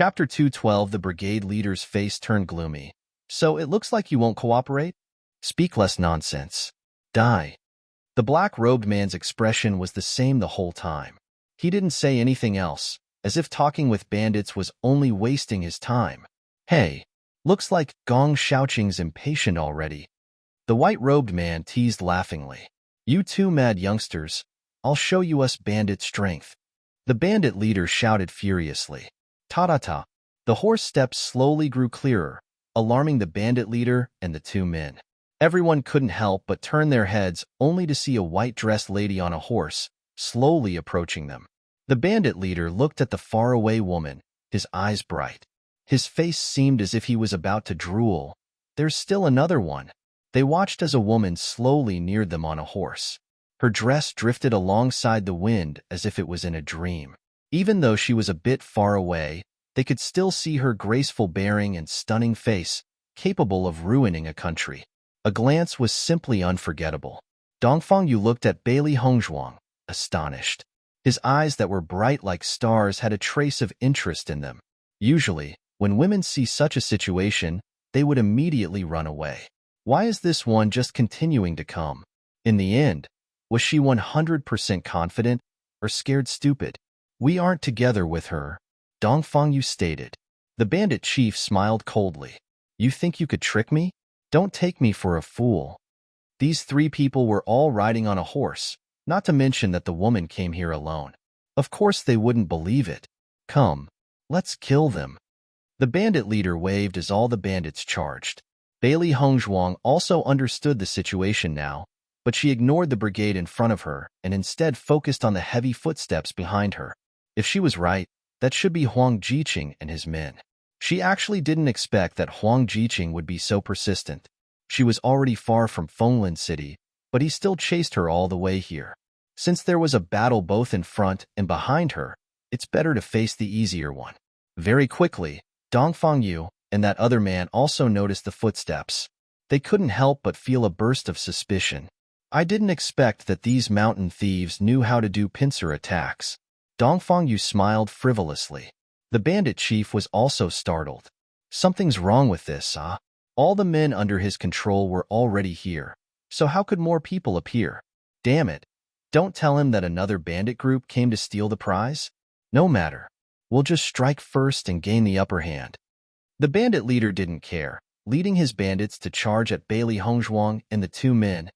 Chapter 212. The brigade leader's face turned gloomy. So it looks like you won't cooperate? Speak less nonsense. Die. The black-robed man's expression was the same the whole time. He didn't say anything else, as if talking with bandits was only wasting his time. Hey, looks like Gong Shaoqing's impatient already. The white-robed man teased laughingly. You two mad youngsters, I'll show you us bandit strength. The bandit leader shouted furiously. Ta-ta-ta. The horse steps slowly grew clearer, alarming the bandit leader and the two men. Everyone couldn't help but turn their heads only to see a white-dressed lady on a horse, slowly approaching them. The bandit leader looked at the faraway woman, his eyes bright. His face seemed as if he was about to drool. There's still another one. They watched as a woman slowly neared them on a horse. Her dress drifted alongside the wind as if it was in a dream. Even though she was a bit far away, they could still see her graceful bearing and stunning face, capable of ruining a country. A glance was simply unforgettable. Dongfang Yu looked at Bailey Hongzhuang, astonished. His eyes that were bright like stars had a trace of interest in them. Usually, when women see such a situation, they would immediately run away. Why is this one just continuing to come? In the end, was she 100% confident or scared stupid? We aren't together with her, Dongfang Yu stated. The bandit chief smiled coldly. You think you could trick me? Don't take me for a fool. These three people were all riding on a horse, not to mention that the woman came here alone. Of course they wouldn't believe it. Come, let's kill them. The bandit leader waved as all the bandits charged. Bailey Hongzhuang also understood the situation now, but she ignored the brigade in front of her and instead focused on the heavy footsteps behind her. If she was right, that should be Huang Jiqing and his men. She actually didn't expect that Huang Jiqing would be so persistent. She was already far from Fenglin City, but he still chased her all the way here. Since there was a battle both in front and behind her, it's better to face the easier one. Very quickly, Dongfang Yu and that other man also noticed the footsteps. They couldn't help but feel a burst of suspicion. I didn't expect that these mountain thieves knew how to do pincer attacks. Dongfang Yu smiled frivolously. The bandit chief was also startled. Something's wrong with this, huh? All the men under his control were already here, so how could more people appear? Damn it. Don't tell him that another bandit group came to steal the prize? No matter. We'll just strike first and gain the upper hand. The bandit leader didn't care, leading his bandits to charge at Bailey Hongzhuang and the two men.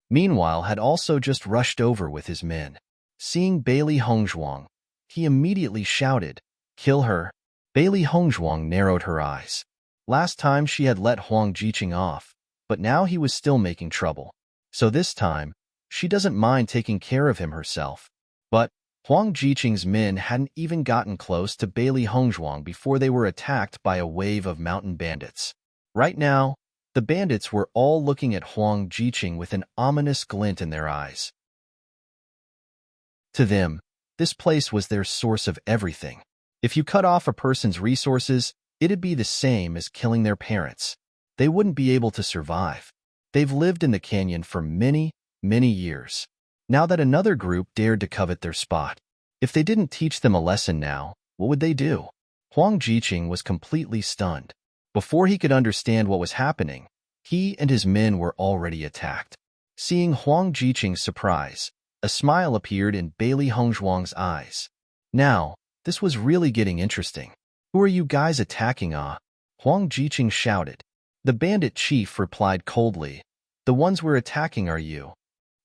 Meanwhile, had also just rushed over with his men. Seeing Bailey Hongzhuang, he immediately shouted, Kill her. Bailey Hongzhuang narrowed her eyes. Last time she had let Huang Jiqing off, but now he was still making trouble. So this time, she doesn't mind taking care of him herself. But Huang Jiqing's men hadn't even gotten close to Bailey Hongzhuang before they were attacked by a wave of mountain bandits. Right now, the bandits were all looking at Huang Jiqing with an ominous glint in their eyes. To them, this place was their source of everything. If you cut off a person's resources, it'd be the same as killing their parents. They wouldn't be able to survive. They've lived in the canyon for many, many years. Now that another group dared to covet their spot, if they didn't teach them a lesson now, what would they do? Huang Jiqing was completely stunned. Before he could understand what was happening, he and his men were already attacked. Seeing Huang Jiqing's surprise, a smile appeared in Bailey Hongzhuang's eyes. Now, this was really getting interesting. Who are you guys attacking, ah? Huang Jiqing shouted. The bandit chief replied coldly. The ones we're attacking are you.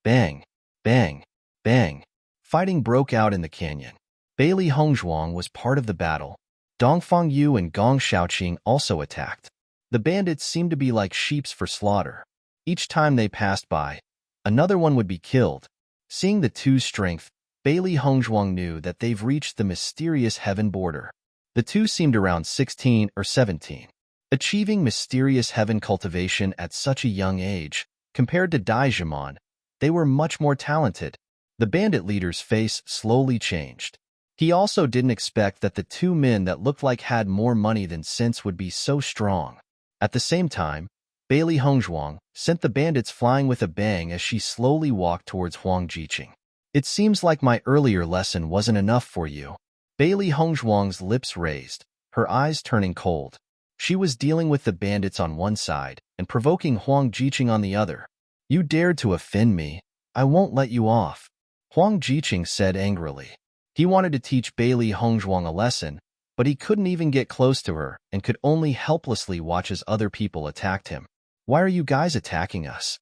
Bang, bang, bang. Fighting broke out in the canyon. Bailey Hongzhuang was part of the battle. Dongfang Yu and Gong Shaoqing also attacked. The bandits seemed to be like sheep for slaughter. Each time they passed by, another one would be killed. Seeing the two's strength, Bailey Hongzhuang knew that they've reached the mysterious heaven border. The two seemed around 16 or 17. Achieving mysterious heaven cultivation at such a young age, compared to Daijimon, they were much more talented. The bandit leader's face slowly changed. He also didn't expect that the two men that looked like had more money than sense would be so strong. At the same time, Bailey Hongzhuang sent the bandits flying with a bang as she slowly walked towards Huang Jiqing. It seems like my earlier lesson wasn't enough for you. Bailey Hongzhuang's lips raised, her eyes turning cold. She was dealing with the bandits on one side and provoking Huang Jiqing on the other. "You dared to offend me. I won't let you off," Huang Jiqing said angrily. He wanted to teach Beili Hongzhuang a lesson, but he couldn't even get close to her and could only helplessly watch as other people attacked him. "Why are you guys attacking us?"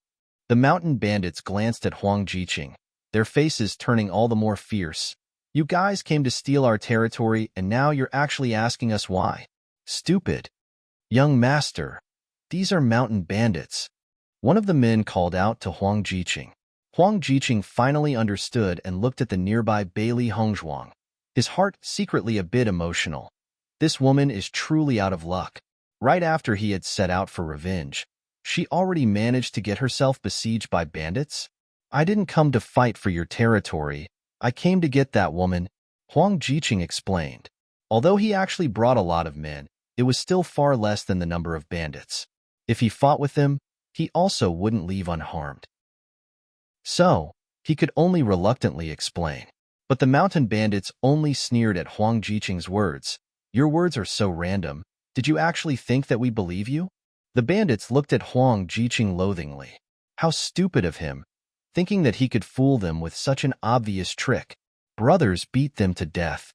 The mountain bandits glanced at Huang Jiqing, their faces turning all the more fierce. "You guys came to steal our territory and now you're actually asking us why? Stupid." "Young master, these are mountain bandits," one of the men called out to Huang Jiqing. Huang Jiqing finally understood and looked at the nearby Beili Hongzhuang, his heart secretly a bit emotional. This woman is truly out of luck. Right after he had set out for revenge, she already managed to get herself besieged by bandits? "I didn't come to fight for your territory. I came to get that woman," Huang Jiqing explained. Although he actually brought a lot of men, it was still far less than the number of bandits. If he fought with them, he also wouldn't leave unharmed. So, he could only reluctantly explain. But the mountain bandits only sneered at Huang Jiqing's words. "Your words are so random. Did you actually think that we believe you?" The bandits looked at Huang Jiqing loathingly. How stupid of him, thinking that he could fool them with such an obvious trick. Brothers beat them to death.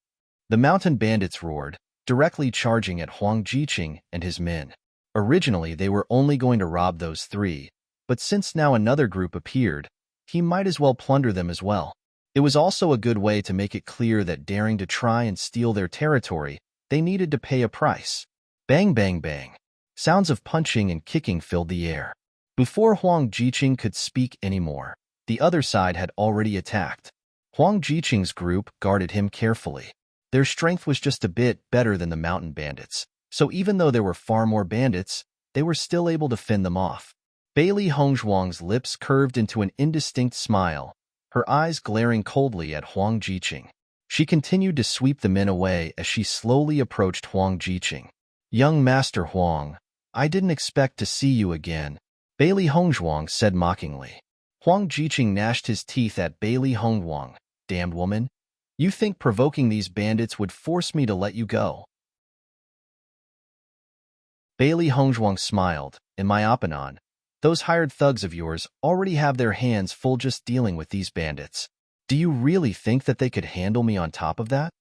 The mountain bandits roared, directly charging at Huang Jiqing and his men. Originally, they were only going to rob those three, but since now another group appeared, he might as well plunder them as well. It was also a good way to make it clear that daring to try and steal their territory, they needed to pay a price. Bang, bang, bang. Sounds of punching and kicking filled the air. Before Huang Jiqing could speak anymore, the other side had already attacked. Huang Jiqing's group guarded him carefully. Their strength was just a bit better than the mountain bandits, so even though there were far more bandits, they were still able to fend them off. Beili Hongzhuang's lips curved into an indistinct smile, her eyes glaring coldly at Huang Jiqing. She continued to sweep the men away as she slowly approached Huang Jiqing. "Young Master Huang, I didn't expect to see you again," Beili Hongzhuang said mockingly. Huang Jiqing gnashed his teeth at Beili Hongzhuang. "Damned woman, you think provoking these bandits would force me to let you go?" Beili Hongzhuang smiled. "In my opinion, those hired thugs of yours already have their hands full just dealing with these bandits. Do you really think that they could handle me on top of that?"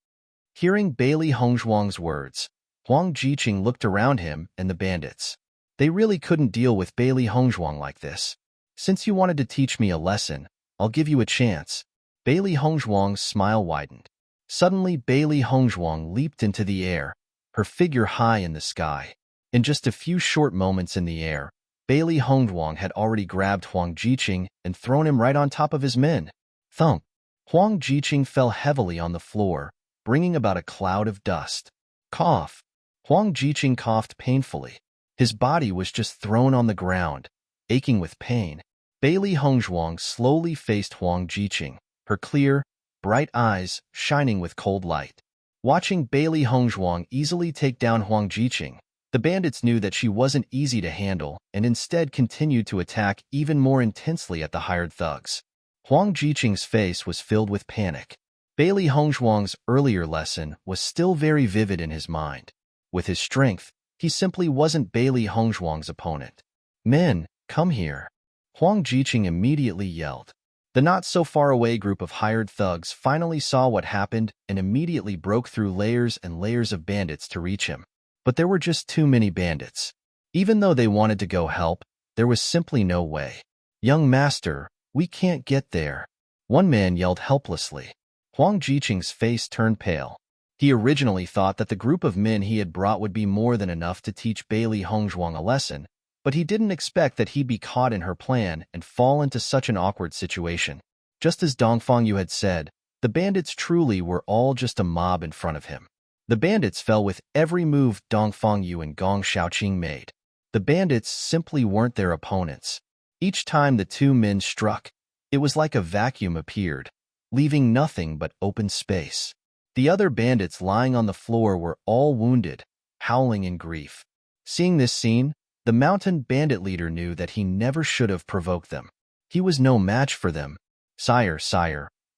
Hearing Beili Hongzhuang's words, Huang Jiqing looked around him and the bandits. They really couldn't deal with Beili Hongzhuang like this. "Since you wanted to teach me a lesson, I'll give you a chance." Beili Hongzhuang's smile widened. Suddenly, Beili Hongzhuang leaped into the air, her figure high in the sky. In just a few short moments in the air, Beili Hongzhuang had already grabbed Huang Jiqing and thrown him right on top of his men. Thump! Huang Jiqing fell heavily on the floor, bringing about a cloud of dust. Cough! Huang Jiqing coughed painfully. His body was just thrown on the ground, aching with pain. Beili Hongzhuang slowly faced Huang Jiqing, her clear, bright eyes shining with cold light. Watching Beili Hongzhuang easily take down Huang Jiqing, the bandits knew that she wasn't easy to handle and instead continued to attack even more intensely at the hired thugs. Huang Jiqing's face was filled with panic. Beili Hongzhuang's earlier lesson was still very vivid in his mind. With his strength, he simply wasn't Beili Hongzhuang's opponent. "Men, come here!" Huang Jiqing immediately yelled. The not-so-far-away group of hired thugs finally saw what happened and immediately broke through layers and layers of bandits to reach him. But there were just too many bandits. Even though they wanted to go help, there was simply no way. "Young master, we can't get there," one man yelled helplessly. Huang Jiqing's face turned pale. He originally thought that the group of men he had brought would be more than enough to teach Beili Hongzhuang a lesson, but he didn't expect that he'd be caught in her plan and fall into such an awkward situation. Just as Dongfang Yu had said, the bandits truly were all just a mob in front of him. The bandits fell with every move Dongfang Yu and Gong Shaoqing made. The bandits simply weren't their opponents. Each time the two men struck, it was like a vacuum appeared, leaving nothing but open space. The other bandits lying on the floor were all wounded, howling in grief. Seeing this scene, the mountain bandit leader knew that he never should have provoked them. He was no match for them. Sire,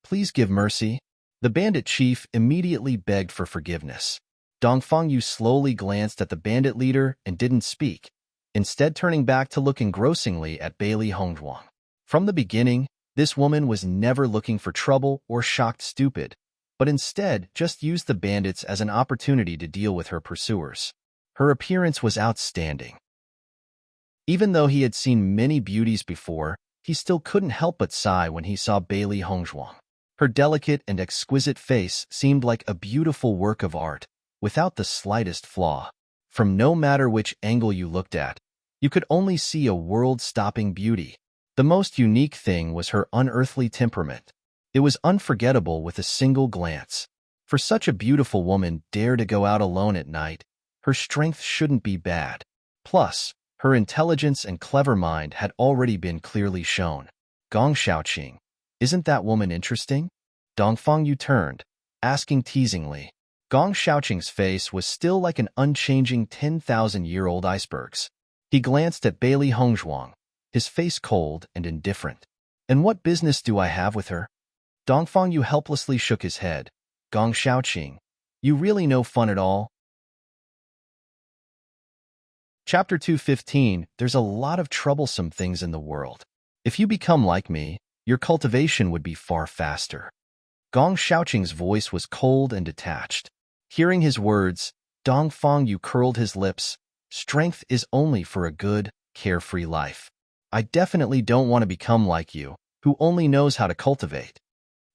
please give mercy." The bandit chief immediately begged for forgiveness. Dongfang Yu slowly glanced at the bandit leader and didn't speak, instead turning back to look engrossingly at Bailey Hongzhuang. From the beginning, this woman was never looking for trouble or shocked stupid, but instead just used the bandits as an opportunity to deal with her pursuers. Her appearance was outstanding. Even though he had seen many beauties before, he still couldn't help but sigh when he saw Bailey Hongzhuang. Her delicate and exquisite face seemed like a beautiful work of art, without the slightest flaw. From no matter which angle you looked at, you could only see a world-stopping beauty. The most unique thing was her unearthly temperament. It was unforgettable with a single glance. For such a beautiful woman dare to go out alone at night, her strength shouldn't be bad. Plus, her intelligence and clever mind had already been clearly shown. Gong Xiaoqing, isn't that woman interesting? Dongfang Yu turned, asking teasingly. Gong Xiaoqing's face was still like an unchanging 10,000-year-old iceberg's. He glanced at Bailey Hongzhuang, his face cold and indifferent. And what business do I have with her? Dongfang Yu helplessly shook his head. Gong Xiaoqing, you really no fun at all? Chapter 215, There's a lot of troublesome things in the world. If you become like me, your cultivation would be far faster. Gong Xiaoqing's voice was cold and detached. Hearing his words, Dongfang Yu curled his lips. Strength is only for a good, carefree life. I definitely don't want to become like you, who only knows how to cultivate.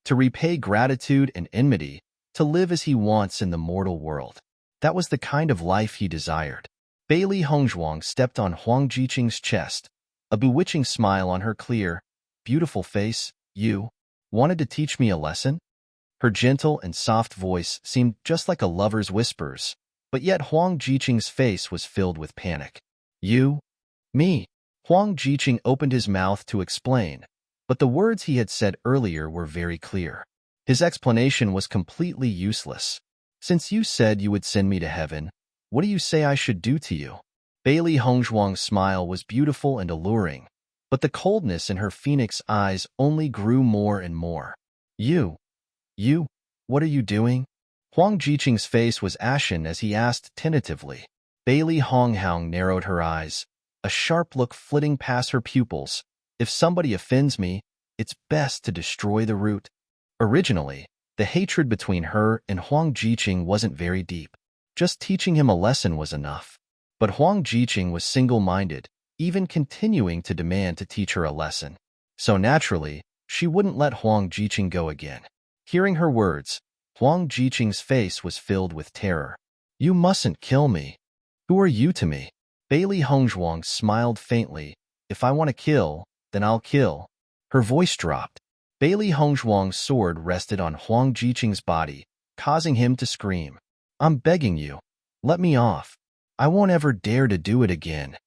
To repay gratitude and enmity, to live as he wants in the mortal world. That was the kind of life he desired. Bailey Hongzhuang stepped on Huang Jiqing's chest, a bewitching smile on her clear, beautiful face. You wanted to teach me a lesson? Her gentle and soft voice seemed just like a lover's whispers, but yet Huang Jiqing's face was filled with panic. You? Me? Huang Jiqing opened his mouth to explain, but the words he had said earlier were very clear. His explanation was completely useless. Since you said you would send me to heaven, what do you say I should do to you? Bailey Hongzhuang's smile was beautiful and alluring, but the coldness in her phoenix eyes only grew more and more. You, what are you doing? Huang Jiqing's face was ashen as he asked tentatively. Bailey Hongzhuang narrowed her eyes, a sharp look flitting past her pupils. If somebody offends me, it's best to destroy the root. Originally, the hatred between her and Huang Jiqing wasn't very deep. Just teaching him a lesson was enough. But Huang Jiqing was single-minded, even continuing to demand to teach her a lesson. So naturally, she wouldn't let Huang Jiqing go again. Hearing her words, Huang Jiqing's face was filled with terror. You mustn't kill me. Who are you to me? Bailey Hongzhuang smiled faintly. If I want to kill, then I'll kill. Her voice dropped. Bailey Hongzhuang's sword rested on Huang Jiqing's body, causing him to scream. I'm begging you. Let me off. I won't ever dare to do it again.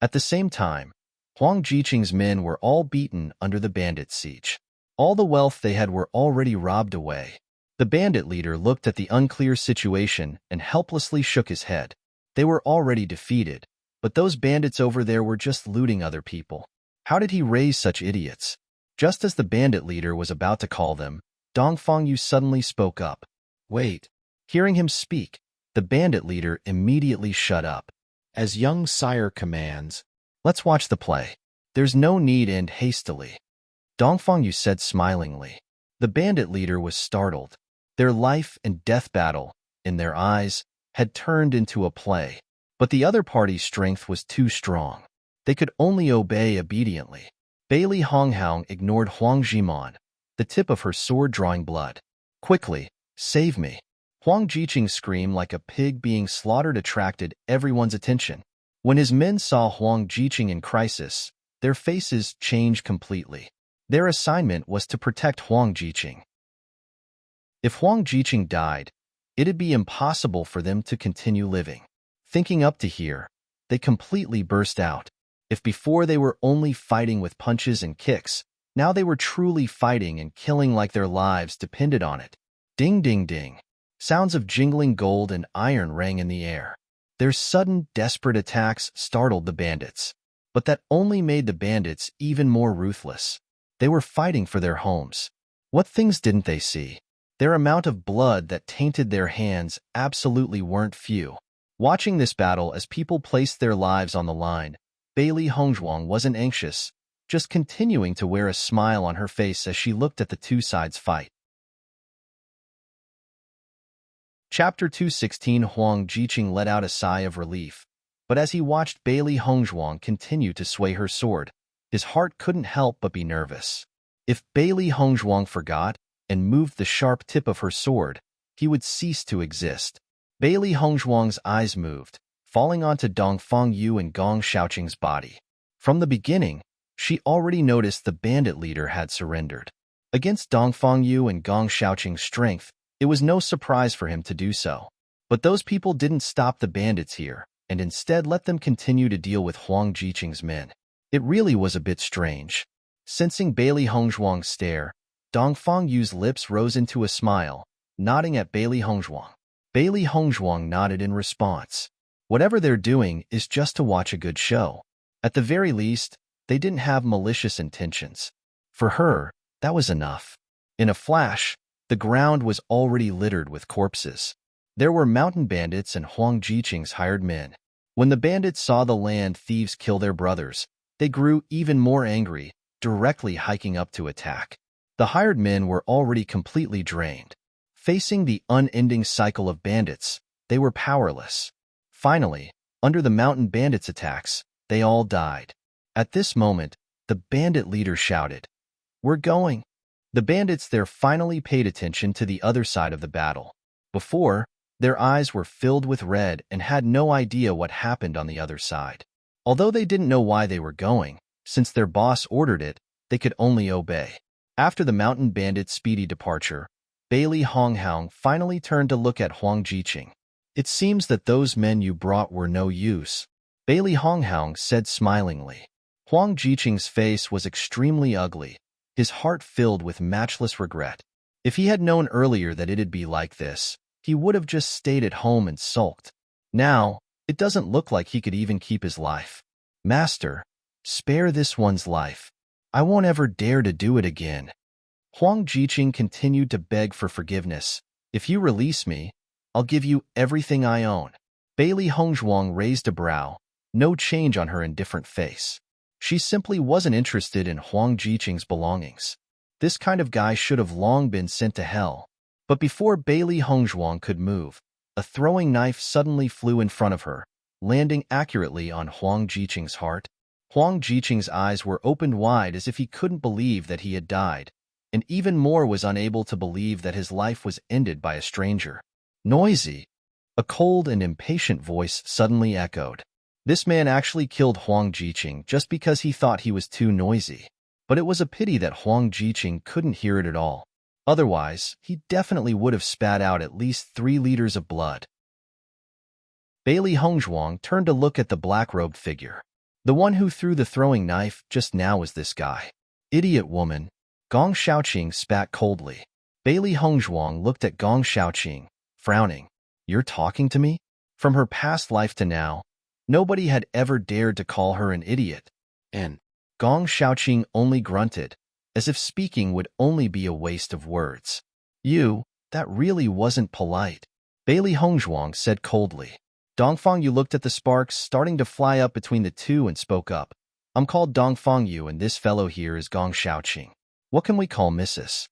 At the same time, Huang Jiqing's men were all beaten under the bandit siege. All the wealth they had were already robbed away. The bandit leader looked at the unclear situation and helplessly shook his head. They were already defeated, but those bandits over there were just looting other people. How did he raise such idiots? Just as the bandit leader was about to call them, Dongfang Yu suddenly spoke up. Wait. Hearing him speak, the bandit leader immediately shut up. As young sire commands, let's watch the play. There's no need to end hastily. Dongfang Yu said smilingly. The bandit leader was startled. Their life and death battle, in their eyes, had turned into a play. But the other party's strength was too strong. They could only obey obediently. Bailey Hongzhuang ignored Huang Jimon, the tip of her sword drawing blood. Quickly, save me. Huang Jiqing's scream like a pig being slaughtered attracted everyone's attention. When his men saw Huang Jiqing in crisis, their faces changed completely. Their assignment was to protect Huang Jiqing. If Huang Jiqing died, it'd be impossible for them to continue living. Thinking up to here, they completely burst out. If before they were only fighting with punches and kicks, now they were truly fighting and killing like their lives depended on it. Ding ding ding. Sounds of jingling gold and iron rang in the air. Their sudden, desperate attacks startled the bandits. But that only made the bandits even more ruthless. They were fighting for their homes. What things didn't they see? Their amount of blood that tainted their hands absolutely weren't few. Watching this battle as people placed their lives on the line, Bailey Hongzhuang wasn't anxious, just continuing to wear a smile on her face as she looked at the two sides fight. Chapter 216. Huang Jiqing let out a sigh of relief, but as he watched Bailey Hongzhuang continue to sway her sword, his heart couldn't help but be nervous. If Bailey Hongzhuang forgot and moved the sharp tip of her sword, he would cease to exist. Bailey Hongzhuang's eyes moved, falling onto Dongfang Yu and Gong Shaoqing's body. From the beginning, she already noticed the bandit leader had surrendered. Against Dongfang Yu and Gong Shaoqing's strength, it was no surprise for him to do so. But those people didn't stop the bandits here, and instead let them continue to deal with Huang Jiqing's men. It really was a bit strange. Sensing Bailey Hongzhuang's stare, Dongfang Yu's lips rose into a smile, nodding at Bailey Hongzhuang. Bailey Hongzhuang nodded in response. Whatever they're doing is just to watch a good show. At the very least, they didn't have malicious intentions. For her, that was enough. In a flash, the ground was already littered with corpses. There were mountain bandits and Huang Jiqing's hired men. When the bandits saw the land thieves kill their brothers, they grew even more angry, directly hiking up to attack. The hired men were already completely drained. Facing the unending cycle of bandits, they were powerless. Finally, under the mountain bandits' attacks, they all died. At this moment, the bandit leader shouted, "We're going." The bandits there finally paid attention to the other side of the battle. Before, their eyes were filled with red and had no idea what happened on the other side. Although they didn't know why they were going, since their boss ordered it, they could only obey. After the mountain bandits' speedy departure, Bailey Hongzhuang finally turned to look at Huang Jiqing. "It seems that those men you brought were no use," Bailey Hongzhuang said smilingly. Huang Jiqing's face was extremely ugly, his heart filled with matchless regret. If he had known earlier that it'd be like this, he would have just stayed at home and sulked. Now, it doesn't look like he could even keep his life. "Master, spare this one's life. I won't ever dare to do it again." Huang Jiqing continued to beg for forgiveness. "If you release me, I'll give you everything I own." Bailey Hongzhuang raised a brow, no change on her indifferent face. She simply wasn't interested in Huang Jiqing's belongings. This kind of guy should have long been sent to hell. But before Bailey Hongzhuang could move, a throwing knife suddenly flew in front of her, landing accurately on Huang Jiqing's heart. Huang Jiqing's eyes were opened wide as if he couldn't believe that he had died, and even more was unable to believe that his life was ended by a stranger. "Noisy!" A cold and impatient voice suddenly echoed. This man actually killed Huang Jiqing just because he thought he was too noisy. But it was a pity that Huang Jiqing couldn't hear it at all. Otherwise, he definitely would have spat out at least 3 liters of blood. Bailey Hongzhuang turned to look at the black-robed figure. The one who threw the throwing knife just now was this guy. "Idiot woman." Gong Shaoqing spat coldly. Bailey Hongzhuang looked at Gong Shaoqing, frowning. "You're talking to me?" From her past life to now, nobody had ever dared to call her an idiot. And Gong Shaoqing only grunted, as if speaking would only be a waste of words. That really wasn't polite," Bailey Hongzhuang said coldly. Dongfang Yu looked at the sparks starting to fly up between the two and spoke up. "I'm called Dongfang Yu and this fellow here is Gong Shaoqing. What can we call Mrs.?"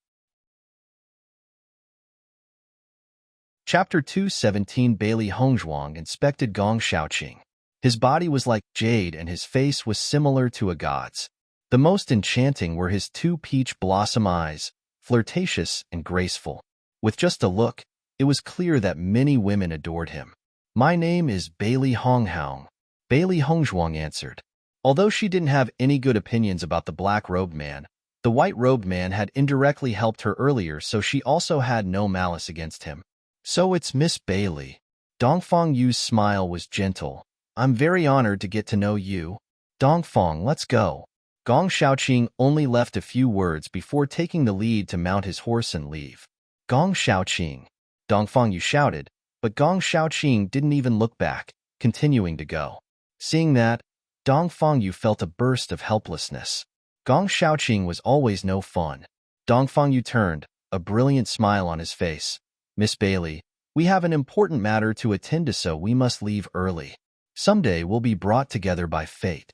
Chapter 217. Bailey Hongzhuang inspected Gong Shaoqing. His body was like jade and his face was similar to a god's. The most enchanting were his 2 peach blossom eyes, flirtatious and graceful. With just a look, it was clear that many women adored him. "My name is Bailey Hongzhuang," Bailey Hongzhuang answered. Although she didn't have any good opinions about the black-robed man, the white-robed man had indirectly helped her earlier, so she also had no malice against him. "So it's Miss Bailey." Dongfang Yu's smile was gentle. "I'm very honored to get to know you. Dongfang, let's go." Gong Shaoqing only left a few words before taking the lead to mount his horse and leave. "Gong Shaoqing," Dongfang Yu shouted, but Gong Shaoqing didn't even look back, continuing to go. Seeing that, Dongfang Yu felt a burst of helplessness. Gong Shaoqing was always no fun. Dongfang Yu turned, a brilliant smile on his face. "Miss Bailey, we have an important matter to attend to, so we must leave early. Someday we'll be brought together by fate."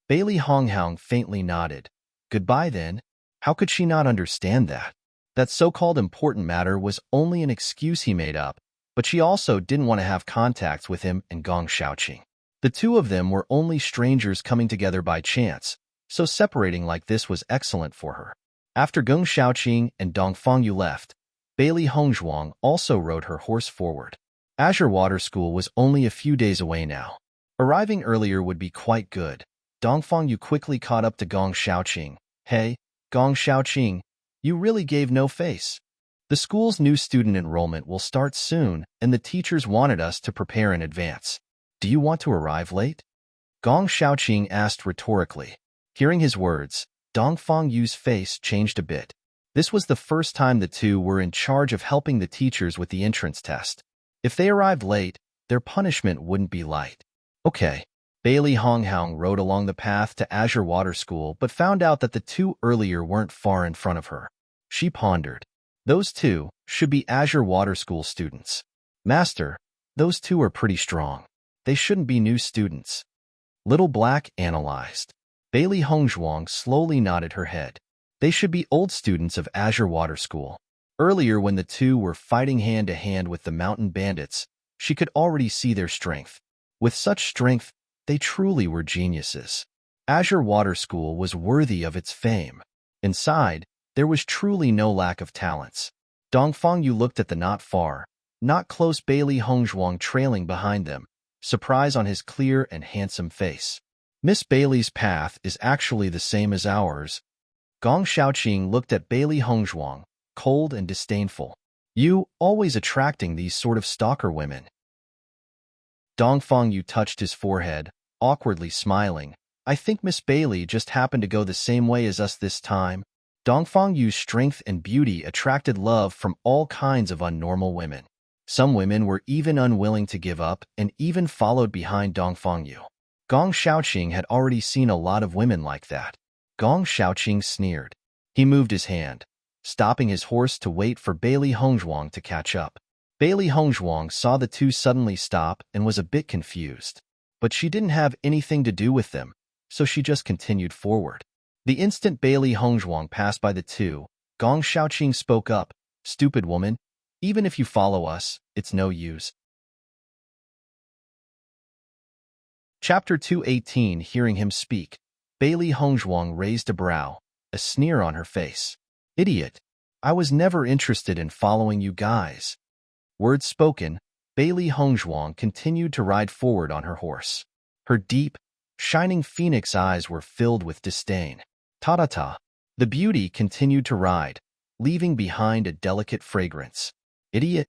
Bailey Honghang faintly nodded. "Goodbye then." How could she not understand that? That so-called important matter was only an excuse he made up, but she also didn't want to have contact with him and Gong Xiaoqing. The two of them were only strangers coming together by chance, so separating like this was excellent for her. After Gong Xiaoqing and Dong Fengyu left, Bailey Hongzhuang also rode her horse forward. Azure Water School was only a few days away now. Arriving earlier would be quite good. Dong Fengyu quickly caught up to Gong Xiaoqing. "Hey, Gong Xiaoqing, you really gave no face. The school's new student enrollment will start soon, and the teachers wanted us to prepare in advance. Do you want to arrive late?" Gong Xiaoqing asked rhetorically. Hearing his words, Dong Fengyu's face changed a bit. This was the first time the two were in charge of helping the teachers with the entrance test. If they arrived late, their punishment wouldn't be light. Okay. Bailey Honghang rode along the path to Azure Water School but found out that the two earlier weren't far in front of her. She pondered. Those two should be Azure Water School students. "Master, those two are pretty strong. They shouldn't be new students." Little Black analyzed. Bailey Hongzhuang slowly nodded her head. They should be old students of Azure Water School. Earlier, when the two were fighting hand-to-hand with the mountain bandits, she could already see their strength. With such strength, they truly were geniuses. Azure Water School was worthy of its fame. Inside, there was truly no lack of talents. Dong Fengyu looked at the not far, not close Bailey Hongzhuang trailing behind them, surprise on his clear and handsome face. "Miss Bailey's path is actually the same as ours." Gong Xiaoqing looked at Bailey Hongzhuang, cold and disdainful. "You, always attracting these sort of stalker women." Dong Fengyu touched his forehead, awkwardly smiling. "I think Miss Bailey just happened to go the same way as us this time." Dong Fengyu's strength and beauty attracted love from all kinds of unnormal women. Some women were even unwilling to give up and even followed behind Dong Fengyu. Gong Xiaoqing had already seen a lot of women like that. Gong Xiaoqing sneered. He moved his hand, stopping his horse to wait for Bailey Hongzhuang to catch up. Bailey Hongzhuang saw the two suddenly stop and was a bit confused. But she didn't have anything to do with them, so she just continued forward. The instant Bailey Hongzhuang passed by the two, Gong Xiaoqing spoke up. "Stupid woman, even if you follow us, it's no use." Chapter 218. Hearing him speak, Bailey Hongzhuang raised a brow, a sneer on her face. "Idiot, I was never interested in following you guys." Words spoken, Bailey Hongzhuang continued to ride forward on her horse. Her deep, shining phoenix eyes were filled with disdain. Ta-ta-ta. The beauty continued to ride, leaving behind a delicate fragrance. "Idiot?"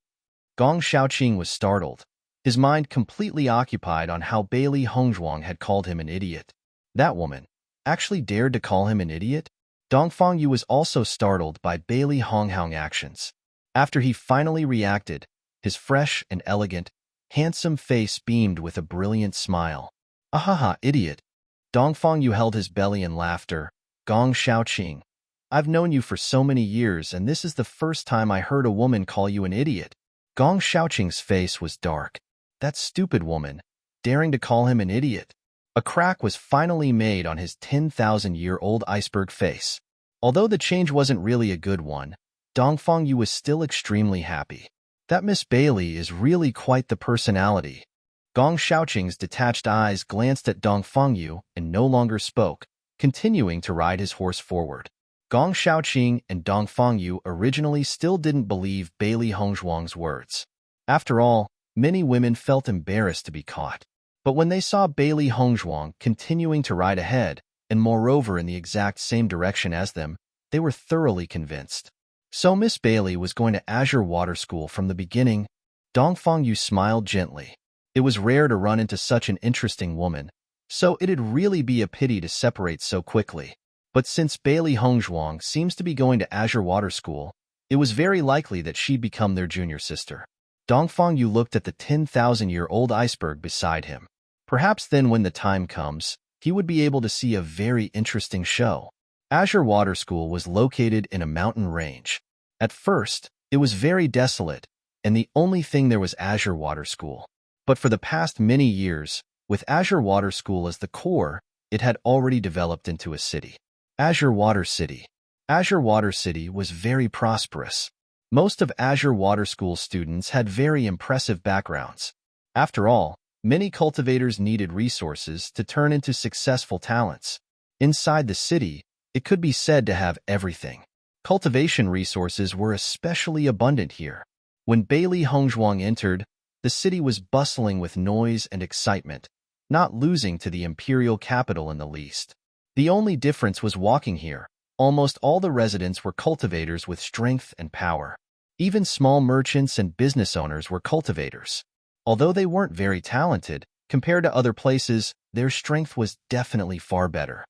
Gong Xiaoqing was startled, his mind completely occupied on how Bailey Hongzhuang had called him an idiot. That woman actually dared to call him an idiot? Dong Fengyu was also startled by Bailey Honghang's actions. After he finally reacted, his fresh and elegant, handsome face beamed with a brilliant smile. "Ahaha, idiot." Dong Fengyu held his belly in laughter. "Gong Xiaoqing, I've known you for so many years, and this is the first time I heard a woman call you an idiot." Gong Xiaoqing's face was dark. That stupid woman, daring to call him an idiot. A crack was finally made on his 10,000-year-old iceberg face. Although the change wasn't really a good one, Dong Fengyu was still extremely happy. That Miss Bailey is really quite the personality. Gong Xiaoqing's detached eyes glanced at Dong Fengyu and no longer spoke, continuing to ride his horse forward. Gong Xiaoqing and Dong Fengyu originally still didn't believe Bailey Hongzhuang's words. After all, many women felt embarrassed to be caught. But when they saw Bailey Hongzhuang continuing to ride ahead, and moreover in the exact same direction as them, they were thoroughly convinced. So Miss Bailey was going to Azure Water School from the beginning. Dong Fengyu smiled gently. It was rare to run into such an interesting woman, so it'd really be a pity to separate so quickly. But since Bailey Hongzhuang seems to be going to Azure Water School, it was very likely that she'd become their junior sister. Dong Fengyu looked at the 10,000-year-old iceberg beside him. Perhaps then when the time comes, he would be able to see a very interesting show. Azure Water School was located in a mountain range. At first, it was very desolate, and the only thing there was Azure Water School. But for the past many years, with Azure Water School as the core, it had already developed into a city. Azure Water City. Azure Water City was very prosperous. Most of Azure Water School students had very impressive backgrounds. After all, many cultivators needed resources to turn into successful talents. Inside the city, it could be said to have everything. Cultivation resources were especially abundant here. When Bailey Hongzhuang entered, the city was bustling with noise and excitement, not losing to the imperial capital in the least. The only difference was walking here. Almost all the residents were cultivators with strength and power. Even small merchants and business owners were cultivators. Although they weren't very talented, compared to other places, their strength was definitely far better.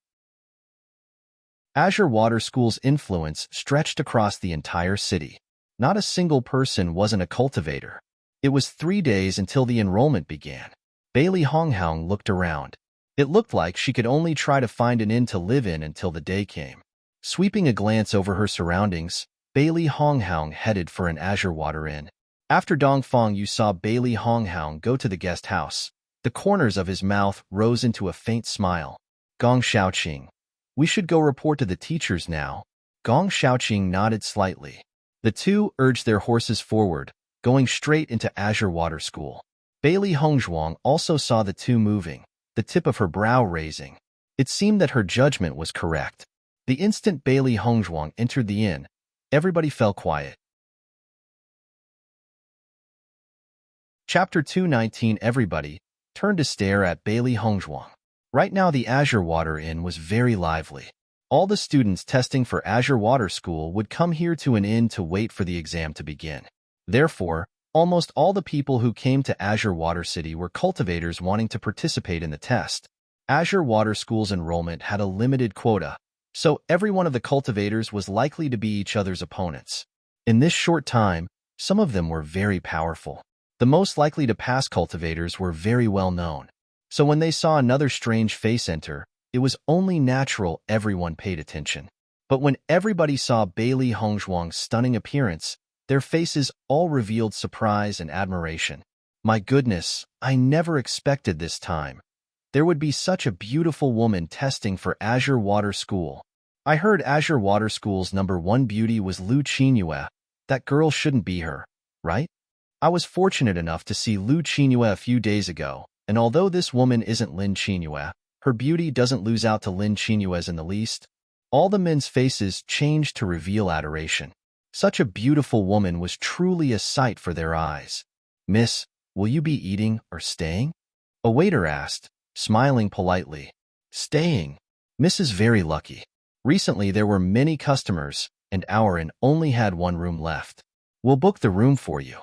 Azure Water School's influence stretched across the entire city. Not a single person wasn't a cultivator. It was 3 days until the enrollment began. Bailey Honghaung looked around. It looked like she could only try to find an inn to live in until the day came. Sweeping a glance over her surroundings, Bailey Honghaung headed for an Azure Water Inn. After Dongfang, you saw Bailey Honghaung go to the guest house. The corners of his mouth rose into a faint smile. Gong Shaoqing. We should go report to the teachers now. Gong Shaoqing nodded slightly. The two urged their horses forward, going straight into Azure Water School. Bailey Hongzhuang also saw the two moving, the tip of her brow raising. It seemed that her judgment was correct. The instant Bailey Hongzhuang entered the inn, everybody fell quiet. Chapter 219. Everybody turned to stare at Bailey Hongzhuang. Right now the Azure Water Inn was very lively. All the students testing for Azure Water School would come here to an inn to wait for the exam to begin. Therefore, almost all the people who came to Azure Water City were cultivators wanting to participate in the test. Azure Water School's enrollment had a limited quota, so every one of the cultivators was likely to be each other's opponents. In this short time, some of them were very powerful. The most likely to pass cultivators were very well known. So when they saw another strange face enter, it was only natural everyone paid attention. But when everybody saw Bailey Hongzhuang's stunning appearance, their faces all revealed surprise and admiration. My goodness, I never expected this time. There would be such a beautiful woman testing for Azure Water School. I heard Azure Water School's #1 beauty was Lu Qinyue. That girl shouldn't be her, right? I was fortunate enough to see Lu Qinyue a few days ago, and although this woman isn't Lin Qinyue, her beauty doesn't lose out to Lin Qinyue's in the least. All the men's faces changed to reveal adoration. Such a beautiful woman was truly a sight for their eyes. Miss, will you be eating or staying? A waiter asked, smiling politely. Staying. Miss is very lucky. Recently there were many customers, and our inn only had 1 room left. We'll book the room for you.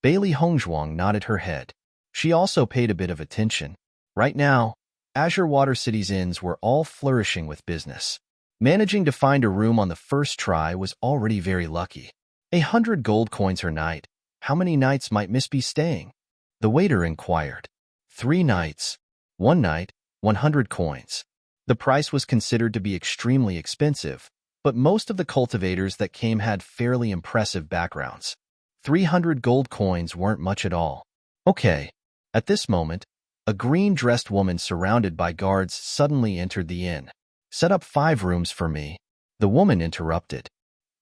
Bailey Hongzhuang nodded her head. She also paid a bit of attention. Right now, Azure Water City's inns were all flourishing with business. Managing to find a room on the first try was already very lucky. 100 gold coins per night. How many nights might Miss be staying? The waiter inquired. 3 nights. 1 night, 100 coins. The price was considered to be extremely expensive, but most of the cultivators that came had fairly impressive backgrounds. 300 gold coins weren't much at all. Okay. At this moment, a green-dressed woman surrounded by guards suddenly entered the inn. Set up 5 rooms for me. The woman interrupted.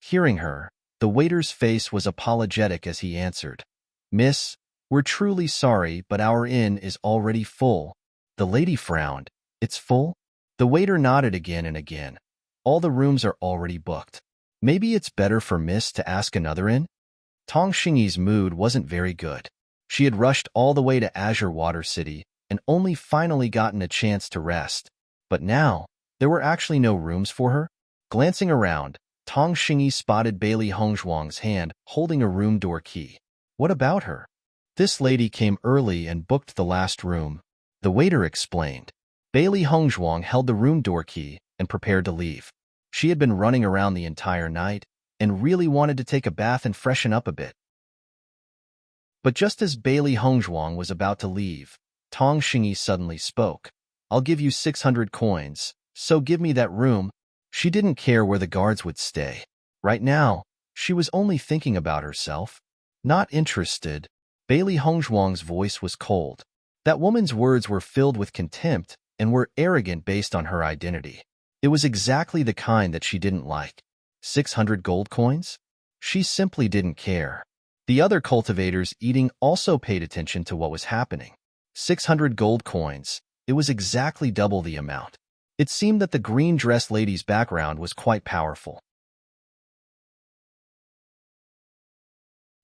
Hearing her, the waiter's face was apologetic as he answered. Miss, we're truly sorry, but our inn is already full. The lady frowned. It's full? The waiter nodded again and again. All the rooms are already booked. Maybe it's better for Miss to ask another inn? Tong Xingyi's mood wasn't very good. She had rushed all the way to Azure Water City and only finally gotten a chance to rest. But now, there were actually no rooms for her. Glancing around, Tong Xingyi spotted Bailey Hongzhuang's hand holding a room door key. What about her? This lady came early and booked the last room. The waiter explained. Bailey Hongzhuang held the room door key and prepared to leave. She had been running around the entire night and really wanted to take a bath and freshen up a bit. But just as Bailey Hongzhuang was about to leave, Tong Xingyi suddenly spoke. I'll give you 600 coins, so give me that room. She didn't care where the guards would stay. Right now, She was only thinking about herself. Not interested. Bailey Hongzhuang's voice was cold. That woman's words were filled with contempt and were arrogant based on her identity. It was exactly the kind that she didn't like. 600 gold coins? She simply didn't care. The other cultivators eating also paid attention to what was happening. 600 gold coins. It was exactly double the amount. It seemed that the green-dressed lady's background was quite powerful.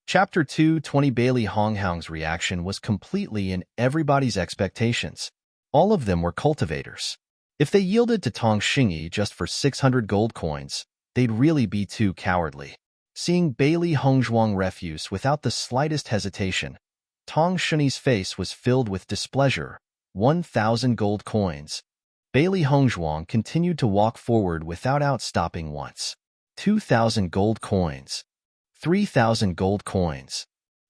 Chapter 2:20 Bailey Hongzhuang's reaction was completely in everybody's expectations. All of them were cultivators. If they yielded to Tong Xingyi just for 600 gold coins, they'd really be too cowardly. Seeing Bailey Hongzhuang refuse without the slightest hesitation, Tong Xingyi's face was filled with displeasure. 1,000 gold coins. Bailey Hongzhuang continued to walk forward without stopping once. 2,000 gold coins. 3,000 gold coins.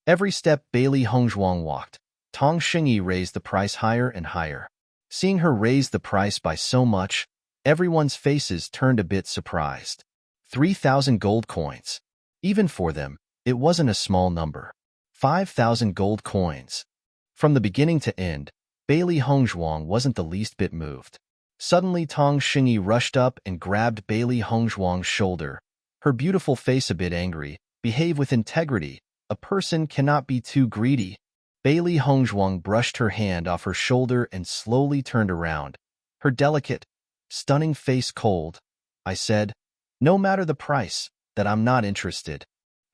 Every step Bailey Hongzhuang walked, Tong Xingyi raised the price higher and higher. Seeing her raise the price by so much, everyone's faces turned a bit surprised. 3,000 gold coins. Even for them, it wasn't a small number. 5,000 gold coins. From the beginning to end, Bailey Hongzhuang wasn't the least bit moved. Suddenly Tong Xingyi rushed up and grabbed Bailey Hongzhuang's shoulder. Her beautiful face a bit angry. Behave with integrity. A person cannot be too greedy. Bailey Hongzhuang brushed her hand off her shoulder and slowly turned around. Her delicate, stunning face cold. I said, no matter the price, that I'm not interested.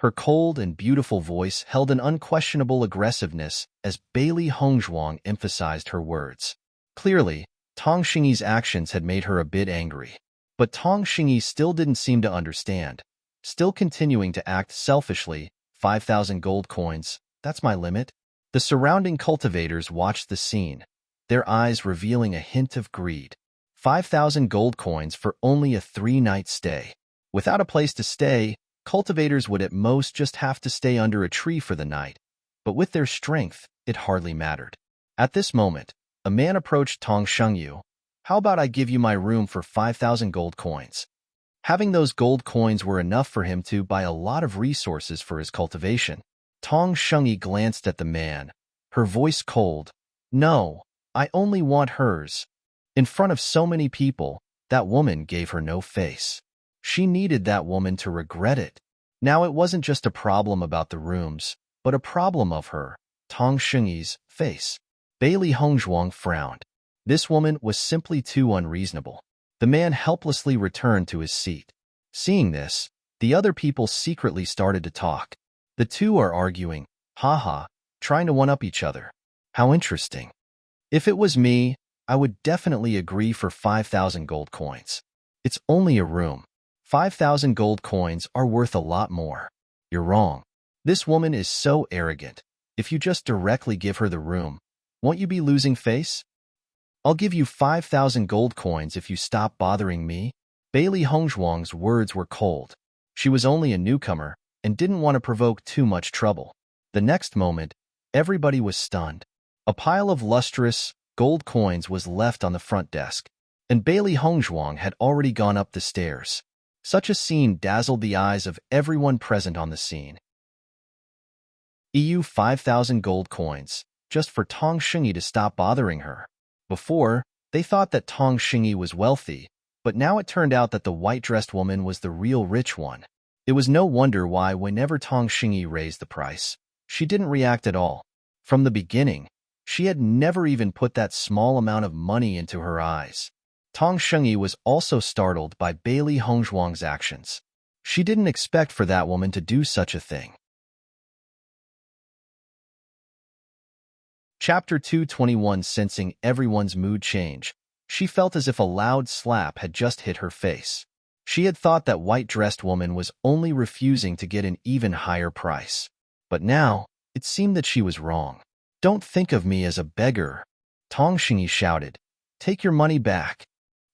Her cold and beautiful voice held an unquestionable aggressiveness as Bailey Hongzhuang emphasized her words. Clearly, Tong Xingyi's actions had made her a bit angry. But Tong Xingyi still didn't seem to understand. Still continuing to act selfishly. 5,000 gold coins, that's my limit. The surrounding cultivators watched the scene, their eyes revealing a hint of greed. 5,000 gold coins for only a 3-night stay. Without a place to stay, cultivators would at most just have to stay under a tree for the night. But with their strength, it hardly mattered. At this moment, a man approached Tong Xingyi. How about I give you my room for 5,000 gold coins? Having those gold coins were enough for him to buy a lot of resources for his cultivation. Tong Xingyi glanced at the man, her voice cold. No, I only want hers. In front of so many people, that woman gave her no face. She needed that woman to regret it. Now it wasn't just a problem about the rooms, but a problem of her, Tong Xingyi's, face. Bailey Hongzhuang frowned. This woman was simply too unreasonable. The man helplessly returned to his seat. Seeing this, the other people secretly started to talk. The two are arguing, haha, trying to one-up each other. How interesting. If it was me, I would definitely agree for 5,000 gold coins. It's only a room. 5,000 gold coins are worth a lot more. You're wrong. This woman is so arrogant. If you just directly give her the room, won't you be losing face? I'll give you 5,000 gold coins if you stop bothering me. Bailey Hongzhuang's words were cold. She was only a newcomer and didn't want to provoke too much trouble. The next moment, everybody was stunned. A pile of lustrous, gold coins was left on the front desk, and Bailey Hongzhuang had already gone up the stairs. Such a scene dazzled the eyes of everyone present on the scene. 5,000 gold coins, just for Tong Xingyi to stop bothering her. Before, they thought that Tong Xingyi was wealthy, but now it turned out that the white-dressed woman was the real rich one. It was no wonder why whenever Tong Xingyi raised the price, she didn't react at all. From the beginning, she had never even put that small amount of money into her eyes. Tong Xingyi was also startled by Bailey Hongzhuang's actions. She didn't expect for that woman to do such a thing. Chapter 221 Sensing everyone's mood change, she felt as if a loud slap had just hit her face. She had thought that white-dressed woman was only refusing to get an even higher price. But now, it seemed that she was wrong. Don't think of me as a beggar, Tong Xingyi shouted. Take your money back.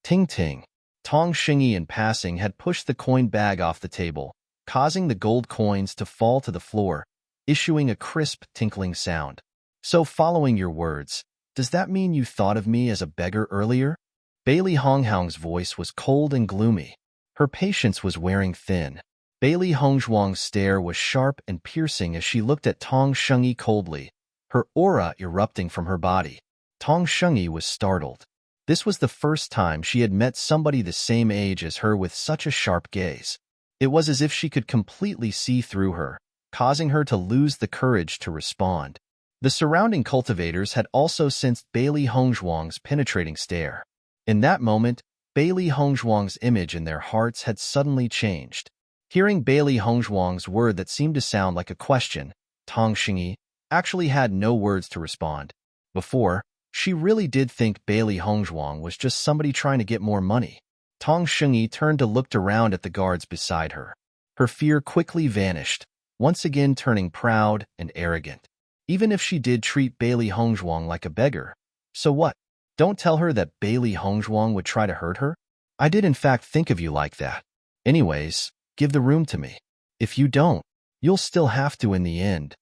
Ting ting. Tong Xingyi in passing had pushed the coin bag off the table, causing the gold coins to fall to the floor, issuing a crisp, tinkling sound. So following your words, does that mean you thought of me as a beggar earlier? Bailey Hongzhuang's voice was cold and gloomy. Her patience was wearing thin. Bailey Hongzhuang's stare was sharp and piercing as she looked at Tong Shengyi coldly, her aura erupting from her body. Tong Shengyi was startled. This was the first time she had met somebody the same age as her with such a sharp gaze. It was as if she could completely see through her, causing her to lose the courage to respond. The surrounding cultivators had also sensed Bailey Hongzhuang's penetrating stare. In that moment, Bailey Hongzhuang's image in their hearts had suddenly changed. Hearing Bailey Hongzhuang's word that seemed to sound like a question, Tong Shengyi actually had no words to respond. Before, she really did think Bailey Hongzhuang was just somebody trying to get more money. Tong Shengyi turned to look around at the guards beside her. Her fear quickly vanished, once again turning proud and arrogant. Even if she did treat Bailey Hongzhuang like a beggar, so what? Don't tell her that Bailey Hongzhuang would try to hurt her? I did in fact think of you like that. Anyways, give the room to me. If you don't, you'll still have to in the end.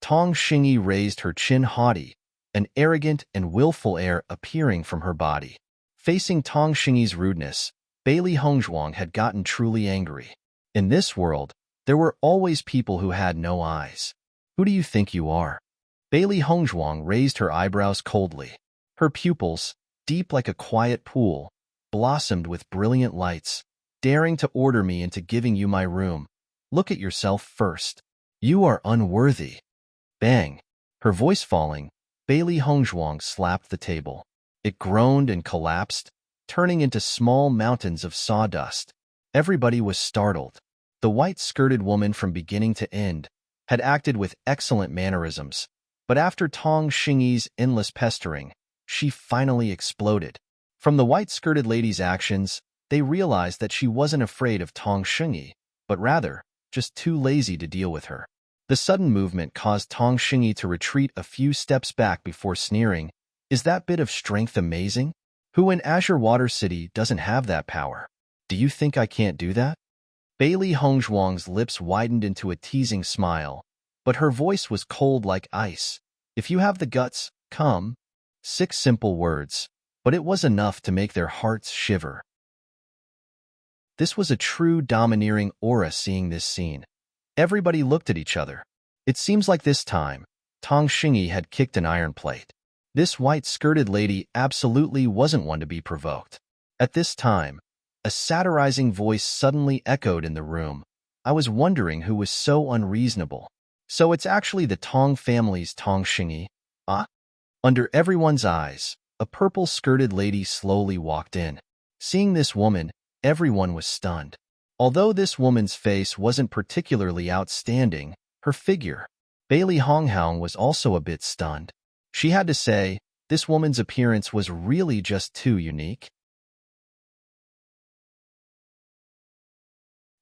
Tong Shengyi raised her chin haughty, an arrogant and willful air appearing from her body. Facing Tong Shengyi's rudeness, Bailey Hongzhuang had gotten truly angry. In this world, there were always people who had no eyes. Who do you think you are? Bailey Hongzhuang raised her eyebrows coldly. Her pupils, deep like a quiet pool, blossomed with brilliant lights, daring to order me into giving you my room. Look at yourself first. You are unworthy. Bang! Her voice falling, Bailey Hongzhuang slapped the table. It groaned and collapsed, turning into small mountains of sawdust. Everybody was startled. The white-skirted woman from beginning to end had acted with excellent mannerisms, but after Tong Shengyi's endless pestering, she finally exploded. From the white-skirted lady's actions, they realized that she wasn't afraid of Tong Shengyi, but rather, just too lazy to deal with her. The sudden movement caused Tong Shengyi to retreat a few steps back before sneering, "Is that bit of strength amazing? Who in Azure Water City doesn't have that power? Do you think I can't do that?" Bailey Hongzhuang's lips widened into a teasing smile, but her voice was cold like ice. "If you have the guts, come." 6 simple words, but it was enough to make their hearts shiver. This was a true domineering aura seeing this scene. Everybody looked at each other. It seems like this time, Tong Shengyi had kicked an iron plate. This white-skirted lady absolutely wasn't one to be provoked. At this time, a satirizing voice suddenly echoed in the room. I was wondering who was so unreasonable. So it's actually the Tong family's Tong Shengyi, ah? Under everyone's eyes, a purple-skirted lady slowly walked in. Seeing this woman, everyone was stunned. Although this woman's face wasn't particularly outstanding, her figure, Bailey Hongzhuang was also a bit stunned. She had to say, this woman's appearance was really just too unique.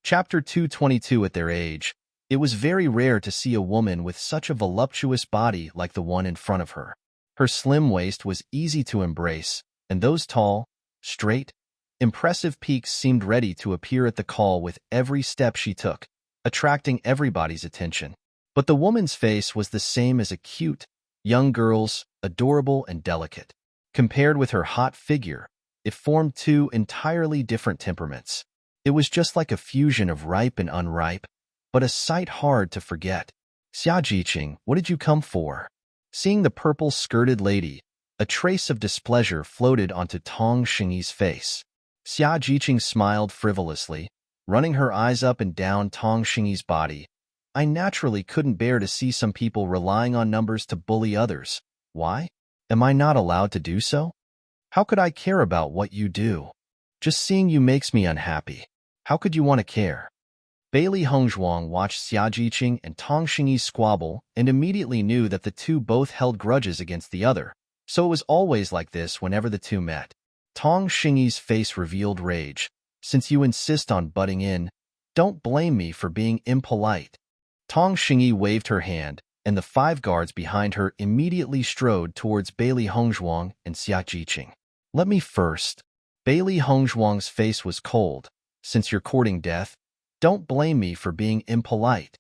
Chapter 222. At their age, it was very rare to see a woman with such a voluptuous body like the one in front of her. Her slim waist was easy to embrace, and those tall, straight, impressive peaks seemed ready to appear at the call with every step she took, attracting everybody's attention. But the woman's face was the same as a cute, young girl's, adorable and delicate. Compared with her hot figure, it formed 2 entirely different temperaments. It was just like a fusion of ripe and unripe, but a sight hard to forget. "Xiajiqing, what did you come for?" Seeing the purple-skirted lady, a trace of displeasure floated onto Tong Shengyi's face. Xiajiqing smiled frivolously, running her eyes up and down Tong Shengyi's body. "I naturally couldn't bear to see some people relying on numbers to bully others. Why? Am I not allowed to do so? How could I care about what you do? Just seeing you makes me unhappy. How could you want to care?" Bailey Hongzhuang watched Xiajiqing and Tong Shengyi squabble and immediately knew that the two both held grudges against the other, so it was always like this whenever the two met. Tong Shengyi's face revealed rage. "Since you insist on butting in, don't blame me for being impolite." Tong Shengyi waved her hand, and the 5 guards behind her immediately strode towards Bailey Hongzhuang and Xiajiqing. "Let me first." Bailey Hongzhuang's face was cold. "Since you're courting death, don't blame me for being impolite."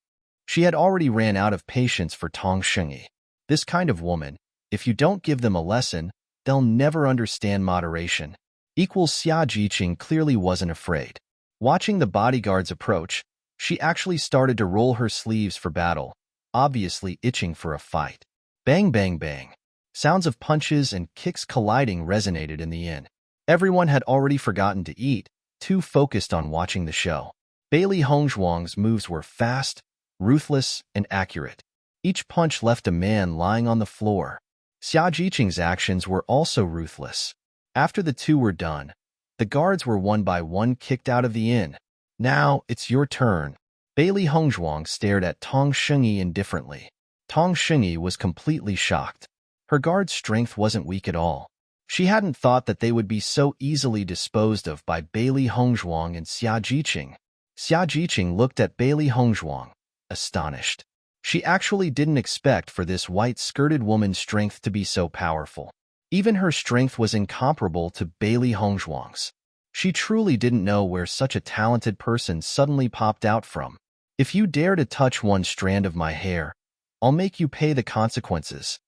She had already ran out of patience for Tong Shengyi. This kind of woman, if you don't give them a lesson, they'll never understand moderation. Xiajiqing clearly wasn't afraid. Watching the bodyguards approach, She actually started to roll her sleeves for battle, obviously itching for a fight. Bang, bang, bang. Sounds of punches and kicks colliding resonated in the inn. Everyone had already forgotten to eat, too focused on watching the show. Bailey Hongzhuang's moves were fast, ruthless, and accurate. Each punch left a man lying on the floor. Xia Jiqing's actions were also ruthless. After the two were done, the guards were one by one kicked out of the inn. Now, it's your turn. Bailey Hongzhuang stared at Tong Shengyi indifferently. Tong Shengyi was completely shocked. Her guard's strength wasn't weak at all. She hadn't thought that they would be so easily disposed of by Bailey Hongzhuang and Xia Jiqing. Xia Jiqing looked at Bailey Hongzhuang, astonished. She actually didn't expect for this white-skirted woman's strength to be so powerful. Even her strength was incomparable to Bailey Hongzhuang's. She truly didn't know where such a talented person suddenly popped out from. If you dare to touch one strand of my hair, I'll make you pay the consequences.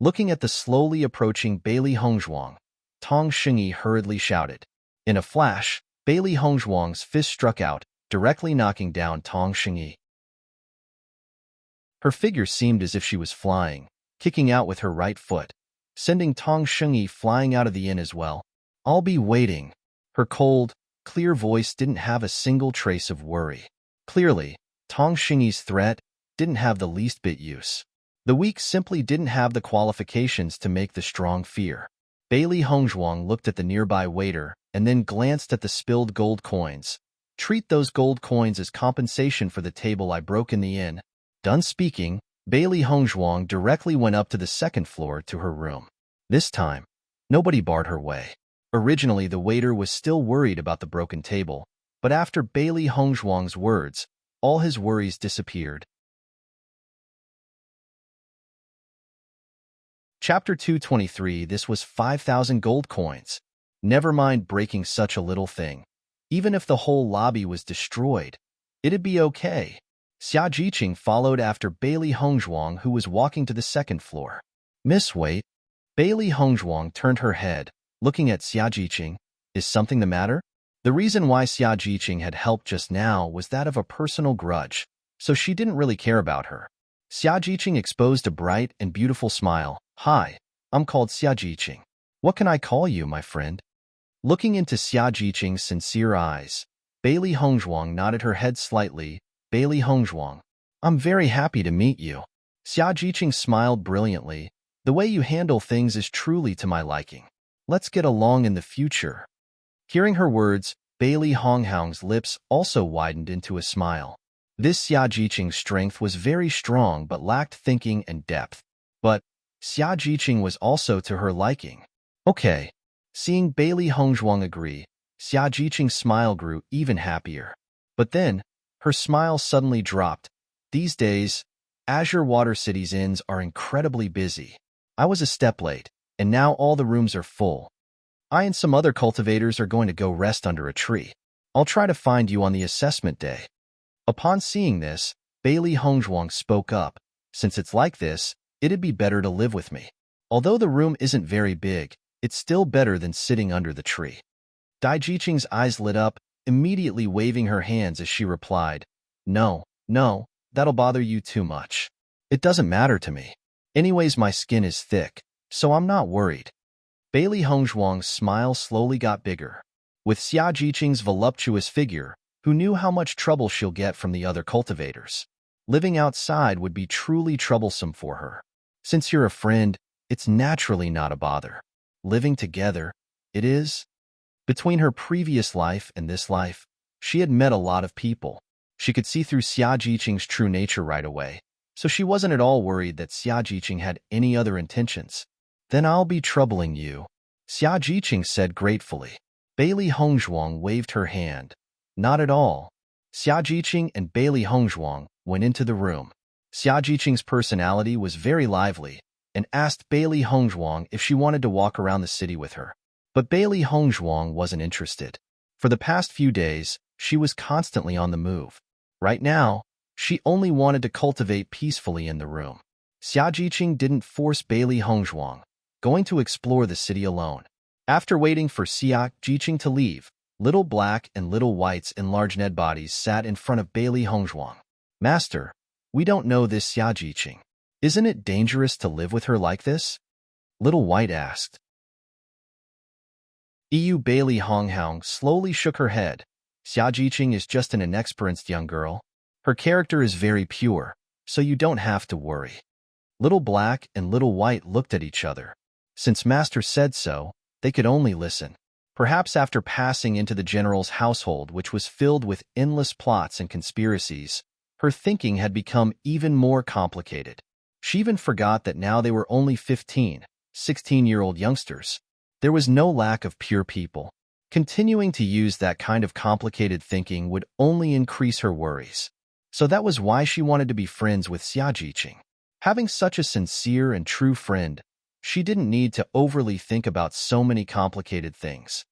Looking at the slowly approaching Bailey Hongzhuang, Tong Shengyi hurriedly shouted. In a flash, Bailey Hongzhuang's fist struck out, directly knocking down Tong Shengyi. Her figure seemed as if she was flying, kicking out with her right foot, sending Tong Shengyi flying out of the inn as well. I'll be waiting. Her cold, clear voice didn't have a single trace of worry. Clearly, Tong Shengyi's threat didn't have the least bit use. The weak simply didn't have the qualifications to make the strong fear. Bailey Hongzhuang looked at the nearby waiter and then glanced at the spilled gold coins. Treat those gold coins as compensation for the table I broke in the inn. Done speaking, Bailey Hongzhuang directly went up to the second floor to her room. This time, nobody barred her way. Originally, the waiter was still worried about the broken table, but after Bailey Hongzhuang's words, all his worries disappeared. Chapter 223. This was 5,000 gold coins. Never mind breaking such a little thing. Even if the whole lobby was destroyed, it'd be okay. Xia Jiqing followed after Bailey Hongzhuang, who was walking to the second floor. Miss, wait. Bailey Hongzhuang turned her head, looking at Xia Jiqing. Is something the matter? The reason why Xia Jiqing had helped just now was that of a personal grudge, so she didn't really care about her. Xia Jiqing exposed a bright and beautiful smile. Hi, I'm called Xia Jiqing. What can I call you, my friend? Looking into Xia Jiqing's sincere eyes, Bailey Hongzhuang nodded her head slightly. Bailey Hongzhuang, I'm very happy to meet you. Xia Jiqing smiled brilliantly. The way you handle things is truly to my liking. Let's get along in the future. Hearing her words, Bailey Hongzhuang's lips also widened into a smile. This Xia Jiqing's strength was very strong but lacked thinking and depth. But Xia Jiqing was also to her liking. Okay. Seeing Bailey Hongzhuang agree, Xia Jiqing's smile grew even happier. But then, her smile suddenly dropped. These days, Azure Water City's inns are incredibly busy. I was a step late, and now all the rooms are full. I and some other cultivators are going to go rest under a tree. I'll try to find you on the assessment day. Upon seeing this, Bailey Hongzhuang spoke up. Since it's like this, it'd be better to live with me. Although the room isn't very big, it's still better than sitting under the tree. Dai Jiqing's eyes lit up, immediately waving her hands as she replied, No, that'll bother you too much. It doesn't matter to me. Anyways, my skin is thick, so I'm not worried. Bailey Hongzhuang's smile slowly got bigger. With Xia Jiqing's voluptuous figure, who knew how much trouble she'll get from the other cultivators. Living outside would be truly troublesome for her. Since you're a friend, it's naturally not a bother. Living together, it is. Between her previous life and this life, she had met a lot of people. She could see through Xia Jiqing's true nature right away, so she wasn't at all worried that Xia Jiqing had any other intentions. Then I'll be troubling you, Xia Jiqing said gratefully. Bailey Hongzhuang waved her hand. Not at all. Xia Jiqing and Bailey Hongzhuang went into the room. Xia Jiqing's personality was very lively and asked Bailey Hongzhuang if she wanted to walk around the city with her. But Bailey Hongzhuang wasn't interested. For the past few days, she was constantly on the move. Right now, she only wanted to cultivate peacefully in the room. Xia Jiqing didn't force Bailey Hongzhuang, going to explore the city alone. After waiting for Xia Jiqing to leave, Little Black and Little White's enlarged Ned bodies sat in front of Bailey Hongzhuang. Master, we don't know this Xiajiqing. Isn't it dangerous to live with her like this? Little White asked. Bailey Honghang slowly shook her head. Xiajiqing is just an inexperienced young girl. Her character is very pure, so you don't have to worry. Little Black and Little White looked at each other. Since Master said so, they could only listen. Perhaps after passing into the general's household, which was filled with endless plots and conspiracies, her thinking had become even more complicated. She even forgot that now they were only 15, 16-year-old youngsters. There was no lack of pure people. Continuing to use that kind of complicated thinking would only increase her worries. So that was why she wanted to be friends with Xiajiqing. Having such a sincere and true friend, she didn't need to overly think about so many complicated things.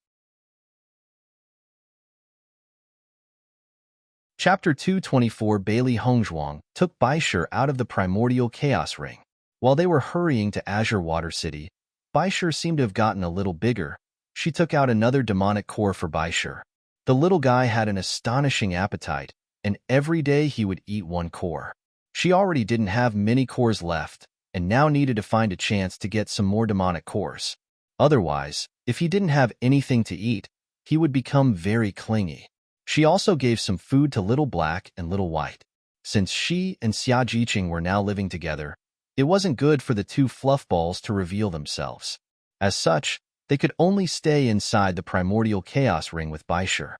Chapter 224. Bailey Hongzhuang took Baisher out of the primordial chaos ring. While they were hurrying to Azure Water City, Baisher seemed to have gotten a little bigger. She took out another demonic core for Baisher. The little guy had an astonishing appetite, and every day he would eat one core. She already didn't have many cores left, and now needed to find a chance to get some more demonic cores. Otherwise, if he didn't have anything to eat, he would become very clingy. She also gave some food to Little Black and Little White. Since she and Xiajiqing were now living together, it wasn't good for the two fluffballs to reveal themselves. As such, they could only stay inside the primordial chaos ring with Baisher.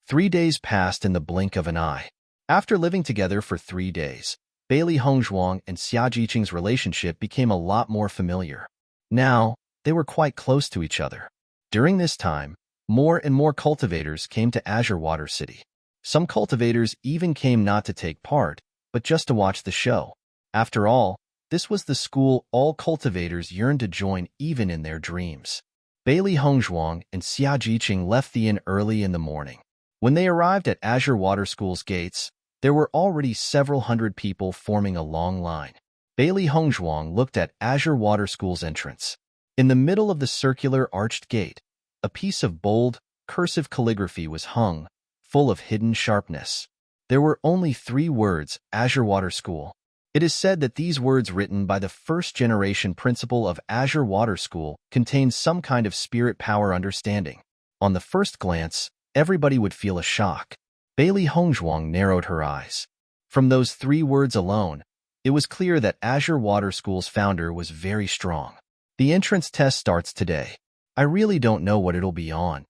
3 days passed in the blink of an eye. After living together for 3 days, Bailey Hongzhuang and Xiajiqing's relationship became a lot more familiar. Now, they were quite close to each other. During this time, more and more cultivators came to Azure Water City. Some cultivators even came not to take part, but just to watch the show. After all, this was the school all cultivators yearned to join even in their dreams. Bailey Hongzhuang and Xiajiqing left the inn early in the morning. When they arrived at Azure Water School's gates, there were already several hundred people forming a long line. Bailey Hongzhuang looked at Azure Water School's entrance. In the middle of the circular arched gate, a piece of bold, cursive calligraphy was hung, full of hidden sharpness. There were only 3 words, Azure Water School. It is said that these words, written by the first-generation principal of Azure Water School, contained some kind of spirit power understanding. On the first glance, everybody would feel a shock. Bailey Hongzhuang narrowed her eyes. From those 3 words alone, it was clear that Azure Water School's founder was very strong. The entrance test starts today. I really don't know what it'll be on.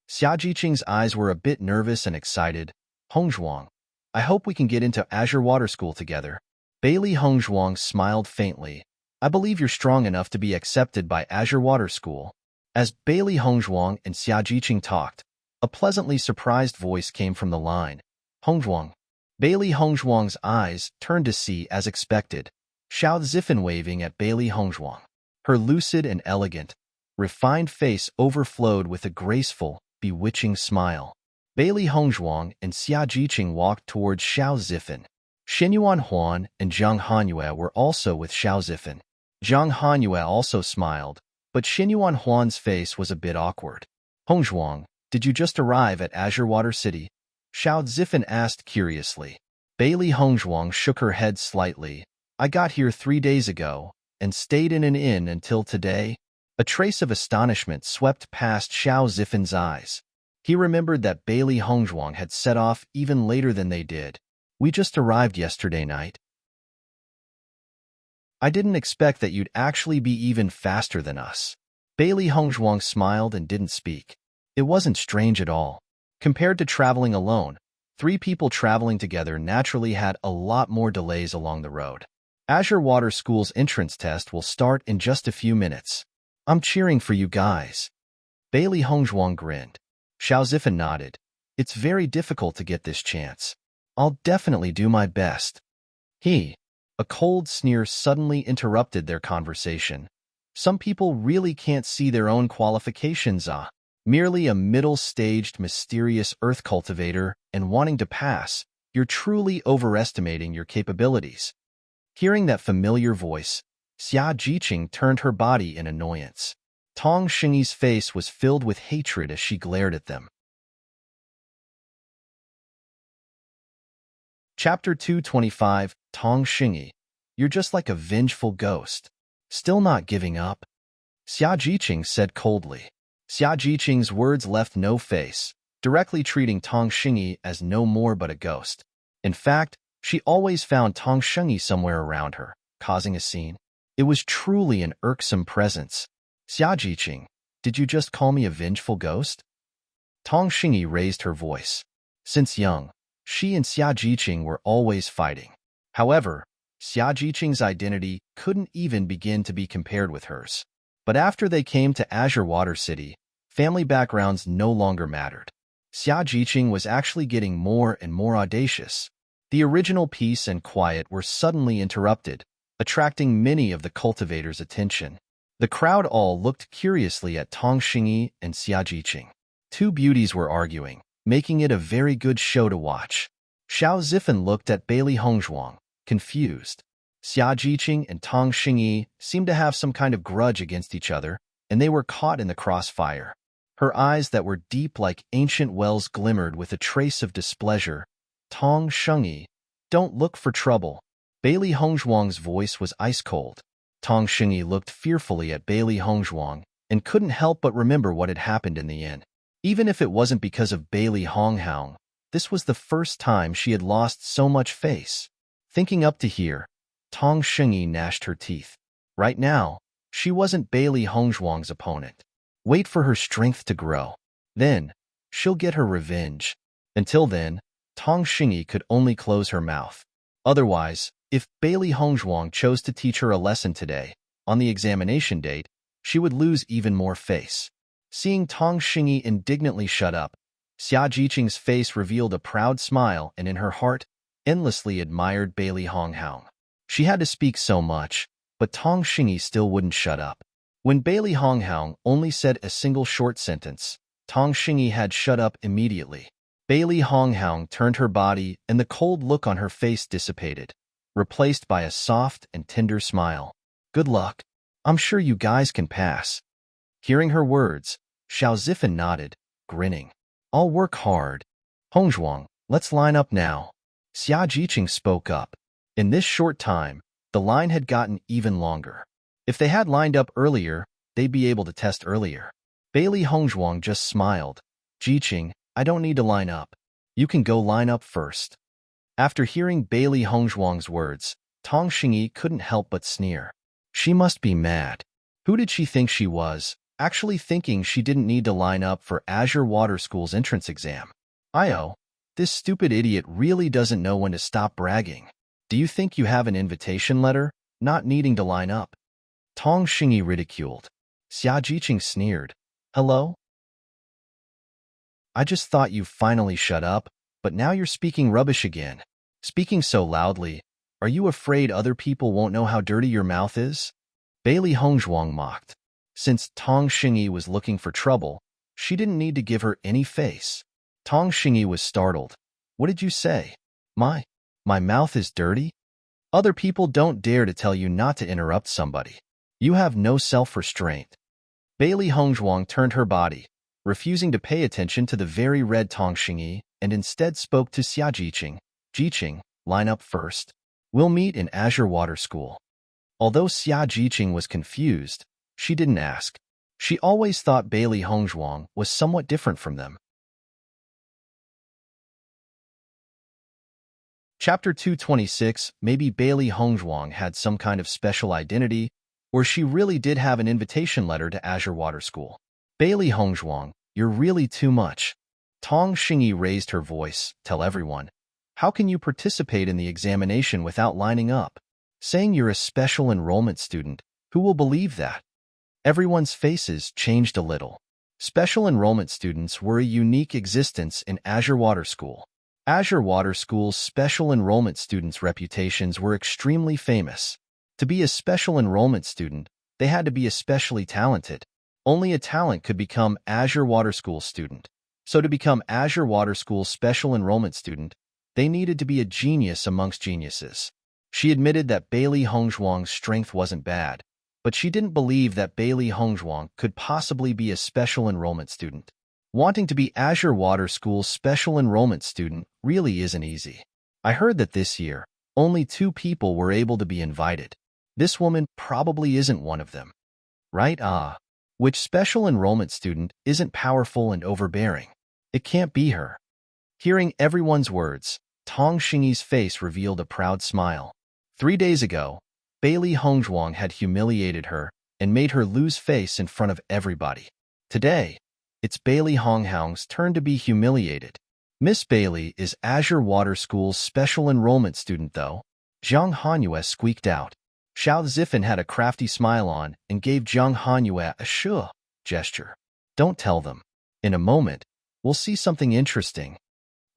Xiajiqing's eyes were a bit nervous and excited. Hongzhuang, I hope we can get into Azure Water School together. Bailey Hongzhuang smiled faintly. I believe you're strong enough to be accepted by Azure Water School. As Bailey Hongzhuang and Xiajiqing talked, a pleasantly surprised voice came from the line. Hongzhuang. Bailey Hongzhuang's eyes turned to see as expected. Xiao Zifen waving at Bailey Hongzhuang. Her lucid and elegant, refined face overflowed with a graceful, bewitching smile. Bailey Hongzhuang and Xiajiqing walked towards Xiao Zifen. Xinyuan Huan and Zhang Hanyue were also with Xiao Zifen. Zhang Hanyue also smiled, but Xinyuan Huan's face was a bit awkward. Hongzhuang, did you just arrive at Azure Water City? Xiao Zifen asked curiously. Bailey Hongzhuang shook her head slightly. I got here 3 days ago, and stayed in an inn until today. A trace of astonishment swept past Xiao Zifen's eyes. He remembered that Bailey Hongzhuang had set off even later than they did. We just arrived yesterday night. I didn't expect that you'd actually be even faster than us. Bailey Hongzhuang smiled and didn't speak. It wasn't strange at all. Compared to traveling alone, 3 people traveling together naturally had a lot more delays along the road. Azure Water School's entrance test will start in just a few minutes. I'm cheering for you guys. Bailey Hongzhuang grinned. Xiao Zifen nodded. It's very difficult to get this chance. I'll definitely do my best. A cold sneer suddenly interrupted their conversation. Some people really can't see their own qualifications. Merely a middle-staged, mysterious earth cultivator and wanting to pass, you're truly overestimating your capabilities. Hearing that familiar voice, Xiajiqing turned her body in annoyance. Tong Xingyi's face was filled with hatred as she glared at them. Chapter 225, Tong Xingyi. You're just like a vengeful ghost. Still not giving up? Xia Jiqing said coldly. Xia Jiqing's words left no face, directly treating Tong Xingyi as no more but a ghost. In fact, she always found Tong Xingyi somewhere around her, causing a scene. It was truly an irksome presence. Xia Jiqing, did you just call me a vengeful ghost? Tong Xingyi raised her voice. Since young, she and Xia Jiqing were always fighting. However, Xia Jiqing's identity couldn't even begin to be compared with hers. But after they came to Azure Water City, family backgrounds no longer mattered. Xia Jiqing was actually getting more and more audacious. The original peace and quiet were suddenly interrupted, attracting many of the cultivators' attention. The crowd all looked curiously at Tong Xingyi and Xia Jiqing. Two beauties were arguing, making it a very good show to watch. Xiao Zifen looked at Bailey Hongzhuang, confused. Xia Jiqing and Tong Xingyi seemed to have some kind of grudge against each other, and they were caught in the crossfire. Her eyes that were deep like ancient wells glimmered with a trace of displeasure. Tong Xingyi, don't look for trouble. Bailey Hongzhuang's voice was ice-cold. Tong Xingyi looked fearfully at Bailey Hongzhuang and couldn't help but remember what had happened in the inn. Even if it wasn't because of Bailey Hongzhuang, this was the first time she had lost so much face. Thinking up to here, Tong Xingyi gnashed her teeth. Right now, she wasn't Bailey Hongzhuang's opponent. Wait for her strength to grow. Then, she'll get her revenge. Until then, Tong Xingyi could only close her mouth. Otherwise, if Bailey Hongzhuang chose to teach her a lesson today, on the examination date, she would lose even more face. Seeing Tong Xingyi indignantly shut up, Xia Jiqing's face revealed a proud smile and in her heart, endlessly admired Bailey Hongzhuang. She had to speak so much, but Tong Xingyi still wouldn't shut up. When Bailey Hongzhuang only said a single short sentence, Tong Xingyi had shut up immediately. Bailey Hongzhuang turned her body and the cold look on her face dissipated, replaced by a soft and tender smile. Good luck. I'm sure you guys can pass. Hearing her words, Xiao Zifen nodded, grinning. I'll work hard. Hongzhuang, let's line up now. Xia Jiqing spoke up. In this short time, the line had gotten even longer. If they had lined up earlier, they'd be able to test earlier. Bailey Hongzhuang just smiled. Jiqing, I don't need to line up. You can go line up first. After hearing Bailey Hongzhuang's words, Tong Xingyi couldn't help but sneer. She must be mad. Who did she think she was, actually thinking she didn't need to line up for Azure Water School's entrance exam? This stupid idiot really doesn't know when to stop bragging. Do you think you have an invitation letter, not needing to line up? Tong Xingyi ridiculed. Xia Jiqing sneered. Hello? I just thought you finally shut up, but now you're speaking rubbish again. Speaking so loudly, are you afraid other people won't know how dirty your mouth is? Bailey Hongzhuang mocked. Since Tong Xingyi was looking for trouble, she didn't need to give her any face. Tong Xingyi was startled. What did you say? My mouth is dirty? Other people don't dare to tell you not to interrupt somebody. You have no self-restraint. Bailey Hongzhuang turned her body, refusing to pay attention to the very red Tong Xingyi, and instead spoke to Xia Jiqing. Jiqing, line up first. We'll meet in Azure Water School. Although Xia Jiqing was confused, she didn't ask. She always thought Bailey Hongzhuang was somewhat different from them. Chapter 226, maybe Bailey Hongzhuang had some kind of special identity, or she really did have an invitation letter to Azure Water School. Bailey Hongzhuang, you're really too much. Tong Xingyi raised her voice. Tell everyone. How can you participate in the examination without lining up? Saying you're a special enrollment student, who will believe that? Everyone's faces changed a little. Special enrollment students were a unique existence in Azure Water School. Azure Water School's special enrollment students' reputations were extremely famous. To be a special enrollment student, they had to be especially talented. Only a talent could become Azure Water School student. So to become Azure Water School special enrollment student, they needed to be a genius amongst geniuses. She admitted that Bailey Hongzhuang's strength wasn't bad, but she didn't believe that Bailey Hongzhuang could possibly be a special enrollment student. Wanting to be Azure Water School's special enrollment student really isn't easy. I heard that this year, only 2 people were able to be invited. This woman probably isn't one of them. Right? Which special enrollment student isn't powerful and overbearing? It can't be her. Hearing everyone's words, Tong Xingyi's face revealed a proud smile. 3 days ago, Bailey Hongzhuang had humiliated her and made her lose face in front of everybody. Today, it's Bailey Honghaung's turn to be humiliated. Miss Bailey is Azure Water School's special enrollment student, though. Zhang Hanyue squeaked out. Xiao Zifan had a crafty smile on and gave Zhang Hanyue a sure gesture. Don't tell them. In a moment, we'll see something interesting.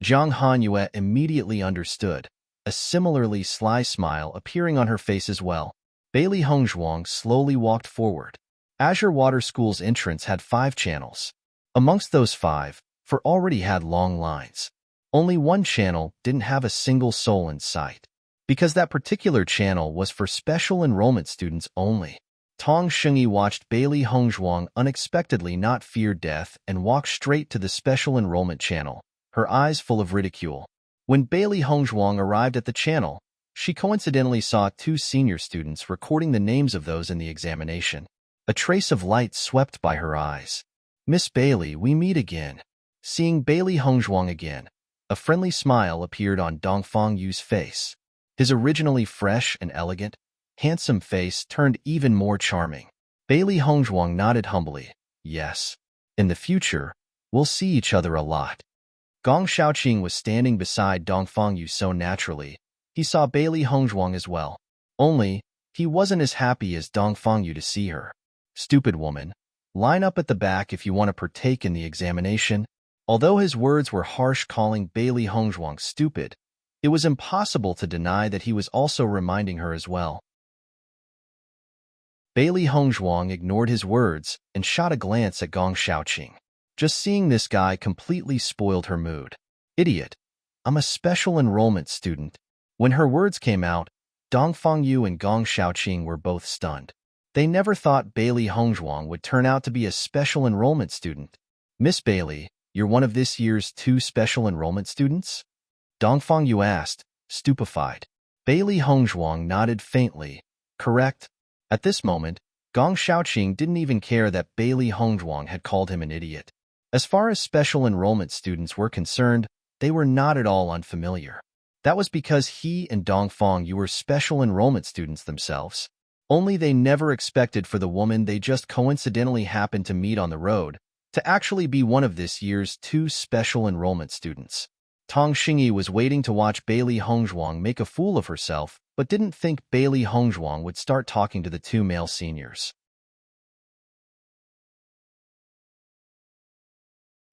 Zhang Hanyue immediately understood, a similarly sly smile appearing on her face as well. Bailey Hongzhuang slowly walked forward. Azure Water School's entrance had 5 channels. Amongst those 5, 4 already had long lines. Only one channel didn't have a single soul in sight, because that particular channel was for special enrollment students only. Tong Xingyi watched Bailey Hongzhuang unexpectedly not fear death and walked straight to the special enrollment channel, her eyes full of ridicule. When Bailey Hongzhuang arrived at the channel, she coincidentally saw 2 senior students recording the names of those in the examination. A trace of light swept by her eyes. Miss Bailey, we meet again. Seeing Bailey Hongzhuang again, a friendly smile appeared on Dongfang Yu's face. His originally fresh and elegant, handsome face turned even more charming. Bailey Hongzhuang nodded humbly. Yes. In the future, we'll see each other a lot. Gong Shaoqing was standing beside Dongfang Yu so naturally, he saw Bailey Hongzhuang as well. Only, he wasn't as happy as Dongfang Yu to see her. Stupid woman. Line up at the back if you want to partake in the examination. Although his words were harsh calling Bailey Hongzhuang stupid, it was impossible to deny that he was also reminding her as well. Bailey Hongzhuang ignored his words and shot a glance at Gong Shaoqing. Just seeing this guy completely spoiled her mood. Idiot. I'm a special enrollment student. When her words came out, Dongfang Yu and Gong Shaoqing were both stunned. They never thought Bailey Hongzhuang would turn out to be a special enrollment student. Miss Bailey, you're one of this year's 2 special enrollment students? Dongfang Yu asked, stupefied. Bailey Hongzhuang nodded faintly. Correct. At this moment, Gong Shaoqing didn't even care that Bailey Hongzhuang had called him an idiot. As far as special enrollment students were concerned, they were not at all unfamiliar. That was because he and Dongfang Yu were special enrollment students themselves. Only they never expected for the woman they just coincidentally happened to meet on the road to actually be one of this year's 2 special enrollment students. Tong Xingyi was waiting to watch Bailey Hongzhuang make a fool of herself, but didn't think Bailey Hongzhuang would start talking to the 2 male seniors.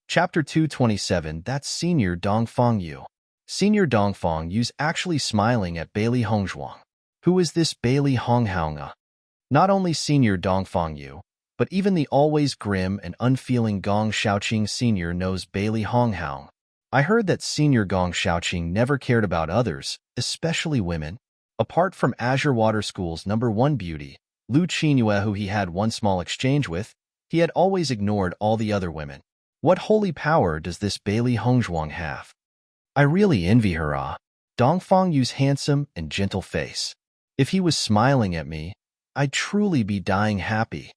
Chapter 227. That's Senior Dongfang Yu. Senior Dongfang Yu's actually smiling at Bailey Hongzhuang. Who is this Bailey Honghaung? Not only Senior Dongfang Yu, but even the always grim and unfeeling Gong Shaoqing Senior knows Bailey Honghaung. I heard that Senior Gong Shaoqing never cared about others, especially women. Apart from Azure Water School's #1 beauty, Lu Qingyue, who he had one small exchange with, he had always ignored all the other women. What holy power does this Bailey Hongzhuang have? I really envy her. Dongfang Yu's handsome and gentle face. If he was smiling at me, I'd truly be dying happy.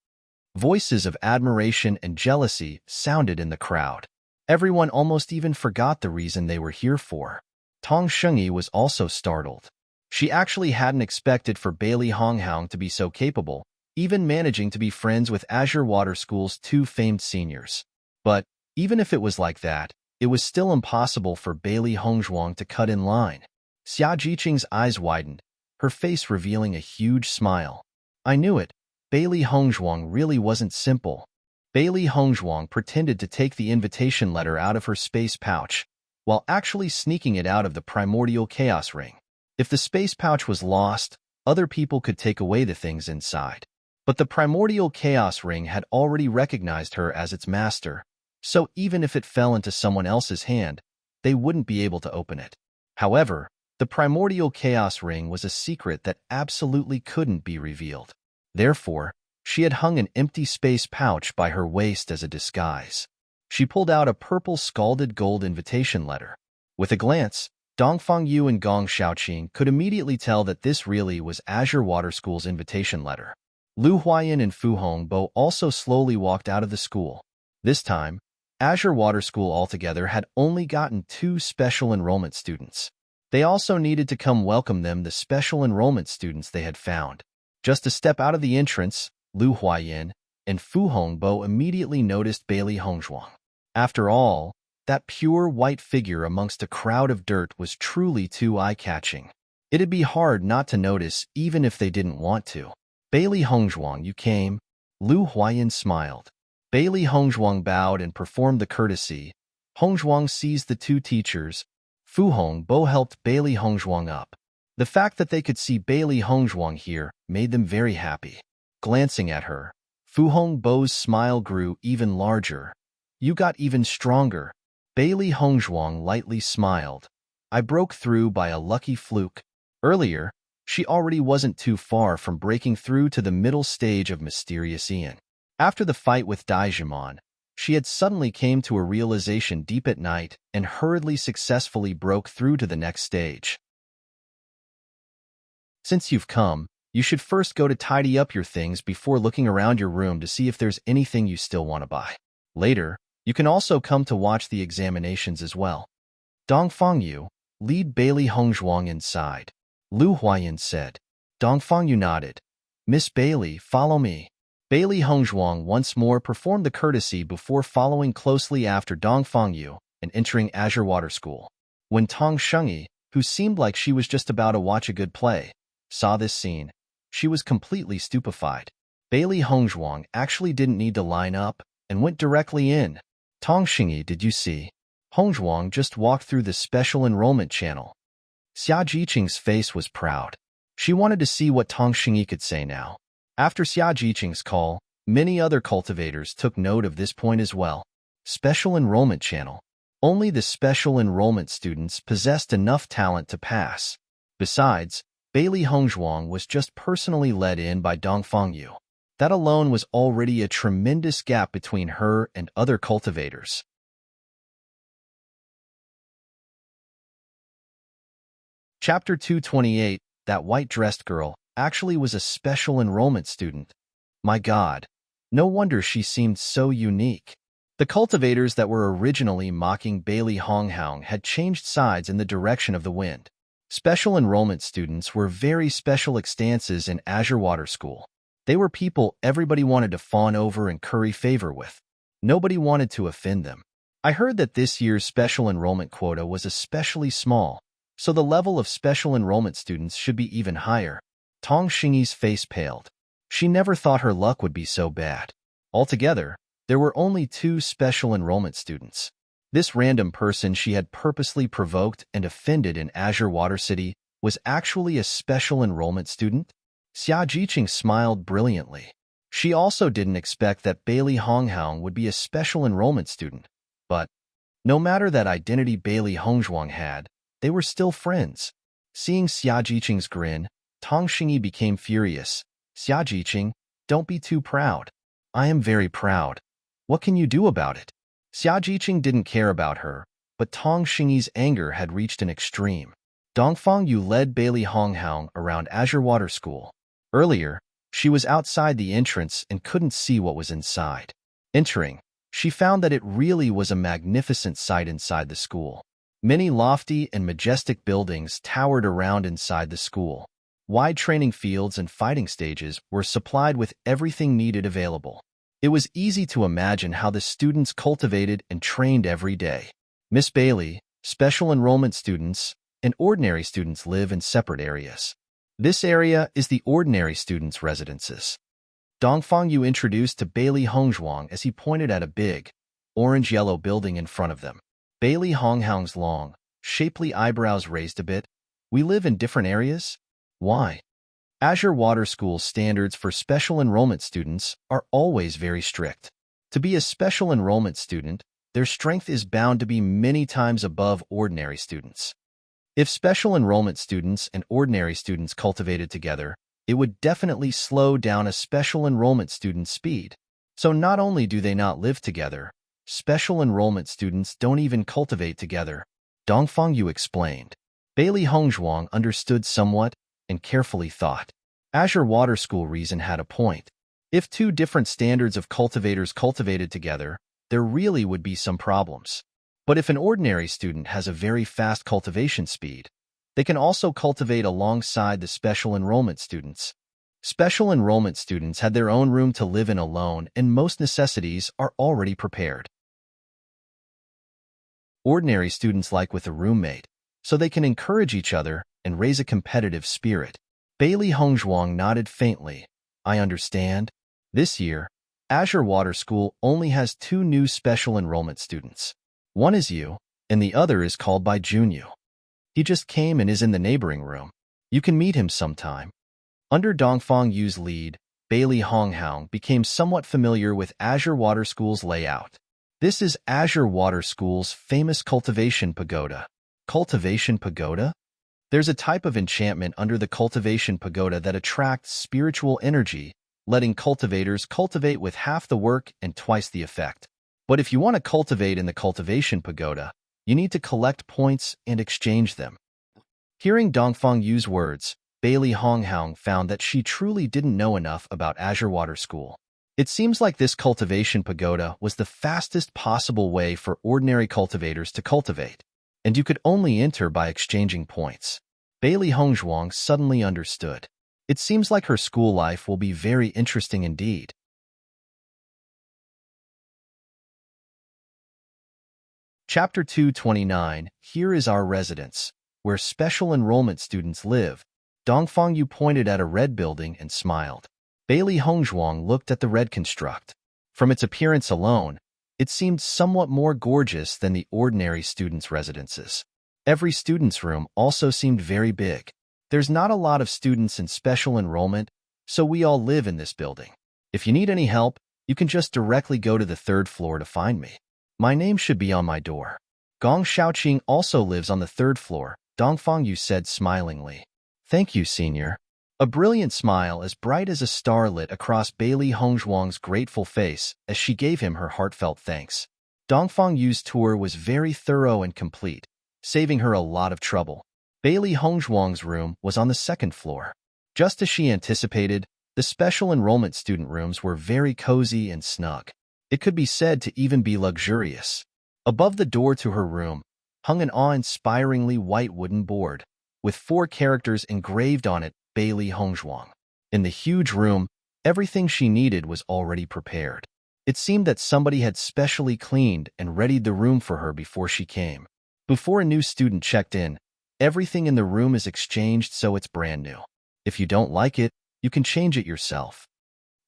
Voices of admiration and jealousy sounded in the crowd. Everyone almost even forgot the reason they were here for. Tong Xingyi was also startled. She actually hadn't expected for Bailey Honghaung to be so capable, even managing to be friends with Azure Water School's 2 famed seniors. But even if it was like that, it was still impossible for Bailey Hongzhuang to cut in line. Xia Jiqing's eyes widened, her face revealing a huge smile. I knew it. Bailey Hongzhuang really wasn't simple. Bailey Hongzhuang pretended to take the invitation letter out of her space pouch, while actually sneaking it out of the primordial chaos ring. If the space pouch was lost, other people could take away the things inside. But the primordial chaos ring had already recognized her as its master, so even if it fell into someone else's hand, they wouldn't be able to open it. However, the primordial chaos ring was a secret that absolutely couldn't be revealed. Therefore, she had hung an empty space pouch by her waist as a disguise. She pulled out a purple scalded gold invitation letter. With a glance, Dongfang Yu and Gong Xiaoqing could immediately tell that this really was Azure Water School's invitation letter. Lu Huayan and Fu Hongbo also slowly walked out of the school. This time, Azure Water School altogether had only gotten 2 special enrollment students. They also needed to come welcome them, the special enrollment students they had found. Just a step out of the entrance, Lu Huayan and Fu Hongbo immediately noticed Bailey Hongzhuang. After all, that pure white figure amongst a crowd of dirt was truly too eye-catching. It'd be hard not to notice even if they didn't want to. Bailey Hongzhuang, you came? Lu Huayan smiled. Bailey Hongzhuang bowed and performed the courtesy. Hongzhuang seized the 2 teachers. Fu Hongbo helped Bailey Hongzhuang up. The fact that they could see Bailey Hongzhuang here made them very happy. Glancing at her, Fu Hongbo's smile grew even larger. You got even stronger. Bailey Hongzhuang lightly smiled. I broke through by a lucky fluke. Earlier, she already wasn't too far from breaking through to the middle stage of Mysterious Ian. After the fight with Daijimon, she had suddenly came to a realization deep at night and hurriedly successfully broke through to the next stage. Since you've come, you should first go to tidy up your things before looking around your room to see if there's anything you still want to buy. Later, you can also come to watch the examinations as well. Dongfang Yu, lead Bailey Hongzhuang inside. Lu Huayan said. Dongfang Yu nodded. Miss Bailey, follow me. Bailey Hongzhuang once more performed the courtesy before following closely after Dongfang Yu and entering Azure Water School. When Tong Shengyi, who seemed like she was just about to watch a good play, saw this scene, she was completely stupefied. Bailey Hongzhuang actually didn't need to line up and went directly in. Tong Shengyi, did you see? Hongzhuang just walked through the special enrollment channel. Xia Jiqing's face was proud. She wanted to see what Tong Shengyi could say now. After Xia Jiqing's call, many other cultivators took note of this point as well. Special enrollment channel. Only the special enrollment students possessed enough talent to pass. Besides, Bailey Hongzhuang was just personally led in by Dongfang Yu. That alone was already a tremendous gap between her and other cultivators. Chapter 228, That white-dressed girl actually was a special enrollment student. My God, no wonder she seemed so unique. The cultivators that were originally mocking Bailey Hongzhuang had changed sides in the direction of the wind. Special enrollment students were very special instances in Azure Water School. They were people everybody wanted to fawn over and curry favor with. Nobody wanted to offend them. I heard that this year's special enrollment quota was especially small, so the level of special enrollment students should be even higher. Tong Shengyi's face paled. She never thought her luck would be so bad. Altogether, there were only 2 special enrollment students. This random person she had purposely provoked and offended in Azure Water City was actually a special enrollment student? Xia Jiqing smiled brilliantly. She also didn't expect that Bailey Hongzhuang would be a special enrollment student. But, no matter that identity Bailey Hongzhuang had, they were still friends. Seeing Xia Jiqing's grin, Tong Shengyi became furious. Xia Jiqing, don't be too proud. I am very proud. What can you do about it? Xia Jiqing didn't care about her, but Tong Shengyi's anger had reached an extreme. Dongfang Yu led Bailey Hongzhuang around Azure Water School. Earlier, she was outside the entrance and couldn't see what was inside. Entering, she found that it really was a magnificent sight inside the school. Many lofty and majestic buildings towered around inside the school. Wide training fields and fighting stages were supplied with everything needed available. It was easy to imagine how the students cultivated and trained every day. Miss Bailey, special enrollment students, and ordinary students live in separate areas. This area is the ordinary students' residences. Dongfang Yu introduced to Bailey Hongzhuang as he pointed at a big, orange-yellow building in front of them. Bailey Hongzhuang's long, shapely eyebrows raised a bit. We live in different areas? Why? Azure Water School's standards for special enrollment students are always very strict. To be a special enrollment student, their strength is bound to be many times above ordinary students. If special enrollment students and ordinary students cultivated together, it would definitely slow down a special enrollment student's speed. So not only do they not live together, special enrollment students don't even cultivate together. Dongfang Yu explained. Bailey Hongzhuang understood somewhat and carefully thought. Azure Water School reason had a point. If two different standards of cultivators cultivated together, there really would be some problems. But if an ordinary student has a very fast cultivation speed, they can also cultivate alongside the special enrollment students. Special enrollment students had their own room to live in alone, and most necessities are already prepared. Ordinary students like with a roommate, so they can encourage each other and raise a competitive spirit. Bailey Hongzhuang nodded faintly. I understand. This year, Azure Water School only has 2 new special enrollment students. One is you, and the other is called by Junyu. He just came and is in the neighboring room. You can meet him sometime. Under Dongfang Yu's lead, Bailey Hongzhuang became somewhat familiar with Azure Water School's layout. This is Azure Water School's famous cultivation pagoda. Cultivation pagoda? There's a type of enchantment under the cultivation pagoda that attracts spiritual energy, letting cultivators cultivate with half the work and twice the effect. But if you want to cultivate in the cultivation pagoda, you need to collect points and exchange them. Hearing Dongfang Yu's words, Bailey Hongzhuang found that she truly didn't know enough about Azure Water School. It seems like this cultivation pagoda was the fastest possible way for ordinary cultivators to cultivate, and you could only enter by exchanging points. Bailey Hongzhuang suddenly understood. It seems like her school life will be very interesting indeed. Chapter 229, Here is our residence, where special enrollment students live. Dongfang Yu pointed at a red building and smiled. Bailey Hongzhuang looked at the red construct. From its appearance alone, it seemed somewhat more gorgeous than the ordinary students' residences. Every student's room also seemed very big. There's not a lot of students in special enrollment, so we all live in this building. If you need any help, you can just directly go to the 3rd floor to find me. My name should be on my door. Gong Shaoqing also lives on the 3rd floor, Dongfang Yu said smilingly. Thank you, senior. A brilliant smile as bright as a star lit across Bailey Hongzhuang's grateful face as she gave him her heartfelt thanks. Dongfang Yu's tour was very thorough and complete, saving her a lot of trouble. Bailey Hongzhuang's room was on the 2nd floor. Just as she anticipated, the special enrollment student rooms were very cozy and snug. It could be said to even be luxurious. Above the door to her room hung an awe-inspiringly white wooden board, with 4 characters engraved on it, Bailey Hongzhuang. In the huge room, everything she needed was already prepared. It seemed that somebody had specially cleaned and readied the room for her before she came. Before a new student checked in, everything in the room is exchanged so it's brand new. If you don't like it, you can change it yourself.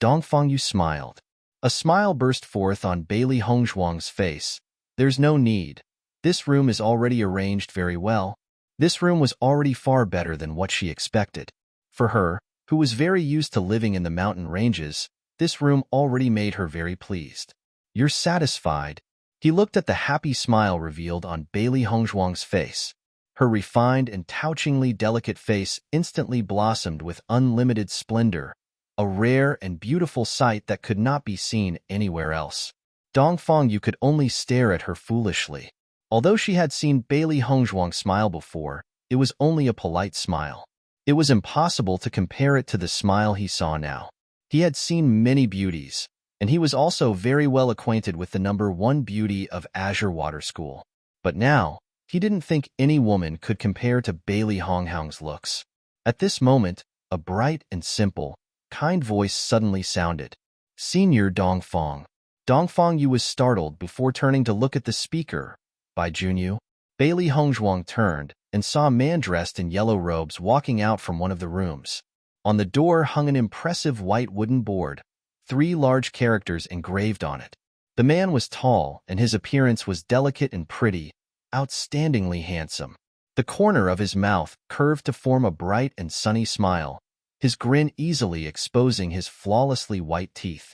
Dongfang Yu smiled. A smile burst forth on Bailey Hongzhuang's face. There's no need. This room is already arranged very well. This room was already far better than what she expected. For her, who was very used to living in the mountain ranges, this room already made her very pleased. You're satisfied? He looked at the happy smile revealed on Bailey Hongzhuang's face. Her refined and touchingly delicate face instantly blossomed with unlimited splendor, a rare and beautiful sight that could not be seen anywhere else. Dongfang Yu could only stare at her foolishly. Although she had seen Bailey Hongzhuang smile before, it was only a polite smile. It was impossible to compare it to the smile he saw now. He had seen many beauties, and he was also very well acquainted with the number 1 beauty of Azure Water School. But now, he didn't think any woman could compare to Bailey Hongzhuang's looks. At this moment, a bright and simple, kind voice suddenly sounded. Senior Dongfang. Dongfang Yu was startled before turning to look at the speaker. By Junyu. Bailey Hongzhuang turned and saw a man dressed in yellow robes walking out from one of the rooms. On the door hung an impressive white wooden board, 3 large characters engraved on it. The man was tall, and his appearance was delicate and pretty, outstandingly handsome. The corner of his mouth curved to form a bright and sunny smile, his grin easily exposing his flawlessly white teeth.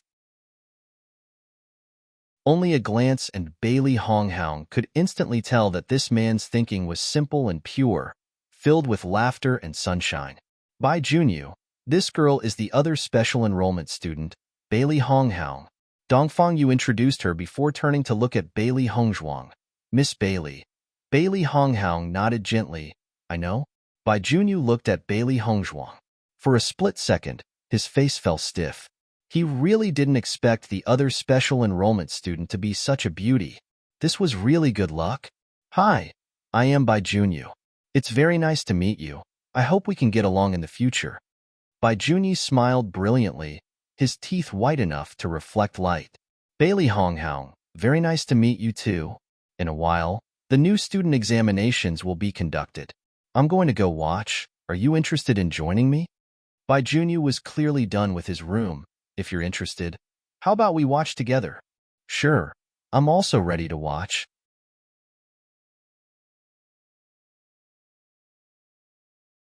Only a glance and Bailey Hongzhuang could instantly tell that this man's thinking was simple and pure, filled with laughter and sunshine. By Junyu, this girl is the other special enrollment student, Bailey Hongzhuang. Dongfang Yu introduced her before turning to look at Bailey Hongzhuang. Miss Bailey. Bailey Hongzhuang nodded gently. I know. Bai Junyu looked at Bailey Hongzhuang. For a split second, his face fell stiff. He really didn't expect the other special enrollment student to be such a beauty. This was really good luck. Hi, I am Bai Junyu. It's very nice to meet you. I hope we can get along in the future. Bai Junyu smiled brilliantly, his teeth white enough to reflect light. Bailey Hongzhuang, very nice to meet you too. In a while, the new student examinations will be conducted. I'm going to go watch. Are you interested in joining me? Bai Junyu was clearly done with his room. If you're interested, how about we watch together? Sure, I'm also ready to watch.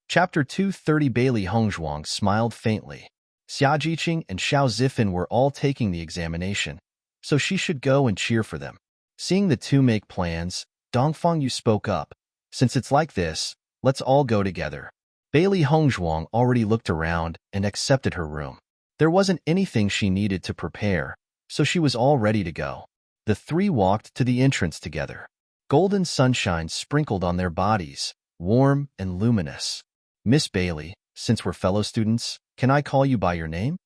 Chapter 230. Bailey Hongzhuang smiled faintly. Xia Jiqing and Xiao Zifan were all taking the examination, so she should go and cheer for them. Seeing the two make plans, Dongfang Yu spoke up. Since it's like this, let's all go together. Bailey Hongzhuang already looked around and accepted her room. There wasn't anything she needed to prepare, so she was all ready to go. The three walked to the entrance together. Golden sunshine sprinkled on their bodies, warm and luminous. Miss Bailey, since we're fellow students, can I call you by your name?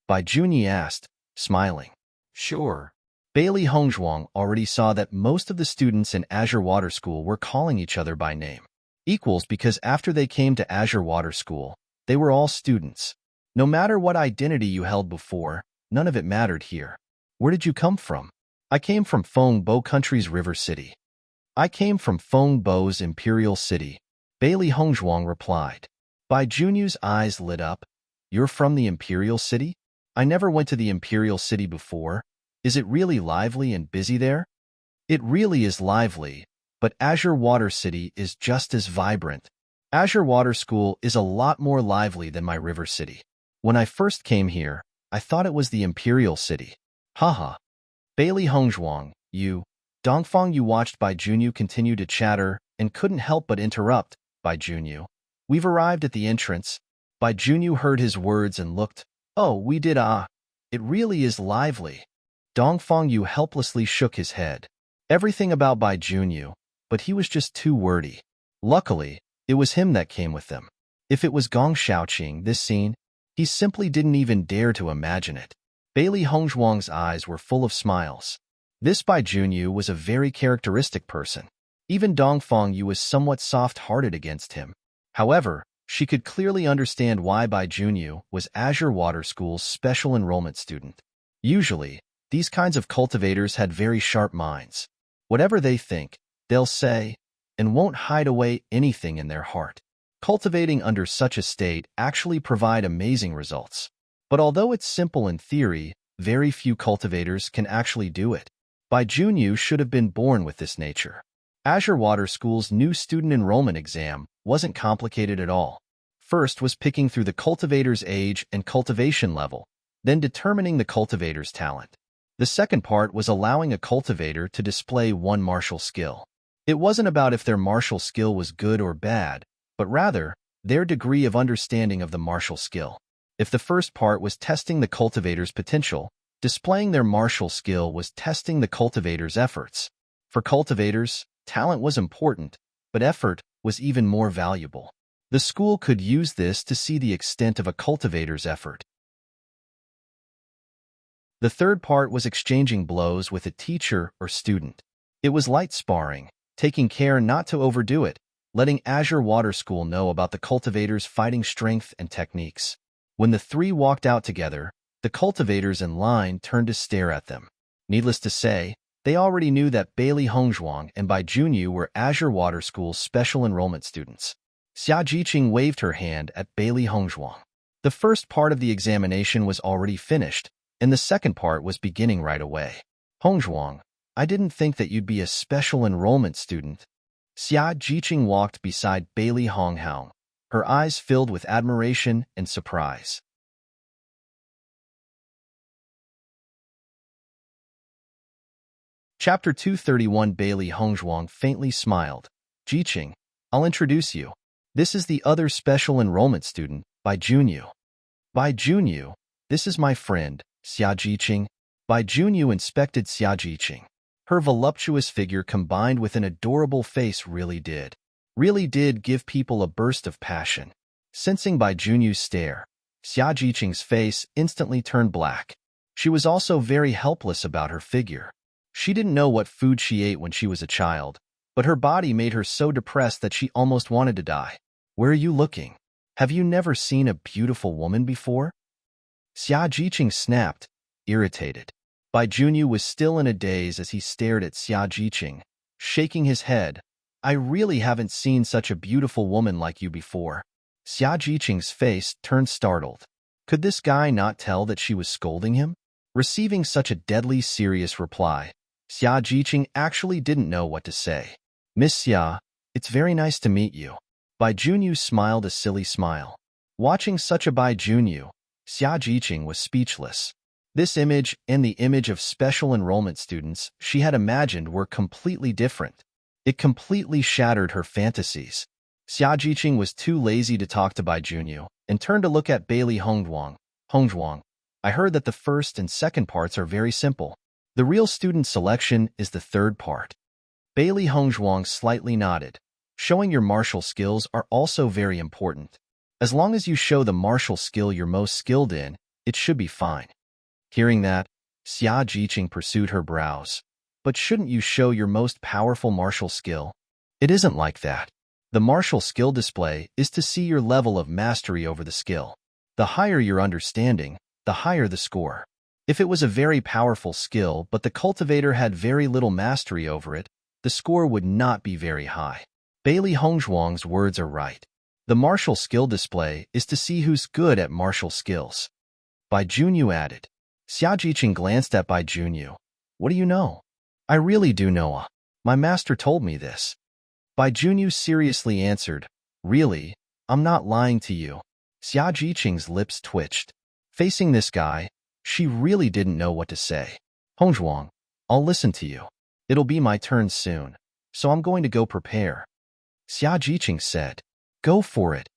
Bai Junyi asked, smiling. Sure. Bailey Hongzhuang already saw that most of the students in Azure Water School were calling each other by name. Equals because after they came to Azure Water School, they were all students. No matter what identity you held before, none of it mattered here. Where did you come from? I came from Feng Bo Country's River City. I came from Feng Bo's Imperial City, Bailey Hongzhuang replied. Bai Junyu's eyes lit up. You're from the Imperial City? I never went to the Imperial City before. Is it really lively and busy there? It really is lively, but Azure Water City is just as vibrant. Azure Water School is a lot more lively than my River City. When I first came here, I thought it was the Imperial City. Haha. Bailey Hongzhuang, you. Dongfang Yu watched Bai Junyu continue to chatter and couldn't help but interrupt. Bai Junyu. We've arrived at the entrance. Bai Junyu heard his words and looked. Oh, we did It really is lively. Dongfang Yu helplessly shook his head. Everything about Bai Junyu, but he was just too wordy. Luckily, it was him that came with them. If it was Gong Shaoqing, this scene, he simply didn't even dare to imagine it. Bailey Hongzhuang's eyes were full of smiles. This Bai Junyu was a very characteristic person. Even Dongfang Yu was somewhat soft-hearted against him. However, she could clearly understand why Bai Junyu was Azure Water School's special enrollment student. Usually, these kinds of cultivators had very sharp minds. Whatever they think, they'll say, and won't hide away anything in their heart. Cultivating under such a state actually provide amazing results. But although it's simple in theory, very few cultivators can actually do it. Bai Junyu should have been born with this nature. Azure Water School's new student enrollment exam wasn't complicated at all. First was picking through the cultivator's age and cultivation level, then determining the cultivator's talent. The second part was allowing a cultivator to display one martial skill. It wasn't about if their martial skill was good or bad, but rather, their degree of understanding of the martial skill. If the first part was testing the cultivator's potential, displaying their martial skill was testing the cultivator's efforts. For cultivators, talent was important, but effort was even more valuable. The school could use this to see the extent of a cultivator's effort. The third part was exchanging blows with a teacher or student. It was light sparring, taking care not to overdo it, letting Azure Water School know about the cultivator's fighting strength and techniques. When the three walked out together, the cultivators in line turned to stare at them. Needless to say, they already knew that Bailey Hongzhuang and Bai Junyu were Azure Water School's special enrollment students. Xia Jiqing waved her hand at Bailey Hongzhuang. The first part of the examination was already finished, and the second part was beginning right away. Hongzhuang, I didn't think that you'd be a special enrollment student. Xia Jiqing walked beside Bailey Hongzhuang, her eyes filled with admiration and surprise. Chapter 231. Bailey Hongzhuang faintly smiled. Jiqing, I'll introduce you. This is the other special enrollment student, Bai Junyu. Bai Junyu, this is my friend, Xia Jiqing. Bai Junyu inspected Xia Jiqing. Her voluptuous figure combined with an adorable face really did. really did give people a burst of passion. Sensing Bai Junyu's stare, Xia Jiqing's face instantly turned black. She was also very helpless about her figure. She didn't know what food she ate when she was a child, but her body made her so depressed that she almost wanted to die. Where are you looking? Have you never seen a beautiful woman before? Xia Jiqing snapped, irritated. Bai Junyu was still in a daze as he stared at Xia Jiqing, shaking his head. I really haven't seen such a beautiful woman like you before. Xia Jiqing's face turned startled. Could this guy not tell that she was scolding him? Receiving such a deadly serious reply, Xia Jiqing actually didn't know what to say. Miss Xia, it's very nice to meet you. Bai Junyu smiled a silly smile. Watching such a Bai Junyu, Xia Jiqing was speechless. This image and the image of special enrollment students she had imagined were completely different. It completely shattered her fantasies. Xia Jiqing was too lazy to talk to Bai Junyu and turned to look at Bailey Hongzhuang. Hongzhuang, I heard that the first and second parts are very simple. The real student selection is the third part. Bailey Hongzhuang slightly nodded. Showing your martial skills are also very important. As long as you show the martial skill you're most skilled in, it should be fine. Hearing that, Xia Jiqing pursued her brows. But shouldn't you show your most powerful martial skill? It isn't like that. The martial skill display is to see your level of mastery over the skill. The higher your understanding, the higher the score. If it was a very powerful skill but the cultivator had very little mastery over it, the score would not be very high. Bailey Hongzhuang's words are right. The martial skill display is to see who's good at martial skills. Bai Junyu added. Xia Jiqing glanced at Bai Junyu. What do you know? I really do know. My master told me this. Bai Junyu seriously answered, Really? I'm not lying to you. Xia Jiqing's lips twitched. Facing this guy, she really didn't know what to say. Hongzhuang, I'll listen to you. It'll be my turn soon, so I'm going to go prepare. Xia Jiqing said. Go for it.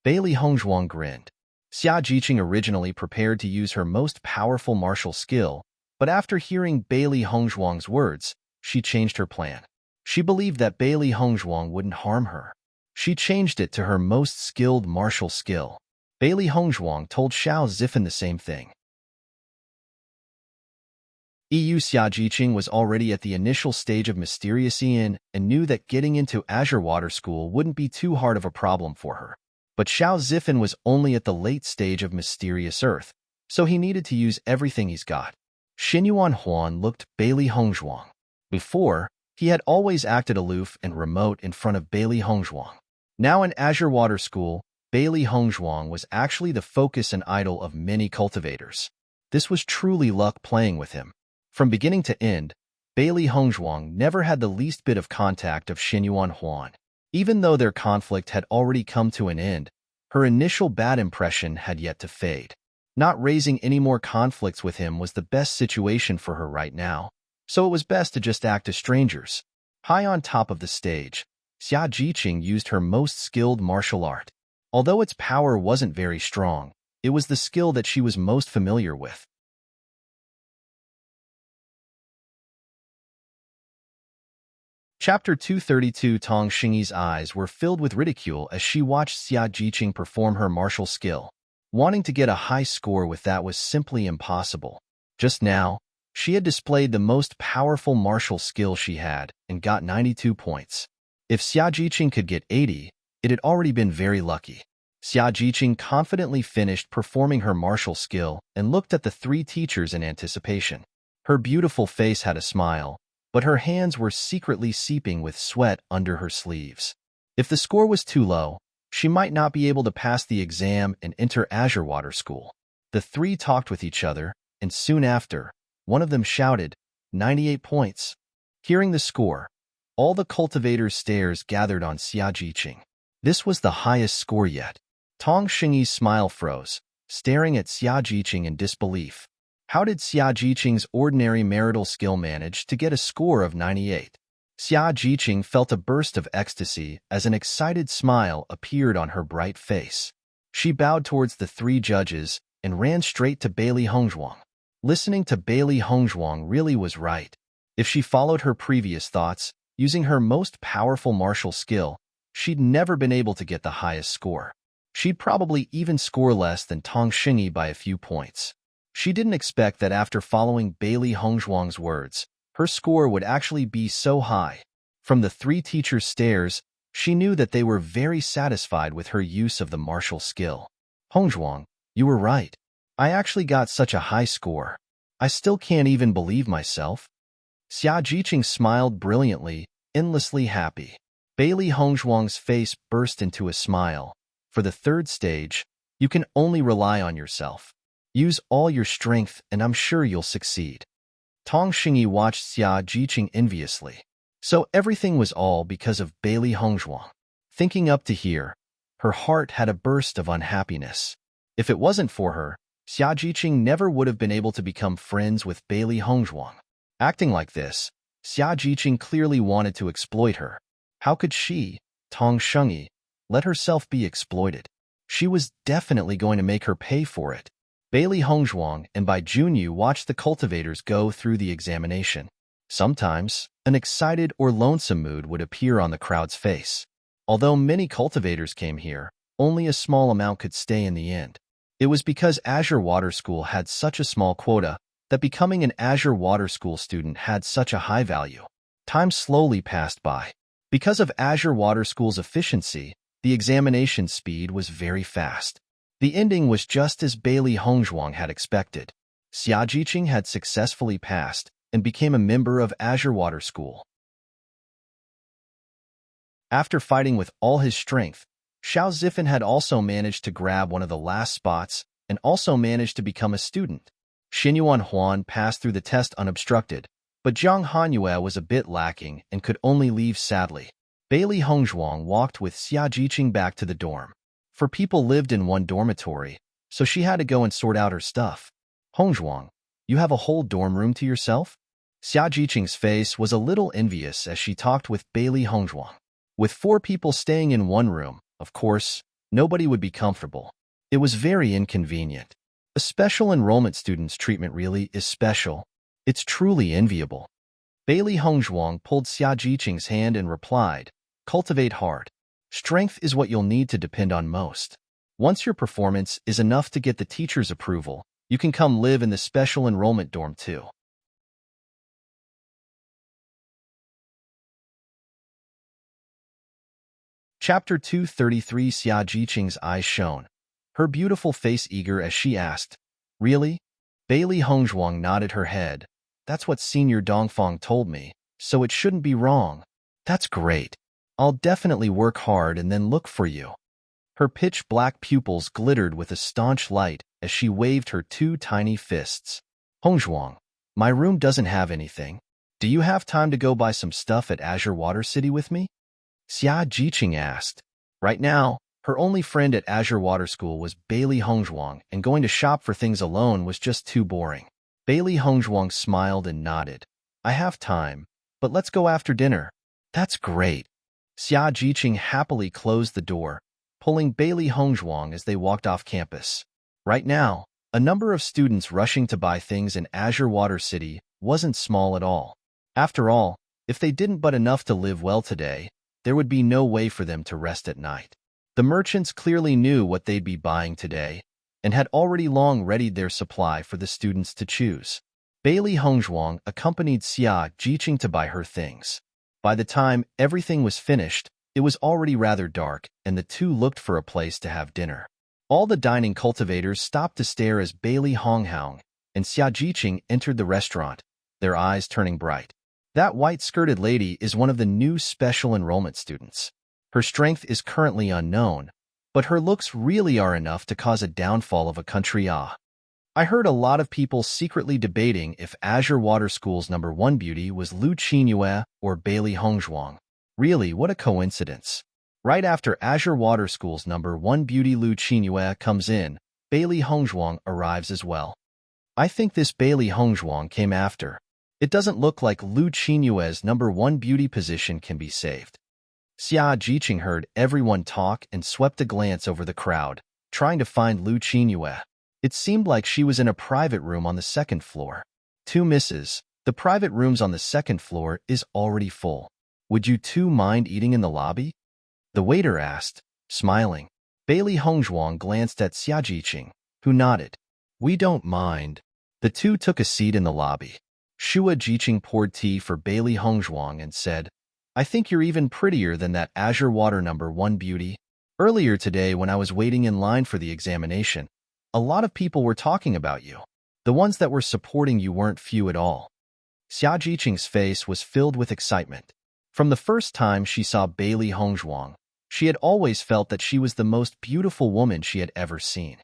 Bailey Hongzhuang grinned. Xia Jiqing originally prepared to use her most powerful martial skill, but after hearing Bailey Hongzhuang's words, she changed her plan. She believed that Bailey Hongzhuang wouldn't harm her. She changed it to her most skilled martial skill. Bailey Hongzhuang told Xiao Zifan the same thing. Xia Jiqing was already at the initial stage of Mysterious Ian and knew that getting into Azure Water School wouldn't be too hard of a problem for her. But Xiao Zifan was only at the late stage of Mysterious Earth, so he needed to use everything he's got. Xinyuan Huan looked Bailey Hongzhuang. Before, he had always acted aloof and remote in front of Bailey Hongzhuang. Now in Azure Water School, Bailey Hongzhuang was actually the focus and idol of many cultivators. This was truly luck playing with him. From beginning to end, Bailey Hongzhuang never had the least bit of contact of Xinyuan Huan. Even though their conflict had already come to an end, her initial bad impression had yet to fade. Not raising any more conflicts with him was the best situation for her right now, so it was best to just act as strangers. High on top of the stage, Xia Jiqing used her most skilled martial art. Although its power wasn't very strong, it was the skill that she was most familiar with. Chapter 232. Tong Xingyi's eyes were filled with ridicule as she watched Xia Jiqing perform her martial skill. Wanting to get a high score with that was simply impossible. Just now, she had displayed the most powerful martial skill she had and got 92 points. If Xia Jiqing could get 80, it had already been very lucky. Xia Jiqing confidently finished performing her martial skill and looked at the three teachers in anticipation. Her beautiful face had a smile, but her hands were secretly seeping with sweat under her sleeves. If the score was too low, she might not be able to pass the exam and enter Azure Water School. The three talked with each other, and soon after, one of them shouted, 98 points. Hearing the score, all the cultivators' stares gathered on Xia Jiqing. This was the highest score yet. Tong Xingyi's smile froze, staring at Xia Jiqing in disbelief. How did Xia Jiqing's ordinary marital skill manage to get a score of 98? Xia Jiqing felt a burst of ecstasy as an excited smile appeared on her bright face. She bowed towards the three judges and ran straight to Bailey Hongzhuang. Listening to Bailey Hongzhuang really was right. If she followed her previous thoughts, using her most powerful martial skill, she'd never been able to get the highest score. She'd probably even score less than Tong Xingyi by a few points. She didn't expect that after following Bailey Hongzhuang's words, her score would actually be so high. From the three teachers' stares, she knew that they were very satisfied with her use of the martial skill. Hongzhuang, you were right. I actually got such a high score. I still can't even believe myself. Xia Jiqing smiled brilliantly, endlessly happy. Bailey Hongzhuang's face burst into a smile. For the third stage, you can only rely on yourself. Use all your strength and I'm sure you'll succeed. Tong Xingyi watched Xia Jiqing enviously. So everything was all because of Bailey Hongzhuang. Thinking up to here, her heart had a burst of unhappiness. If it wasn't for her, Xia Jiqing never would have been able to become friends with Bailey Hongzhuang. Acting like this, Xia Jiqing clearly wanted to exploit her. How could she, Tong Xingyi, let herself be exploited? She was definitely going to make her pay for it. Bailey Hongzhuang and Bai Junyu watched the cultivators go through the examination. Sometimes, an excited or lonesome mood would appear on the crowd's face. Although many cultivators came here, only a small amount could stay in the end. It was because Azure Water School had such a small quota that becoming an Azure Water School student had such a high value. Time slowly passed by. Because of Azure Water School's efficiency, the examination speed was very fast. The ending was just as Bailey Hongzhuang had expected. Xia Jiqing had successfully passed and became a member of Azure Water School. After fighting with all his strength, Xiao Zifan had also managed to grab one of the last spots and also managed to become a student. Xinyuan Huan passed through the test unobstructed, but Jiang Hanyue was a bit lacking and could only leave sadly. Bailey Hongzhuang walked with Xia Jiqing back to the dorm. For people lived in one dormitory, so she had to go and sort out her stuff. Hongzhuang, you have a whole dorm room to yourself? Xia Jiqing's face was a little envious as she talked with Bailey Hongzhuang. With 4 people staying in one room, of course, nobody would be comfortable. It was very inconvenient. A special enrollment student's treatment really is special. It's truly enviable. Bailey Hongzhuang pulled Xia Jiqing's hand and replied, cultivate hard. Strength is what you'll need to depend on most. Once your performance is enough to get the teacher's approval, you can come live in the special enrollment dorm too. Chapter 233 Xia Jiqing's eyes shone, her beautiful face eager as she asked, really? Bailey Hongzhuang nodded her head. That's what Senior Dongfang told me, so it shouldn't be wrong. That's great. I'll definitely work hard and then look for you. Her pitch-black pupils glittered with a staunch light as she waved her 2 tiny fists. Hongzhuang, my room doesn't have anything. Do you have time to go buy some stuff at Azure Water City with me? Xia Jiqing asked. Right now, her only friend at Azure Water School was Bailey Hongzhuang, and going to shop for things alone was just too boring. Bailey Hongzhuang smiled and nodded. I have time, but let's go after dinner. That's great. Xia Jiqing happily closed the door, pulling Bailey Hongzhuang as they walked off campus. Right now, a number of students rushing to buy things in Azure Water City wasn't small at all. After all, if they didn't but enough to live well today, there would be no way for them to rest at night. The merchants clearly knew what they'd be buying today and had already long readied their supply for the students to choose. Bailey Hongzhuang accompanied Xia Jiqing to buy her things. By the time everything was finished, it was already rather dark, and the two looked for a place to have dinner. All the dining cultivators stopped to stare as Bailey Hongzhuang and Xia Jiqing entered the restaurant, their eyes turning bright. That white-skirted lady is one of the new special enrollment students. Her strength is currently unknown, but her looks really are enough to cause a downfall of a country. I heard a lot of people secretly debating if Azure Water School's #1 beauty was Lu Qinyue or Bailey Hongzhuang. Really, what a coincidence. Right after Azure Water School's #1 beauty Lu Qinyue comes in, Bailey Hongzhuang arrives as well. I think this Bailey Hongzhuang came after. It doesn't look like Lu Qinyue's #1 beauty position can be saved. Xia Jiqing heard everyone talk and swept a glance over the crowd, trying to find Lu Qinyue. It seemed like she was in a private room on the 2nd floor. 2 misses. The private rooms on the 2nd floor is already full. Would you two mind eating in the lobby? The waiter asked, smiling. Bailey Hongzhuang glanced at Xia Jiqing, who nodded. We don't mind. The two took a seat in the lobby. Xia Jiqing poured tea for Bailey Hongzhuang and said, I think you're even prettier than that azure water #1 beauty. Earlier today when I was waiting in line for the examination, a lot of people were talking about you. The ones that were supporting you weren't few at all. Xia Jiqing's face was filled with excitement. From the first time she saw Bailey Hongzhuang, she had always felt that she was the most beautiful woman she had ever seen.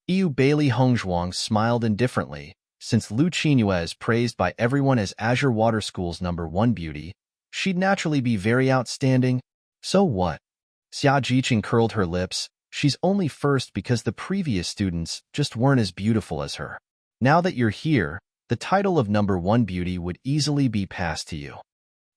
Bailey Hongzhuang smiled indifferently. Since Lu Qingyue is praised by everyone as Azure Water School's #1 beauty, she'd naturally be very outstanding. So what? Xia Jiqing curled her lips. She's only first because the previous students just weren't as beautiful as her. Now that you're here, the title of #1 beauty would easily be passed to you.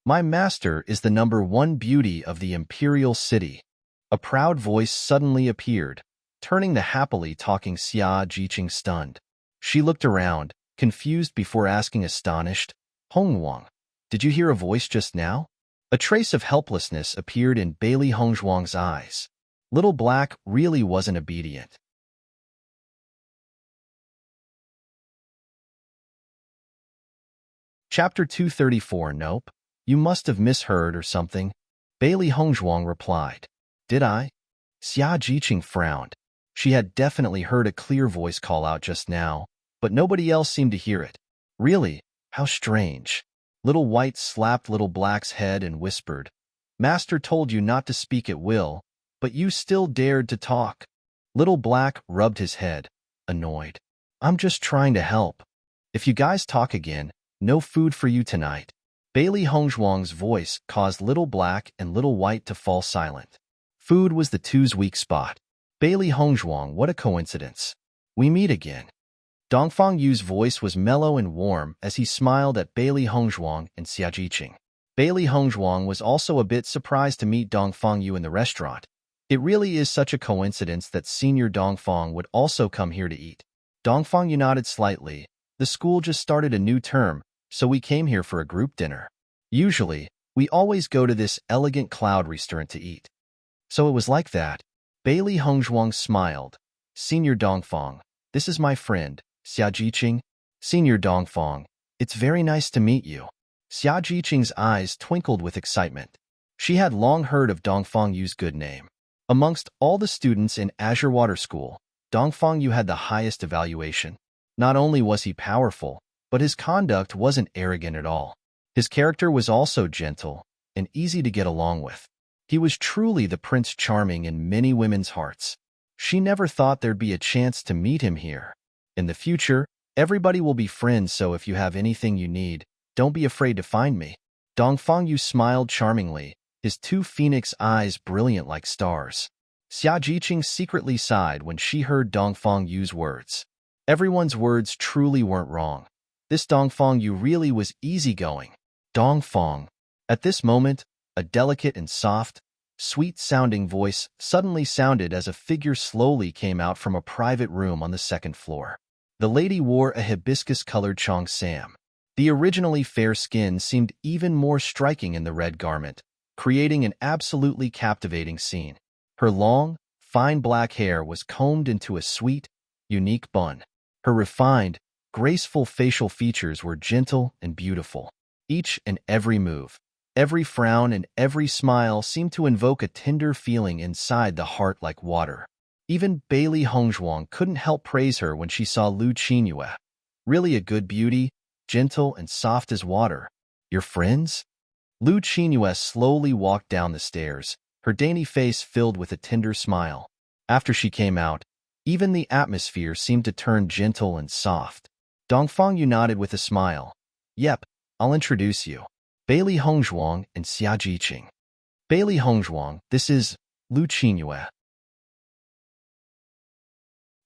My master is the #1 beauty of the imperial city. A proud voice suddenly appeared, turning the happily talking Xia Jiqing stunned. She looked around, confused before asking astonished, Hongwang, did you hear a voice just now? A trace of helplessness appeared in Bailey Hongzhuang's eyes. Little Black really wasn't obedient. Chapter 234. Nope. You must have misheard or something. Bailey Hongzhuang replied. Did I? Xia Jiqing frowned. She had definitely heard a clear voice call out just now, but nobody else seemed to hear it. Really? How strange. Little White slapped Little Black's head and whispered, Master told you not to speak at will, but you still dared to talk. Little Black rubbed his head, annoyed. I'm just trying to help. If you guys talk again, no food for you tonight. Bailey Hongzhuang's voice caused Little Black and Little White to fall silent. Food was the two's weak spot. Bailey Hongzhuang, what a coincidence. We meet again. Dongfang Yu's voice was mellow and warm as he smiled at Bailey Hongzhuang and Xia Jiqing. Bailey Hongzhuang was also a bit surprised to meet Dongfang Yu in the restaurant. It really is such a coincidence that Senior Dongfang would also come here to eat. Dongfang Yu nodded slightly. The school just started a new term, so we came here for a group dinner. Usually, we always go to this elegant cloud restaurant to eat. So it was like that. Bailey Hongzhuang smiled. Senior Dongfang, this is my friend, Xia Jiqing. Senior Dongfang, it's very nice to meet you. Xia Jiqing's eyes twinkled with excitement. She had long heard of Dongfang Yu's good name. Amongst all the students in Azure Water School, Dongfang Yu had the highest evaluation. Not only was he powerful, but his conduct wasn't arrogant at all. His character was also gentle and easy to get along with. He was truly the Prince Charming in many women's hearts. She never thought there'd be a chance to meet him here. In the future, everybody will be friends, so if you have anything you need, don't be afraid to find me. Dongfang Yu smiled charmingly, his two phoenix eyes brilliant like stars. Xia Jiqing secretly sighed when she heard Dongfang Yu's words. Everyone's words truly weren't wrong. This Dongfang Yu really was easygoing. Dongfang. At this moment, a delicate and soft, sweet-sounding voice suddenly sounded as a figure slowly came out from a private room on the second floor. The lady wore a hibiscus-colored cheongsam. The originally fair skin seemed even more striking in the red garment, creating an absolutely captivating scene. Her long, fine black hair was combed into a sweet, unique bun. Her refined, graceful facial features were gentle and beautiful. Each and every move, every frown and every smile seemed to invoke a tender feeling inside the heart like water. Even Bailey Hongzhuang couldn't help praise her when she saw Lu Qingyue. Really a good beauty, gentle and soft as water. Your friends? Lu Qingyue slowly walked down the stairs, her dainty face filled with a tender smile. After she came out, even the atmosphere seemed to turn gentle and soft. Dongfang Yu nodded with a smile. Yep, I'll introduce you. Bailey Hongzhuang and Xia Jiqing. Bailey Hongzhuang, this is Lu Qingyue.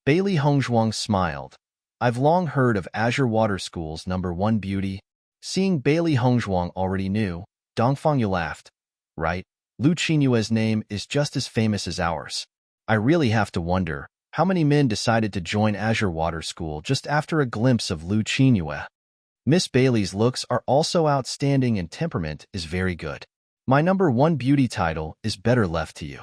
Bailey Hongzhuang smiled. I've long heard of Azure Water School's #1 beauty. Seeing Bailey Hongzhuang already knew, Dongfang Yu laughed. Right, Lu Qingyue's name is just as famous as ours. I really have to wonder how many men decided to join Azure Water School just after a glimpse of Lu Qingyue. Miss Bailey's looks are also outstanding and temperament is very good. My number one beauty title is better left to you.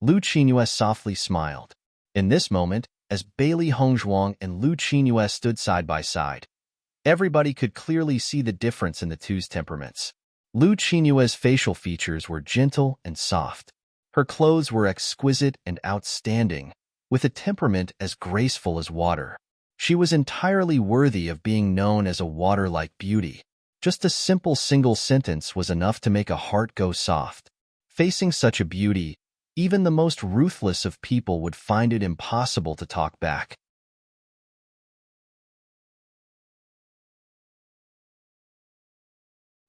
Lu Qinyue softly smiled. In this moment, as Bailey Hongzhuang and Lu Qinyue stood side by side, everybody could clearly see the difference in the two's temperaments. Lu Qinyue's facial features were gentle and soft. Her clothes were exquisite and outstanding, with a temperament as graceful as water. She was entirely worthy of being known as a water-like beauty. Just a simple single sentence was enough to make a heart go soft. Facing such a beauty, even the most ruthless of people would find it impossible to talk back.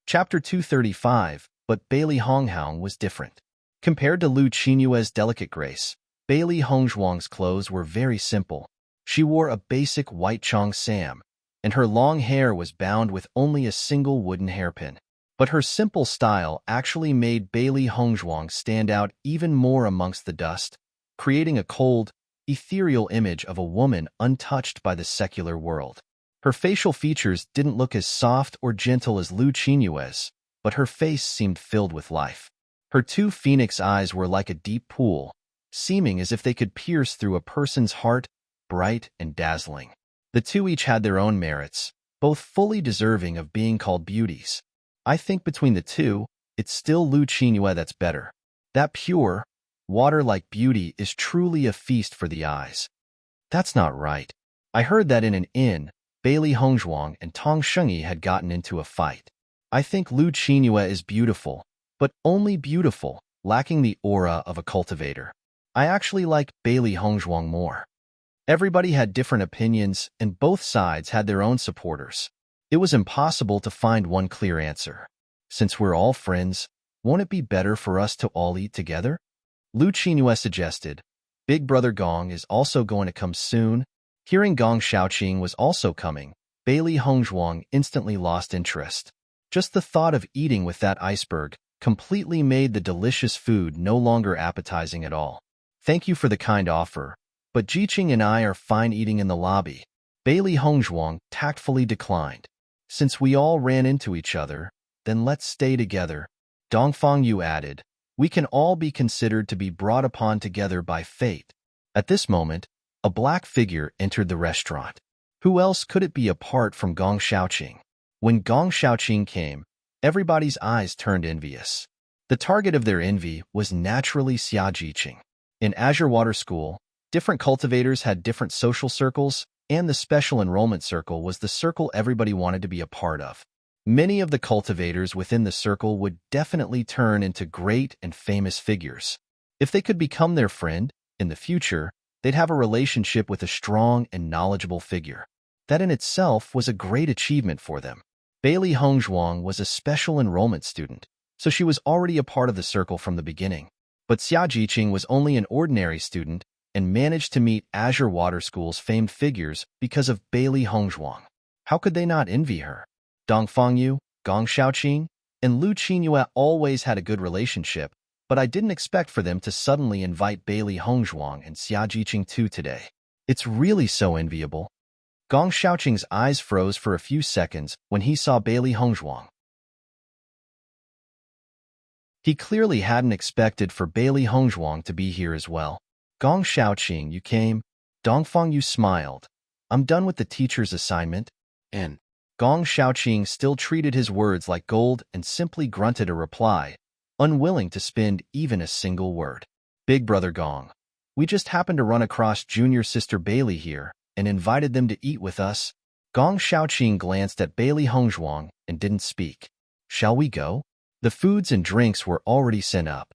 Chapter 235, but Bailey Hongzhuang was different. Compared to Lu Qinyue's delicate grace, Bailey Hongzhuang's clothes were very simple. She wore a basic white cheongsam, and her long hair was bound with only a single wooden hairpin. But her simple style actually made Bailey Hongzhuang stand out even more amongst the dust, creating a cold, ethereal image of a woman untouched by the secular world. Her facial features didn't look as soft or gentle as Lu Qinyue's, but her face seemed filled with life. Her two phoenix eyes were like a deep pool, seeming as if they could pierce through a person's heart, bright and dazzling. The two each had their own merits, both fully deserving of being called beauties. I think between the two, it's still Lu Qinyue that's better. That pure, water-like beauty is truly a feast for the eyes. That's not right. I heard that in an inn, Bailey Hongzhuang and Tong Shengyi had gotten into a fight. I think Lu Qinyue is beautiful, but only beautiful, lacking the aura of a cultivator. I actually like Bailey Hongzhuang more. Everybody had different opinions, and both sides had their own supporters. It was impossible to find one clear answer. Since we're all friends, won't it be better for us to all eat together? Lu Qinyue suggested. Big brother Gong is also going to come soon. Hearing Gong Shaoqing was also coming, Bailey Hongzhuang instantly lost interest. Just the thought of eating with that iceberg completely made the delicious food no longer appetizing at all. Thank you for the kind offer, but Jiqing and I are fine eating in the lobby. Bailey Hongzhuang tactfully declined. Since we all ran into each other, then let's stay together. Dongfang Yu added, we can all be considered to be brought upon together by fate. At this moment, a black figure entered the restaurant. Who else could it be apart from Gong Shaoqing? When Gong Shaoqing came, everybody's eyes turned envious. The target of their envy was naturally Xia Jiqing. In Azure Water School, different cultivators had different social circles, and the special enrollment circle was the circle everybody wanted to be a part of. Many of the cultivators within the circle would definitely turn into great and famous figures. If they could become their friend, in the future, they'd have a relationship with a strong and knowledgeable figure. That in itself was a great achievement for them. Bailey Hongzhuang was a special enrollment student, so she was already a part of the circle from the beginning. But Xia Jiqing was only an ordinary student and managed to meet Azure Water School's famed figures because of Bailey Hongzhuang. How could they not envy her? Dongfang Yu, Gong Shaoqing, and Lu Qinyue always had a good relationship, but I didn't expect for them to suddenly invite Bailey Hongzhuang and Xia Jiqing too today. It's really so enviable. Gong Shaoqing's eyes froze for a few seconds when he saw Bailey Hongzhuang. He clearly hadn't expected for Bailey Hongzhuang to be here as well. Gong Shaoqing, you came? Dongfang Yu smiled. I'm done with the teacher's assignment. And Gong Shaoqing still treated his words like gold and simply grunted a reply, unwilling to spend even a single word. Big brother Gong, we just happened to run across junior sister Bailey here and invited them to eat with us. Gong Shaoqing glanced at Bailey Hongzhuang and didn't speak. Shall we go? The foods and drinks were already sent up.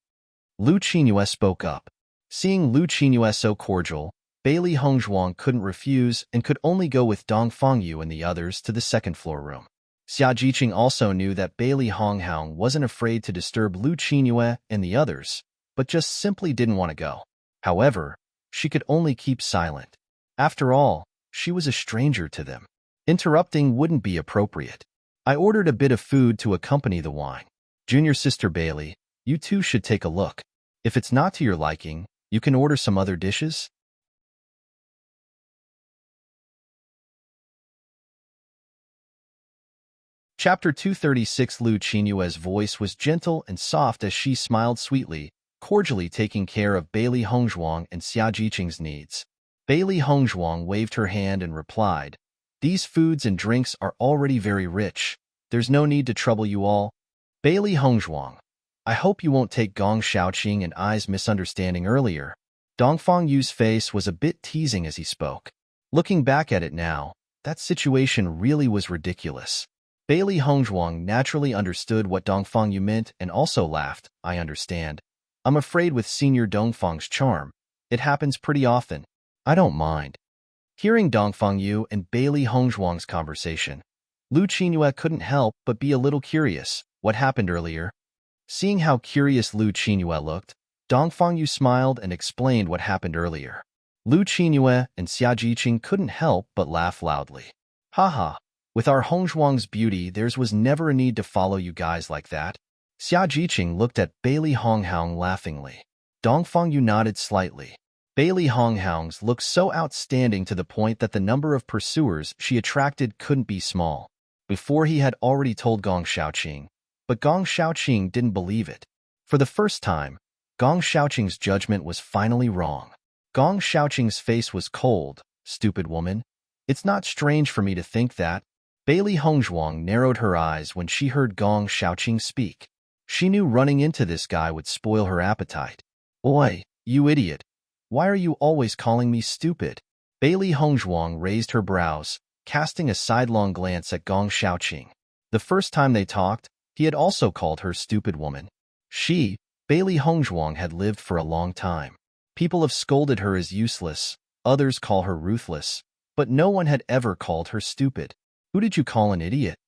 Lu Qinyue spoke up. Seeing Lu Qinyue so cordial, Bailey Hongzhuang couldn't refuse and could only go with Dongfang Yu and the others to the second-floor room. Xia Jiqing also knew that Bailey Hongzhuang wasn't afraid to disturb Lu Qinyue and the others, but just simply didn't want to go. However, she could only keep silent. After all, she was a stranger to them. Interrupting wouldn't be appropriate. I ordered a bit of food to accompany the wine. Junior sister Bailey, you too should take a look. If it's not to your liking, you can order some other dishes. Chapter 236. Lu Qinyue's voice was gentle and soft as she smiled sweetly, cordially taking care of Bailey Hongzhuang and Xia Jiqing's needs. Bailey Hongzhuang waved her hand and replied, "These foods and drinks are already very rich. There's no need to trouble you all." Bailey Hongzhuang, I hope you won't take Gong Xiaoqing and I's misunderstanding earlier. Dongfang Yu's face was a bit teasing as he spoke. Looking back at it now, that situation really was ridiculous. Bailey Hongzhuang naturally understood what Dongfang Yu meant and also laughed. I understand. I'm afraid with Senior Dongfang's charm, it happens pretty often. I don't mind. Hearing Dongfang Yu and Bailey Hongzhuang's conversation, Lu Qinyue couldn't help but be a little curious. What happened earlier? Seeing how curious Lu Qinyue looked, Dongfang Yu smiled and explained what happened earlier. Lu Qinyue and Xia Jiqing couldn't help but laugh loudly. Haha, with our Hongzhuang's beauty, theirs was never a need to follow you guys like that. Xia Jiqing looked at Bailey Honghaung laughingly. Dongfang Yu nodded slightly. Bailey Honghaung's looked so outstanding to the point that the number of pursuers she attracted couldn't be small. Before he had already told Gong Xiaoqing, but Gong Xiaoqing didn't believe it. For the first time, Gong Xiaoqing's judgment was finally wrong. Gong Xiaoqing's face was cold. Stupid woman. It's not strange for me to think that. Bailey Hongzhuang narrowed her eyes when she heard Gong Xiaoqing speak. She knew running into this guy would spoil her appetite. Oi, you idiot. Why are you always calling me stupid? Bailey Hongzhuang raised her brows, casting a sidelong glance at Gong Xiaoqing. The first time they talked, he had also called her stupid woman. She, Bailey Hongzhuang, had lived for a long time. People have scolded her as useless, others call her ruthless, but no one had ever called her stupid. Who did you call an idiot?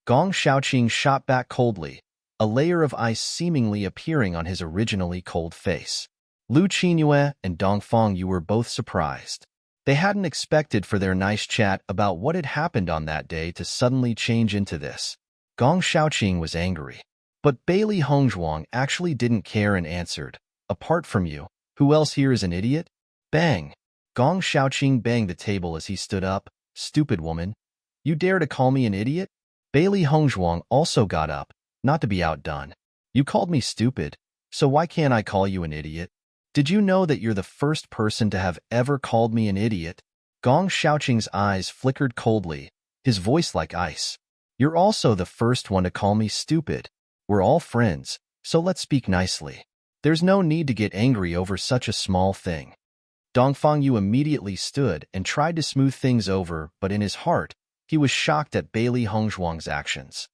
Gong Xiaoqing shot back coldly, a layer of ice seemingly appearing on his originally cold face. Lu Qinyue and Dongfang Yu were both surprised. They hadn't expected for their nice chat about what had happened on that day to suddenly change into this. Gong Xiaoqing was angry. But Bailey Hongzhuang actually didn't care and answered, "Apart from you, who else here is an idiot?" Bang! Gong Xiaoqing banged the table as he stood up. "Stupid woman. You dare to call me an idiot?" Bailey Hongzhuang also got up, not to be outdone. "You called me stupid, so why can't I call you an idiot? Did you know that you're the first person to have ever called me an idiot?" Gong Xiaoqing's eyes flickered coldly, his voice like ice. "You're also the first one to call me stupid. We're all friends, so let's speak nicely. There's no need to get angry over such a small thing." Dongfang Yu immediately stood and tried to smooth things over, but in his heart, he was shocked at Bailey Hongzhuang's actions.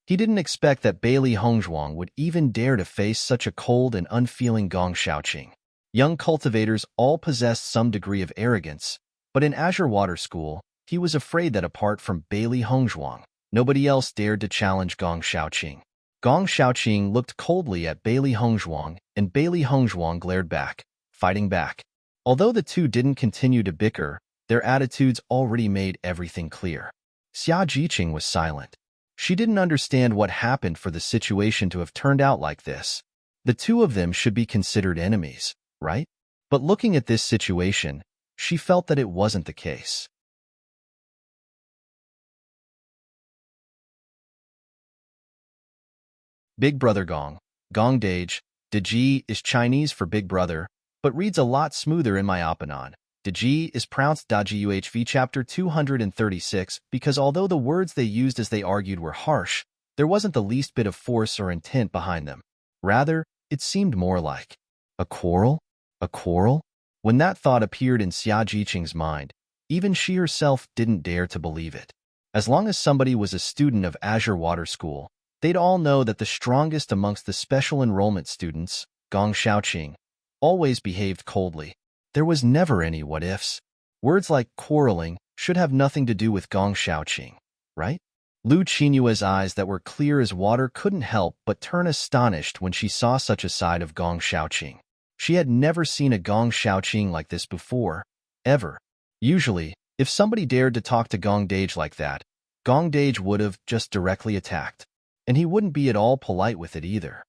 He didn't expect that Bailey Hongzhuang would even dare to face such a cold and unfeeling Gong Xiaoqing. Young cultivators all possessed some degree of arrogance, but in Azure Water School, he was afraid that apart from Bailey Hongzhuang, nobody else dared to challenge Gong Xiaoqing. Gong Xiaoqing looked coldly at Bailey Hongzhuang, and Bailey Hongzhuang glared back, fighting back. Although the two didn't continue to bicker, their attitudes already made everything clear. Xia Jiqing was silent. She didn't understand what happened for the situation to have turned out like this. The two of them should be considered enemies, right? But looking at this situation, she felt that it wasn't the case. Big Brother Gong, Gong Dage, Deji is Chinese for Big Brother, but reads a lot smoother in my opinion. Deji is pronounced Daji chapter 236 because although the words they used as they argued were harsh, there wasn't the least bit of force or intent behind them. Rather, it seemed more like a quarrel? A quarrel? When that thought appeared in Xia Jiqing's mind, even she herself didn't dare to believe it. As long as somebody was a student of Azure Water School, they'd all know that the strongest amongst the special enrollment students, Gong Xiaoqing, always behaved coldly. There was never any what-ifs. Words like quarreling should have nothing to do with Gong Xiaoqing, right? Lu Qinyue's eyes that were clear as water couldn't help but turn astonished when she saw such a side of Gong Xiaoqing. She had never seen a Gong Xiaoqing like this before, ever. Usually, if somebody dared to talk to Gong Dage like that, Gong Dage would have just directly attacked. And he wouldn't be at all polite with it either.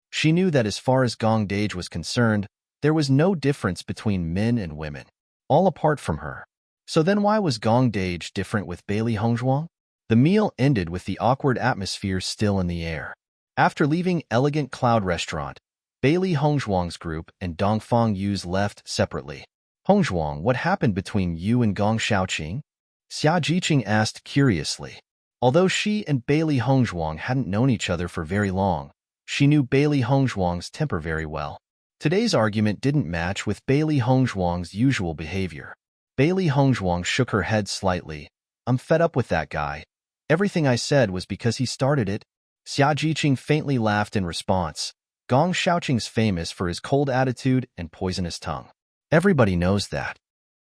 She knew that as far as Gong Dage was concerned, there was no difference between men and women, all apart from her. So then why was Gong Dage different with Bailey Hongzhuang? The meal ended with the awkward atmosphere still in the air. After leaving Elegant Cloud Restaurant, Bailey Hongzhuang's group and Dongfang Yu's left separately. Hongzhuang, what happened between you and Gong Xiaoqing? Xia Jiqing asked curiously. Although she and Bailey Hongzhuang hadn't known each other for very long, she knew Bailey Hongzhuang's temper very well. Today's argument didn't match with Bailey Hongzhuang's usual behavior. Bailey Hongzhuang shook her head slightly. I'm fed up with that guy. Everything I said was because he started it. Xia Jiqing faintly laughed in response. Gong Xiaoqing's famous for his cold attitude and poisonous tongue. Everybody knows that.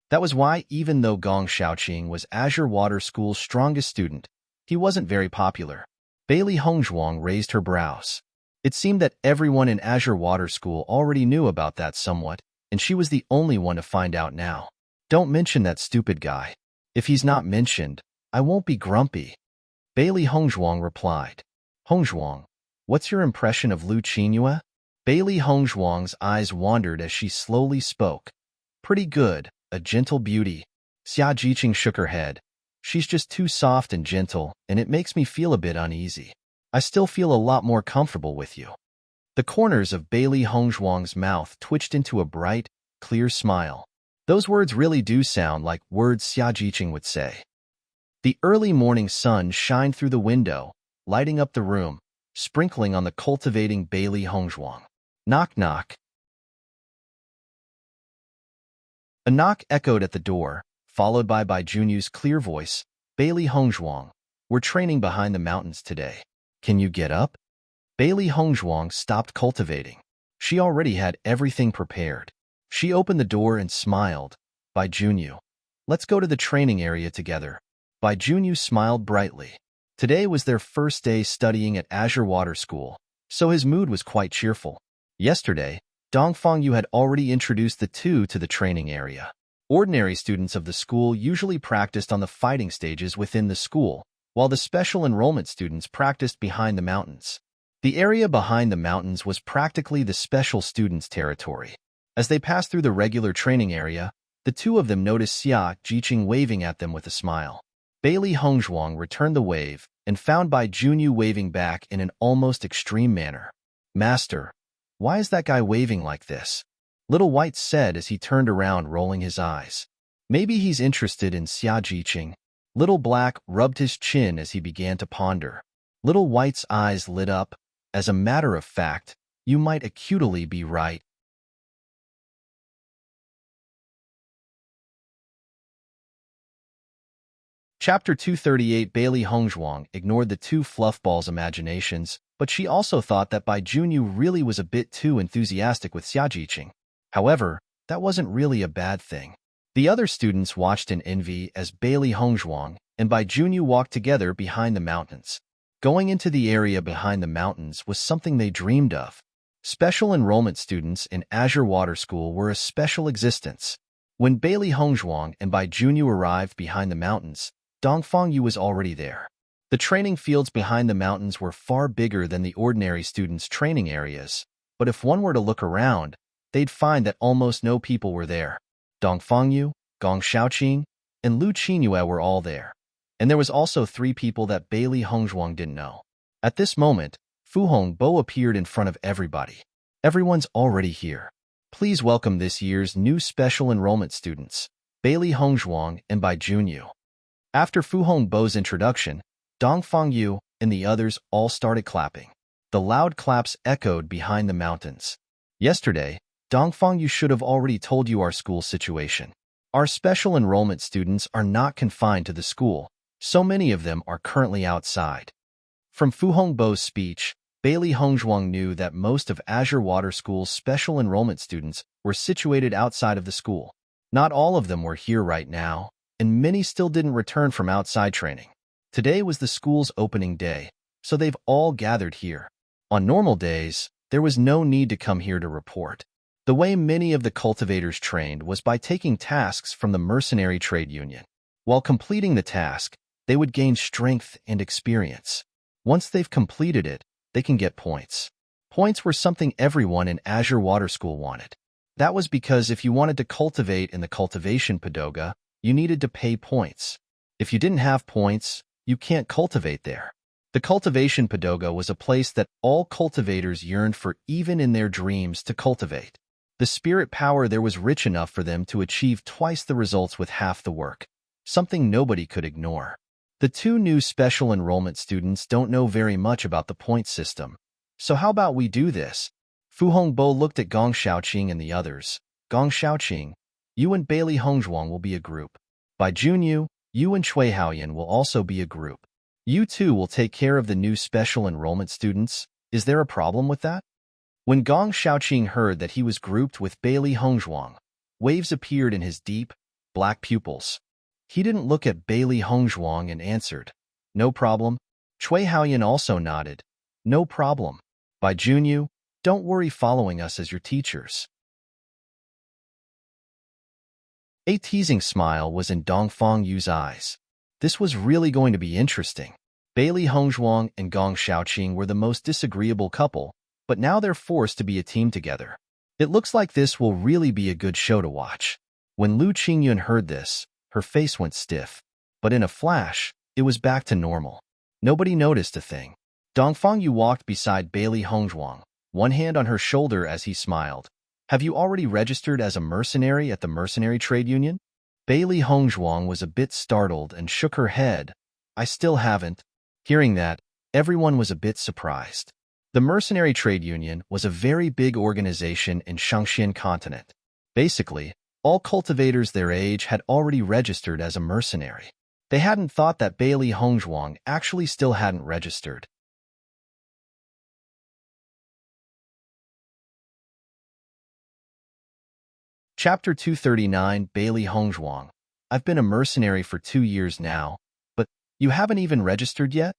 That was why, even though Gong Xiaoqing was Azure Water School's strongest student, he wasn't very popular. Bailey Hongzhuang raised her brows. It seemed that everyone in Azure Water School already knew about that somewhat, and she was the only one to find out now. Don't mention that stupid guy. If he's not mentioned, I won't be grumpy. Bailey Hongzhuang replied. Hongzhuang, what's your impression of Lu Qingyue? Bailey Hongzhuang's eyes wandered as she slowly spoke. Pretty good, a gentle beauty. Xia Jiqing shook her head. She's just too soft and gentle, and it makes me feel a bit uneasy. I still feel a lot more comfortable with you. The corners of Bailey Hongzhuang's mouth twitched into a bright, clear smile. Those words really do sound like words Xia Jiqing would say. The early morning sun shined through the window, lighting up the room, sprinkling on the cultivating Bailey Hongzhuang. Knock, knock. A knock echoed at the door, followed by Junyu's clear voice. Bailey Hongzhuang, we're training behind the mountains today. Can you get up? Bailey Hongzhuang stopped cultivating. She already had everything prepared. She opened the door and smiled. Junyu, let's go to the training area together. Junyu smiled brightly. Today was their first day studying at Azure Water School, so his mood was quite cheerful. Yesterday, Dongfang Yu had already introduced the two to the training area. Ordinary students of the school usually practiced on the fighting stages within the school, while the special enrollment students practiced behind the mountains. The area behind the mountains was practically the special students' territory. As they passed through the regular training area, the two of them noticed Xia Jiqing waving at them with a smile. Bailey Hongzhuang returned the wave and found Junyu waving back in an almost extreme manner. Master, why is that guy waving like this? Little White said as he turned around, rolling his eyes. Maybe he's interested in Xia Jiqing. Little Black rubbed his chin as he began to ponder. Little White's eyes lit up. As a matter of fact, you might acutely be right. Chapter 238. Bailey Hongzhuang ignored the two fluffballs' imaginations, but she also thought that Junyu really was a bit too enthusiastic with Xia Jiqing. However, that wasn't really a bad thing. The other students watched in envy as Bailey Hongzhuang and Junyu walked together behind the mountains. Going into the area behind the mountains was something they dreamed of. Special enrollment students in Azure Water School were a special existence. When Bailey Hongzhuang and Junyu arrived behind the mountains, Dongfang Yu was already there. The training fields behind the mountains were far bigger than the ordinary students' training areas, but if one were to look around, they'd find that almost no people were there. Dongfang Yu, Gong Xiaoqing, and Lu Qingyue were all there. And there was also 3 people that Bailey Hongzhuang didn't know. At this moment, Fu Hongbo appeared in front of everybody. Everyone's already here. Please welcome this year's new special enrollment students, Bailey Hongzhuang and Junyu. After Fu Hongbo's introduction, Dongfang Yu and the others all started clapping. The loud claps echoed behind the mountains. Yesterday, Dongfang Yu should have already told you our school situation. Our special enrollment students are not confined to the school. So many of them are currently outside. From Fu Hongbo's speech, Bailey Hongzhuang knew that most of Azure Water School's special enrollment students were situated outside of the school. Not all of them were here right now, and many still didn't return from outside training. Today was the school's opening day, so they've all gathered here. On normal days, there was no need to come here to report. The way many of the cultivators trained was by taking tasks from the mercenary trade union. While completing the task, they would gain strength and experience. Once they've completed it, they can get points. Points were something everyone in Azure Water School wanted. That was because if you wanted to cultivate in the cultivation pagoda, you needed to pay points. If you didn't have points, you can't cultivate there. The cultivation pagoda was a place that all cultivators yearned for even in their dreams to cultivate. The spirit power there was rich enough for them to achieve twice the results with half the work, something nobody could ignore. The two new special enrollment students don't know very much about the point system. So how about we do this? Fu Hongbo looked at Gong Xiaoqing and the others. Gong Xiaoqing, you and Bailey Hongzhuang will be a group. By Junyu, you and Chui Haoyan will also be a group. You two will take care of the new special enrollment students. Is there a problem with that? When Gong Xiaoqing heard that he was grouped with Bailey Hongzhuang, waves appeared in his deep, black pupils. He didn't look at Bailey Hongzhuang and answered, "No problem." Chui Haoyan also nodded, "No problem." By Junyu, don't worry following us as your teachers. A teasing smile was in Dongfang Yu's eyes. This was really going to be interesting. Bailey Hongzhuang and Gong Xiaoqing were the most disagreeable couple, but now they're forced to be a team together. It looks like this will really be a good show to watch. When Lu Qingyun heard this, her face went stiff. But in a flash, it was back to normal. Nobody noticed a thing. Dongfang Yu walked beside Bailey Hongzhuang, one hand on her shoulder as he smiled. "Have you already registered as a mercenary at the Mercenary Trade Union?" Bailey Hongzhuang was a bit startled and shook her head. "I still haven't." Hearing that, everyone was a bit surprised. The Mercenary Trade Union was a very big organization in Shangxian continent. Basically, all cultivators their age had already registered as a mercenary. They hadn't thought that Bailey Hongzhuang actually still hadn't registered. Chapter 239, Bailey Hongzhuang. I've been a mercenary for 2 years now, but you haven't even registered yet?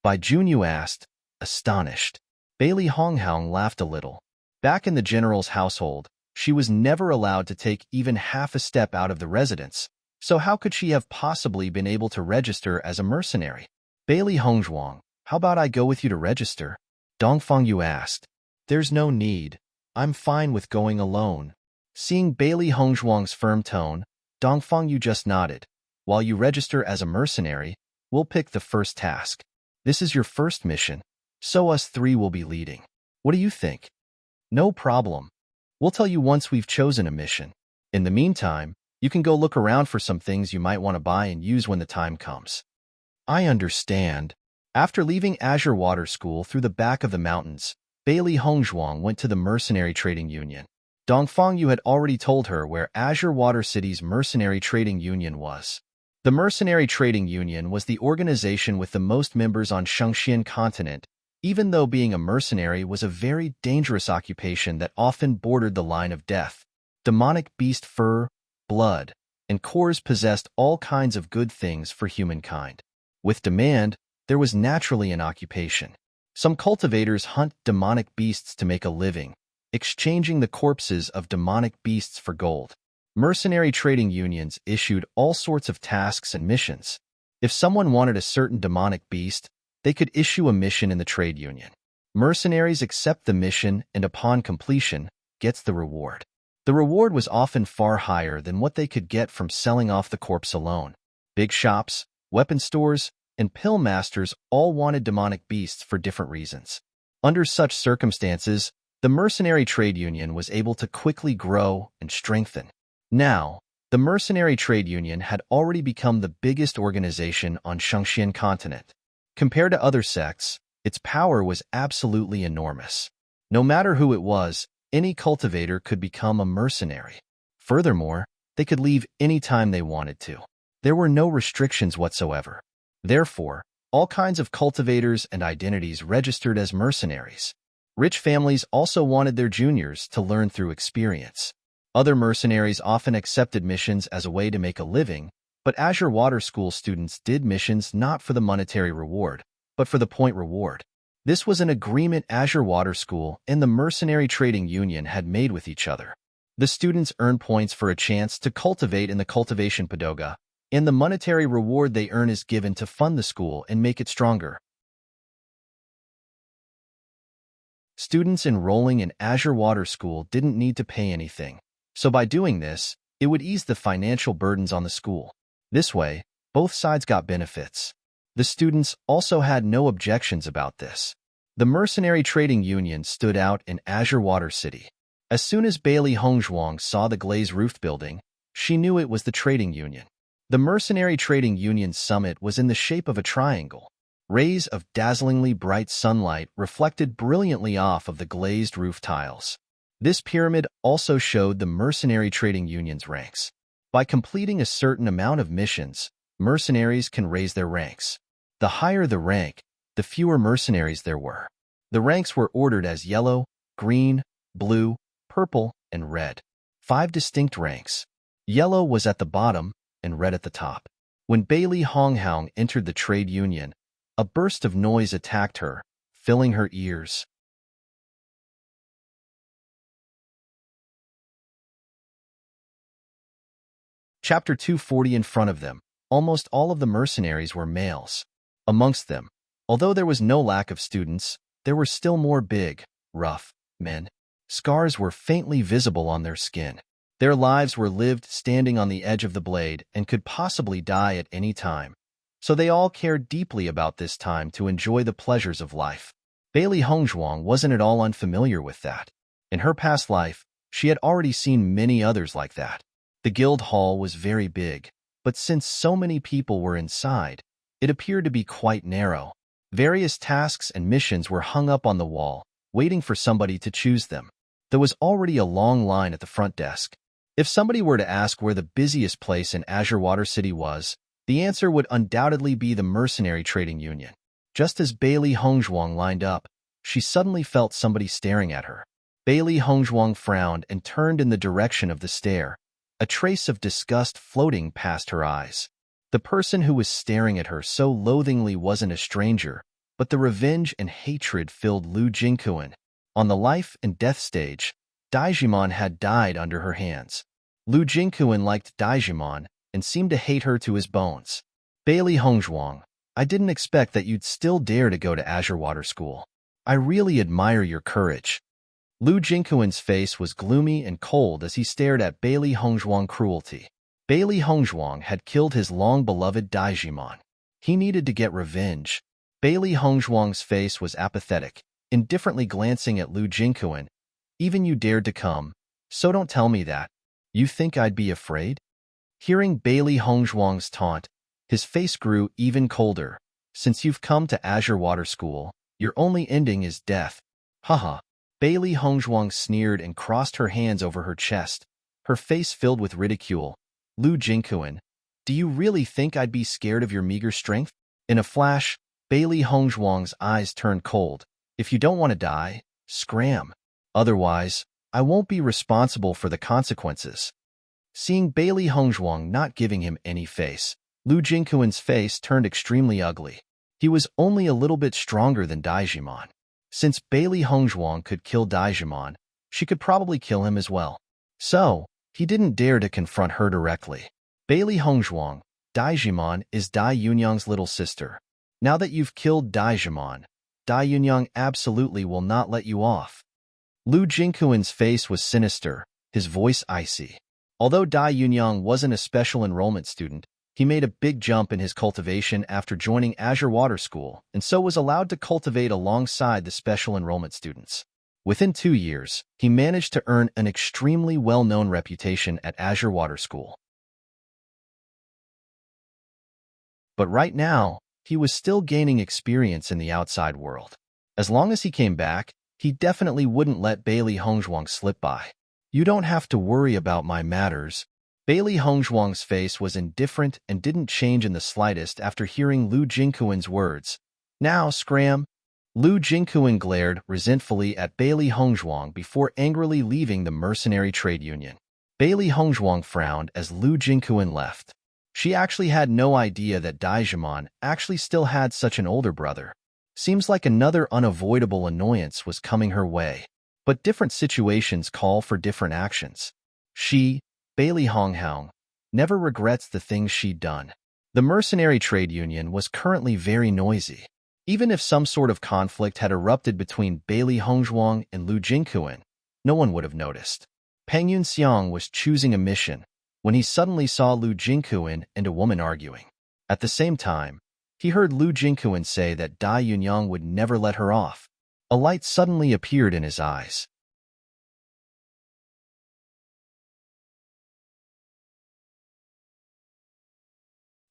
Bai Junyu asked, astonished. Bailey Hongzhuang laughed a little. Back in the general's household, she was never allowed to take even half a step out of the residence, so how could she have possibly been able to register as a mercenary? Bailey Hongzhuang, how about I go with you to register? Dongfang Yu asked. There's no need. I'm fine with going alone. Seeing Bailey Hongzhuang's firm tone, Dongfang Yu just nodded. While you register as a mercenary, we'll pick the first task. This is your first mission, so us three will be leading. What do you think? No problem. We'll tell you once we've chosen a mission. In the meantime, you can go look around for some things you might want to buy and use when the time comes. I understand. After leaving Azure Water School through the back of the mountains, Bailey Hongzhuang went to the Mercenary Trading Union. Dongfang Yu had already told her where Azure Water City's Mercenary Trading Union was. The Mercenary Trading Union was the organization with the most members on Shangxian continent, even though being a mercenary was a very dangerous occupation that often bordered the line of death. Demonic beast fur, blood, and cores possessed all kinds of good things for humankind. With demand, there was naturally an occupation. Some cultivators hunt demonic beasts to make a living, exchanging the corpses of demonic beasts for gold. Mercenary trading unions issued all sorts of tasks and missions. If someone wanted a certain demonic beast, they could issue a mission in the trade union. Mercenaries accept the mission and upon completion, gets the reward. The reward was often far higher than what they could get from selling off the corpse alone. Big shops, weapon stores, and pill masters all wanted demonic beasts for different reasons. Under such circumstances, the Mercenary Trade Union was able to quickly grow and strengthen. Now, the Mercenary Trade Union had already become the biggest organization on Shangxian continent. Compared to other sects, its power was absolutely enormous. No matter who it was, any cultivator could become a mercenary. Furthermore, they could leave any time they wanted to. There were no restrictions whatsoever. Therefore, all kinds of cultivators and identities registered as mercenaries. Rich families also wanted their juniors to learn through experience. Other mercenaries often accepted missions as a way to make a living, but Azure Water School students did missions not for the monetary reward, but for the point reward. This was an agreement Azure Water School and the Mercenary Trading Union had made with each other. The students earn points for a chance to cultivate in the cultivation pagoda, and the monetary reward they earn is given to fund the school and make it stronger. Students enrolling in Azure Water School didn't need to pay anything, so by doing this, It would ease the financial burdens on the school. This way, both sides got benefits. The students also had no objections about this. The mercenary trading union stood out in Azure Water City. As soon as Bailey Hongzhuang saw the glazed-roofed building, she knew it was the trading union. The mercenary trading union's summit was in the shape of a triangle. Rays of dazzlingly bright sunlight reflected brilliantly off of the glazed roof tiles. This pyramid also showed the mercenary trading union's ranks. By completing a certain amount of missions, mercenaries can raise their ranks. The higher the rank, the fewer mercenaries there were. The ranks were ordered as yellow, green, blue, purple, and red. 5 distinct ranks. Yellow was at the bottom and red at the top. When Bailey Hongzhuang entered the trade union, a burst of noise attacked her, filling her ears. Chapter 240. In front of them, almost all of the mercenaries were males. Amongst them, although there was no lack of students, there were still more big, rough men. Scars were faintly visible on their skin. Their lives were lived standing on the edge of the blade and could possibly die at any time. So they all cared deeply about this time to enjoy the pleasures of life. Bailey Hongzhuang wasn't at all unfamiliar with that. In her past life, she had already seen many others like that. The guild hall was very big, but since so many people were inside, it appeared to be quite narrow. Various tasks and missions were hung up on the wall, waiting for somebody to choose them. There was already a long line at the front desk. If somebody were to ask where the busiest place in Azure Water City was, the answer would undoubtedly be the mercenary trading union. Just as Bailey Hongzhuang lined up, she suddenly felt somebody staring at her. Bailey Hongzhuang frowned and turned in the direction of the stare, a trace of disgust floating past her eyes. The person who was staring at her so loathingly wasn't a stranger, but the revenge and hatred filled Lu Jingquan. On the life and death stage, Daijimon had died under her hands. Lu Jingquan liked Daijimon and seemed to hate her to his bones. Bailey Hongzhuang, I didn't expect that you'd still dare to go to Azure Water School. I really admire your courage. Lu Jingquan's face was gloomy and cold as he stared at Bailey Hongzhuang's cruelty. Bailey Hongzhuang had killed his long-beloved Daijimon. He needed to get revenge. Bailey Hongzhuang's face was apathetic, indifferently glancing at Lu Jingquan. Even you dared to come, so don't tell me that. You think I'd be afraid? Hearing Bailey Hongzhuang's taunt, his face grew even colder. Since you've come to Azure Water School, your only ending is death. Haha. Bailey Hongzhuang sneered and crossed her hands over her chest, her face filled with ridicule. Lu Jingquan, do you really think I'd be scared of your meager strength? In a flash, Bailey Hongzhuang's eyes turned cold. If you don't want to die, scram. Otherwise, I won't be responsible for the consequences. Seeing Bailey Hongzhuang not giving him any face, Lu Jingquan's face turned extremely ugly. He was only a little bit stronger than Daijimon. Since Bailey Hongzhuang could kill Daijimon, she could probably kill him as well. So, he didn't dare to confront her directly. Bailey Hongzhuang, Daijimon is Dai Yunyang's little sister. Now that you've killed Daijimon, Dai Yunyang absolutely will not let you off. Lu Jingquan's face was sinister, his voice icy. Although Dai Yunyang wasn't a special enrollment student, he made a big jump in his cultivation after joining Azure Water School, and so was allowed to cultivate alongside the special enrollment students. Within 2 years, he managed to earn an extremely well-known reputation at Azure Water School. But right now, he was still gaining experience in the outside world. As long as he came back, he definitely wouldn't let Bailey Hongzhuang slip by. You don't have to worry about my matters. Bailey Hongzhuang's face was indifferent and didn't change in the slightest after hearing Lu Jingquan's words. Now, scram. Lu Jingquan glared resentfully at Bailey Hongzhuang before angrily leaving the mercenary trade union. Bailey Hongzhuang frowned as Lu Jingquan left. She actually had no idea that Daijimon actually still had such an older brother. Seems like another unavoidable annoyance was coming her way. But different situations call for different actions. She, Bailey Hongzhuang, never regrets the things she'd done. The mercenary trade union was currently very noisy. Even if some sort of conflict had erupted between Bailey Hongzhuang and Lu Jingquan, no one would have noticed. Peng Yunxiang was choosing a mission, when he suddenly saw Lu Jingquan and a woman arguing. At the same time, he heard Lu Jingquan say that Dai Yunyang would never let her off. A light suddenly appeared in his eyes.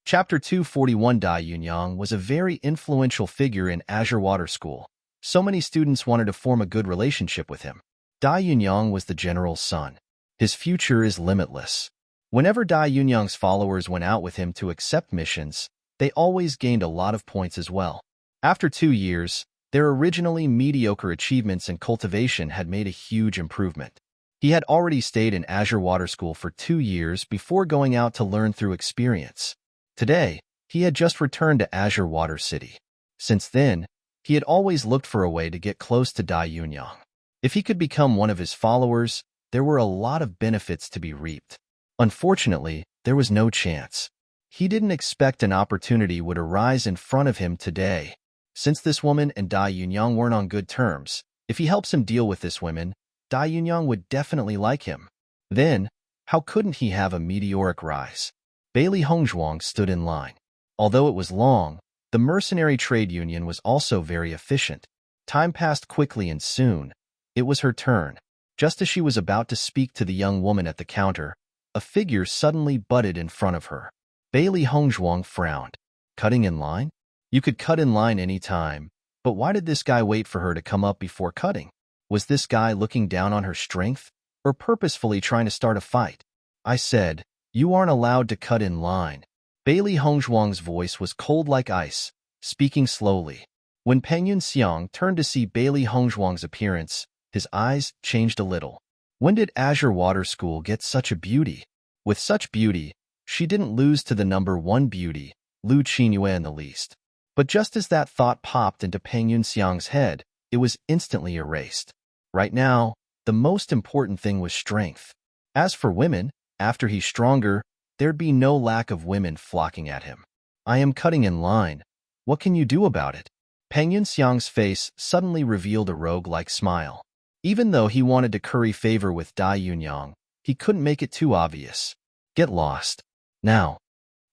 Chapter 241. Dai Yunyang was a very influential figure in Azure Water School. So many students wanted to form a good relationship with him. Dai Yunyang was the general's son. His future is limitless. Whenever Dai Yunyang's followers went out with him to accept missions, they always gained a lot of points as well. After 2 years, their originally mediocre achievements and cultivation had made a huge improvement. He had already stayed in Azure Water School for 2 years before going out to learn through experience. Today, he had just returned to Azure Water City. Since then, he had always looked for a way to get close to Dai Yunyang. If he could become one of his followers, there were a lot of benefits to be reaped. Unfortunately, there was no chance. He didn't expect an opportunity would arise in front of him today. Since this woman and Dai Yunyang weren't on good terms, if he helps him deal with this woman, Dai Yunyang would definitely like him. Then, how couldn't he have a meteoric rise? Bailey Hongzhuang stood in line. Although it was long, the mercenary trade union was also very efficient. Time passed quickly and soon, it was her turn. Just as she was about to speak to the young woman at the counter, a figure suddenly butted in front of her. Bailey Hongzhuang frowned. Cutting in line? You could cut in line any time, but why did this guy wait for her to come up before cutting? Was this guy looking down on her strength, or purposefully trying to start a fight? I said, you aren't allowed to cut in line. Bailey Hongzhuang's voice was cold like ice, speaking slowly. When Peng Yunxiang turned to see Bailey Hongzhuang's appearance, his eyes changed a little. When did Azure Water School get such a beauty? With such beauty, she didn't lose to the number 1 beauty, Lu Qinyue, in the least. But just as that thought popped into Peng Yunxiang's head, it was instantly erased. Right now, the most important thing was strength. As for women, after he's stronger, there'd be no lack of women flocking at him. I am cutting in line. What can you do about it? Peng Yunxiang's face suddenly revealed a rogue-like smile. Even though he wanted to curry favor with Dai Yunyang, he couldn't make it too obvious. Get lost. Now,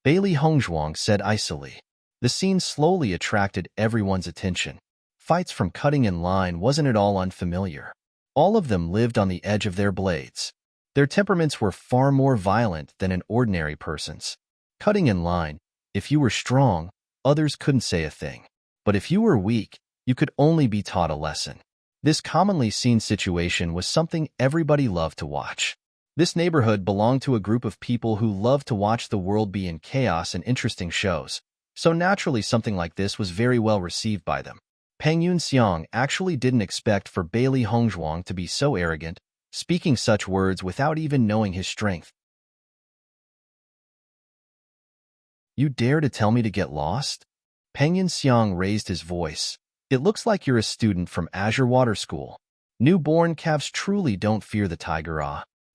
Bailey Hongzhuang said icily. The scene slowly attracted everyone's attention. Fights from cutting in line wasn't at all unfamiliar. All of them lived on the edge of their blades. Their temperaments were far more violent than an ordinary person's. Cutting in line, if you were strong, others couldn't say a thing. But if you were weak, you could only be taught a lesson. This commonly seen situation was something everybody loved to watch. This neighborhood belonged to a group of people who loved to watch the world be in chaos and interesting shows, so naturally something like this was very well received by them. Peng Yunxiang actually didn't expect for Bailey Hongzhuang to be so arrogant, speaking such words without even knowing his strength. You dare to tell me to get lost? Peng Yunxiang raised his voice. It looks like you're a student from Azure Water School. Newborn calves truly don't fear the tiger.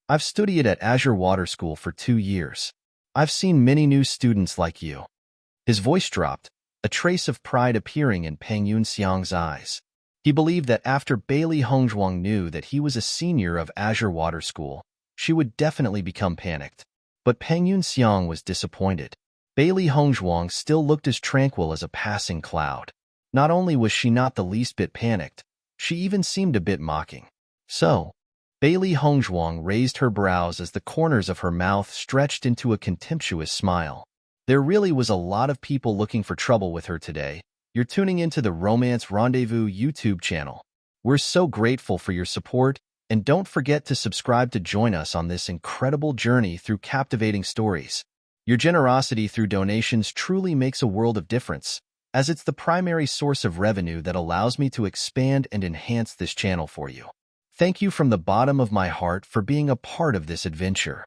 I've studied at Azure Water School for 2 years. I've seen many new students like you. His voice dropped, a trace of pride appearing in Peng Yunxiang's eyes. He believed that after Bailey Hongzhuang knew that he was a senior of Azure Water School, she would definitely become panicked. But Peng Yunxiang was disappointed. Bailey Hongzhuang still looked as tranquil as a passing cloud. Not only was she not the least bit panicked, she even seemed a bit mocking. So, Bailey Hongzhuang raised her brows as the corners of her mouth stretched into a contemptuous smile. There really was a lot of people looking for trouble with her today. You're tuning into the Romance Rendezvous YouTube channel. We're so grateful for your support, and don't forget to subscribe to join us on this incredible journey through captivating stories. Your generosity through donations truly makes a world of difference, as it's the primary source of revenue that allows me to expand and enhance this channel for you. Thank you from the bottom of my heart for being a part of this adventure.